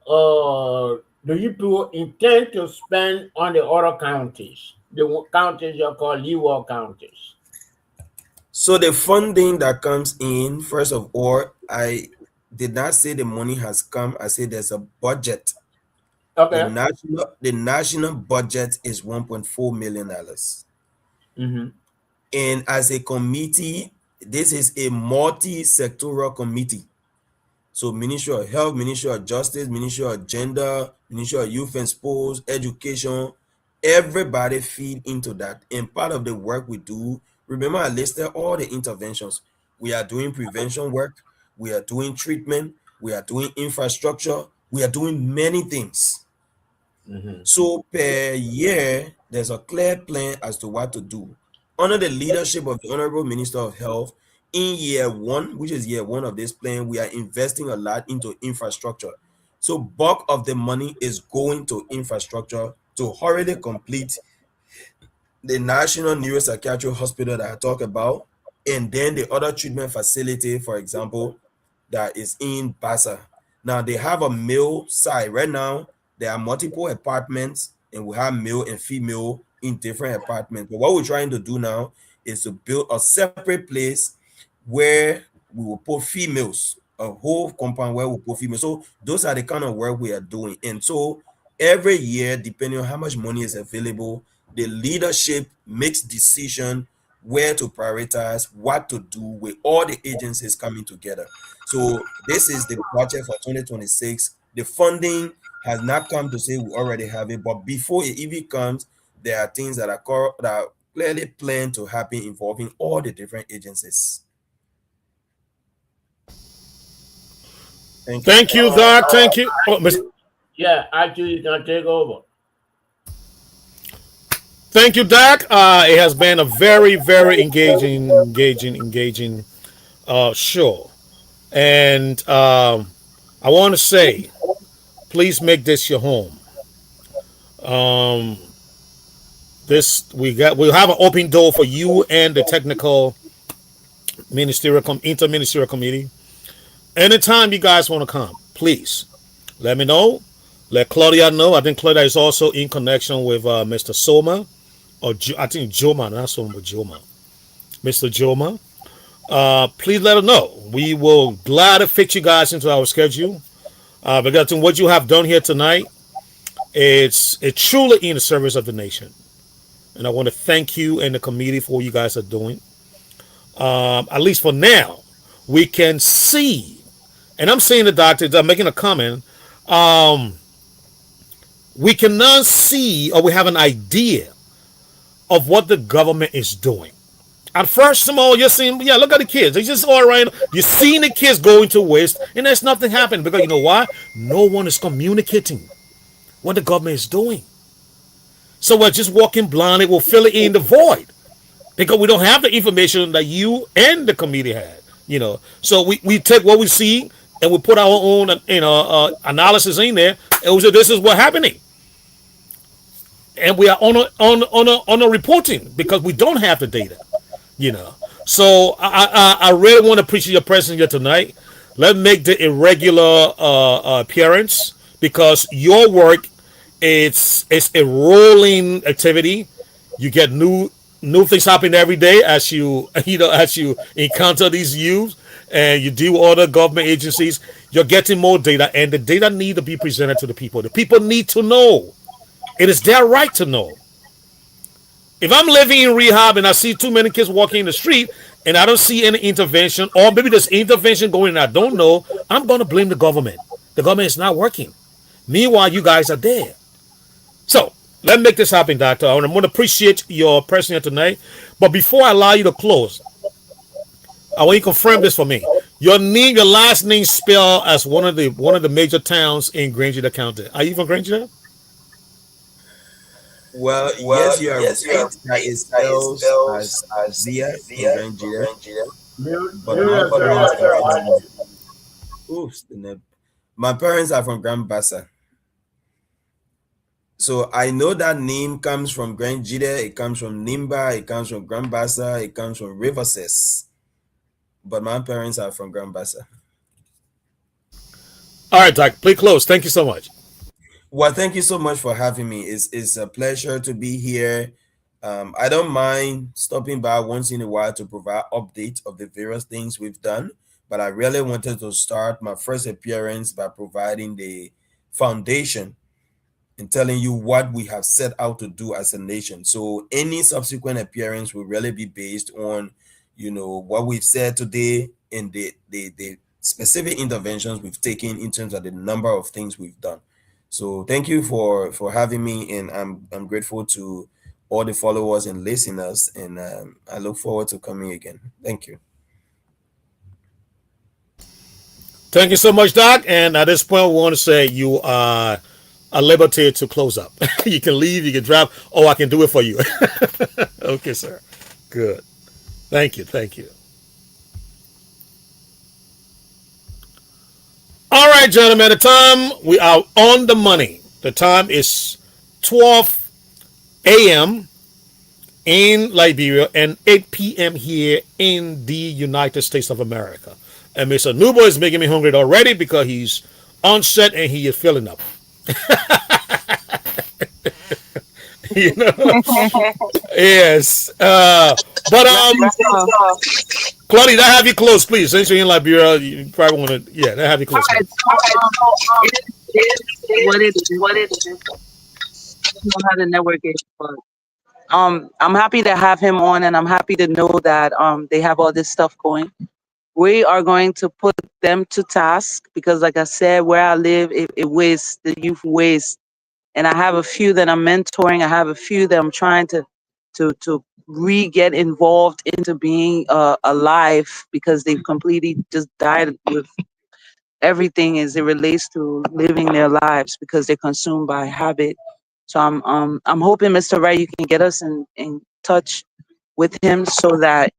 do you people intend to spend on the other counties, the counties you call Leeward counties? So the funding that comes in, first of all, I did not say the money has come. I said there's a budget. Okay. The national budget is $1.4 million. Mm-hmm. And as a committee, this is a multi-sectoral committee. So Ministry of Health, Ministry of Justice, Ministry of Gender, Ministry of Youth and Sports, Education, everybody feed into that. And part of the work we do, remember I listed all the interventions. We are doing prevention work, we are doing treatment, we are doing infrastructure, we are doing many things. Mm-hmm. So per year, there's a clear plan as to what to do. Under the leadership of the Honorable Minister of Health, in year 1, which is year 1 of this plan, we are investing a lot into infrastructure. So bulk of the money is going to infrastructure to hurriedly complete the National Neuropsychiatric Hospital that I talked about, and then the other treatment facility, for example, that is in Bassa. Now they have a male side. Right now, there are multiple apartments, and we have male and female in different apartments. But what we're trying to do now is to build a separate place where we will put females, a whole compound where we put females. So those are the kind of work we are doing. And so every year, depending on how much money is available, the leadership makes decision where to prioritize, what to do, with all the agencies coming together. So this is the budget for 2026. The funding has not come to say we already have it, but before it even comes, there are things that are clearly planned to happen involving all the different agencies. Thank you, Doc. Thank you. Oh, yeah, actually, you can take over. Thank you, Doc. It has been a very, very engaging show. And I want to say, please make this your home. We'll have an open door for you and the technical interministerial committee. Anytime you guys want to come, please let me know. Let Claudia know. I think Claudia is also in connection with Mr. Soma, or I think Joma, not Soma, but Joma. Mr. Joma. Please let us know. We will gladly fit you guys into our schedule. Because what you have done here tonight, it's truly in the service of the nation. And I want to thank you and the committee for what you guys are doing. At least for now, we can see. And I'm saying the doctors, I'm making a comment. We cannot see, or we have an idea of what the government is doing. At first, you're seeing, look at the kids. They just all right. You're seeing the kids going to waste, and there's nothing happening because you know why? No one is communicating what the government is doing. So we're just walking blindly. We'll fill it in the void because we don't have the information that you and the committee had. So we take what we see and we put our own, analysis in there, and we say this is what's happening. And we are on a reporting because we don't have the data, So I really want to appreciate your presence here tonight. Let's make the irregular appearance because your work it's a rolling activity. You get new things happening every day as you encounter these youths and you deal with other government agencies. You're getting more data, and the data need to be presented to the people. The people need to know. It is their right to know. If I'm living in rehab and I see too many kids walking in the street and I don't see any intervention, or maybe there's intervention going and I don't know, I'm going to blame the government. The government is not working. Meanwhile, you guys are there. So let's make this happen, Doctor. I'm going to appreciate your presence here tonight. But before I allow you to close, I want you to confirm this for me. Your last name spelled as one of the major towns in Grangeda County. Are you from Grangeda? Well, yes, you are right. That is spelled as Zia in Grangeda. But my parents are from Grand Bassa. So I know that name comes from Grangeda, it comes from Nimba, it comes from Grand Bassa, it comes from Riverses. But my parents are from Grand Bassa. All right, Doc, please close. Thank you so much. Well, thank you so much for having me. It's a pleasure to be here. I don't mind stopping by once in a while to provide updates of the various things we've done, but I really wanted to start my first appearance by providing the foundation and telling you what we have set out to do as a nation. So any subsequent appearance will really be based on, what we've said today and the specific interventions we've taken in terms of the number of things we've done. So thank you for having me, and I'm grateful to all the followers and listeners, and I look forward to coming again. Thank you. Thank you so much, Doc. And at this point, we want to say you are at liberty to close up. You can leave, you can drive. Oh, I can do it for you. Okay, sir. Good. Thank you. All right, gentlemen, the time we are on the money. The time is 12 a.m. in Liberia and 8 p.m. here in the United States of America. And Mr. Nubo is making me hungry already because he's on set and he is filling up. You know? Yes. But Claudia, that have you close, please. Since you're in Liberia, you probably want to, that have you close. What it is. I don't know how the network is, but I'm happy to have him on, and I'm happy to know that they have all this stuff going. We are going to put them to task because, like I said, where I live, it wastes, the youth waste. And I have a few that I'm mentoring. I have a few that I'm trying to re-get involved into being alive because they've completely just died with everything as it relates to living their lives because they're consumed by habit. So I'm hoping, Mr. Wright, you can get us in touch with him so that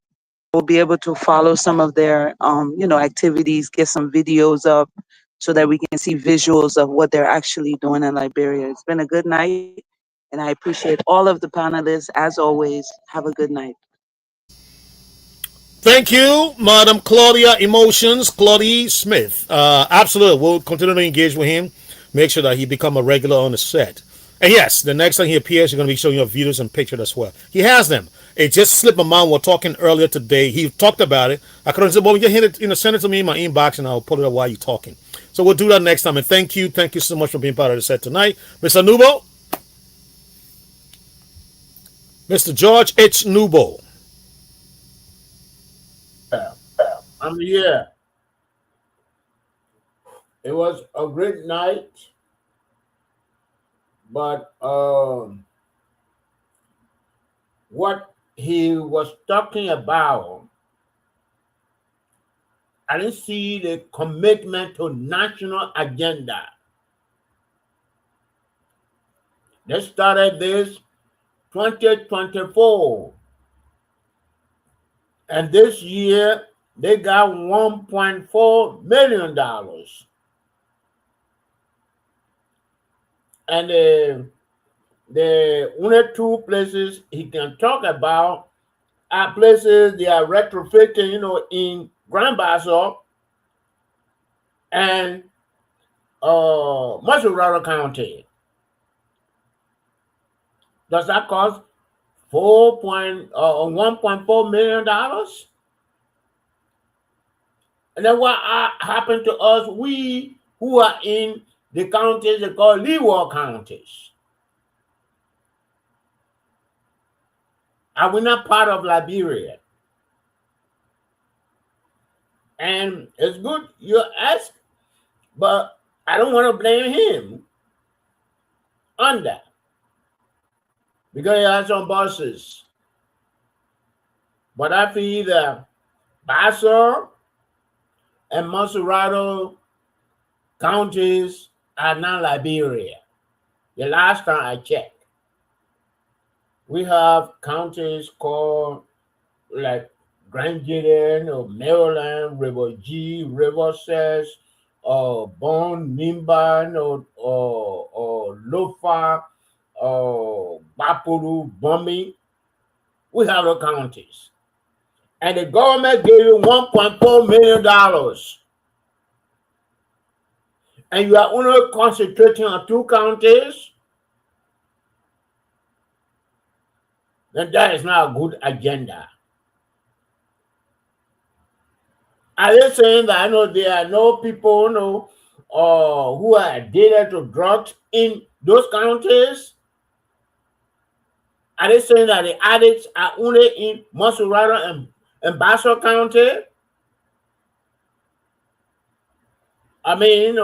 we'll be able to follow some of their activities, get some videos up so that we can see visuals of what they're actually doing in Liberia. It's been a good night, and I appreciate all of the panelists. As always, have a good night. Thank you, Madam Claudia Emotions, Claudia Smith. Absolutely, we'll continue to engage with him, make sure that he become a regular on the set. And yes, the next time he appears, you're going to be showing you videos and pictures as well. He has them. It just slipped my mind. We were talking earlier today. He talked about it. I could have said, well, you hit it, send it to me in my inbox, and I'll put it up while you're talking. So we'll do that next time. And thank you so much for being part of the set tonight. Mr. Nubo. Mr. George H. Nubo. I'm here. It was a great night, but what he was talking about, I didn't see the commitment to national agenda. They started this 2024. And this year, they got $1.4 million. And the only two places he can talk about are places they are retrofitting, in Grand Bassa and Mussurata County. Does that cost $1.4 million? And then what happened to us, we who are in the counties they call Leeward counties? Are we not part of Liberia? And it's good you ask, but I don't want to blame him on that. Because he has some bosses. But I feel that Bassa and Mussurata counties are not Liberia. The last time I checked. We have counties called like Grand Gideon or Maryland, River G, River Cess, or Bon Nimban, or Lofa, Bapuru, Bumi. We have the counties. And the government gave you $1.4 million. And you are only concentrating on 2 counties. Then that is not a good agenda. Are they saying that there are no people who are addicted to drugs in those counties? Are they saying that the addicts are only in Mussurata and Bassa County? I mean,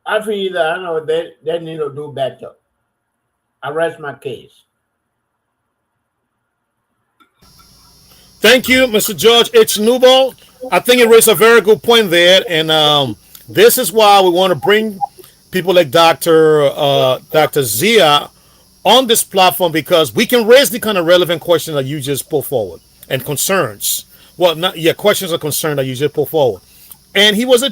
I feel that they need to do better. I rest my case. Thank you, Mr. George H. Nubo. I think you raised a very good point there, and this is why we want to bring people like Dr. Zia on this platform, because we can raise the kind of relevant questions that you just put forward and concerns. Well, questions or concerns that you just put forward. and he would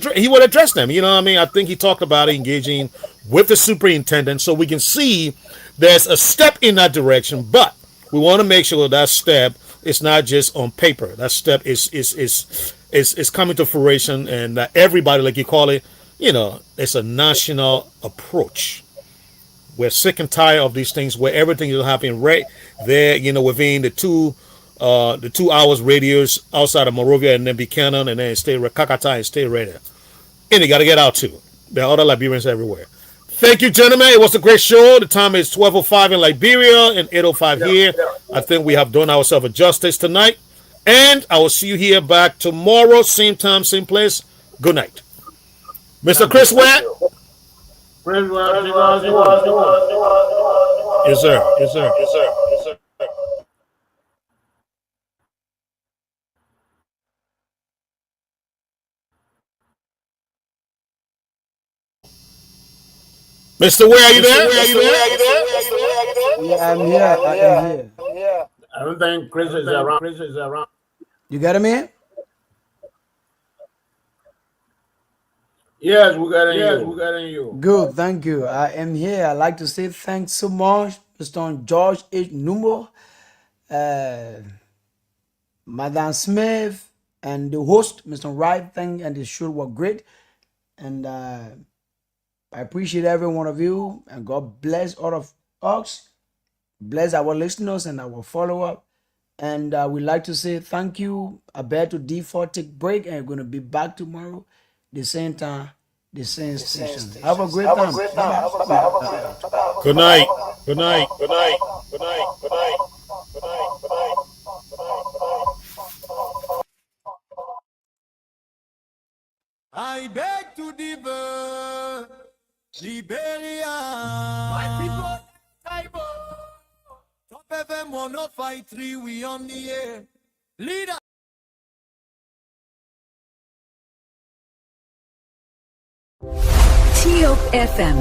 address them. You know what I mean? I think he talked about engaging with the superintendent, so we can see there's a step in that direction. But we want to make sure that step is not just on paper. That step is coming to fruition, and that everybody, like you call it, it's a national approach. We're sick and tired of these things where everything is happening right there, within the 2 hours radius outside of Monrovia and then Buchanan and then stay Kakata and stay right there. And you got to get out too. There are other Liberians everywhere. Thank you, gentlemen. It was a great show. The time is 12:05 in Liberia and 8:05 here. I think we have done ourselves a justice tonight. And I will see you here back tomorrow, same time, same place. Good night. Mr. Chris Watt. Yes, sir. Yes, sir. Yes, sir. Yes, sir. Mr. Ware, are you there? Yeah, I'm here. I am here. I don't think Chris is around. You got him in? Yes, we got you. Good, thank you. I am here. I'd like to say thanks so much, Mr. George H. Numbo, Madam Smith, and the host, Mr. Wright. And the show were great. And I appreciate every one of you. And God bless all of us. Bless our listeners and our follow-up. And we'd like to say thank you. I bear to D4 take break, and we're going to be back tomorrow, the same time, the same station. Have a great time. Bye-bye. Good night. Good night. Good night. Good night. Good night. Good night. Good night. I beg to differ, Liberia. My people, Top FM 105.3, we on the air. Leader. TOP FM.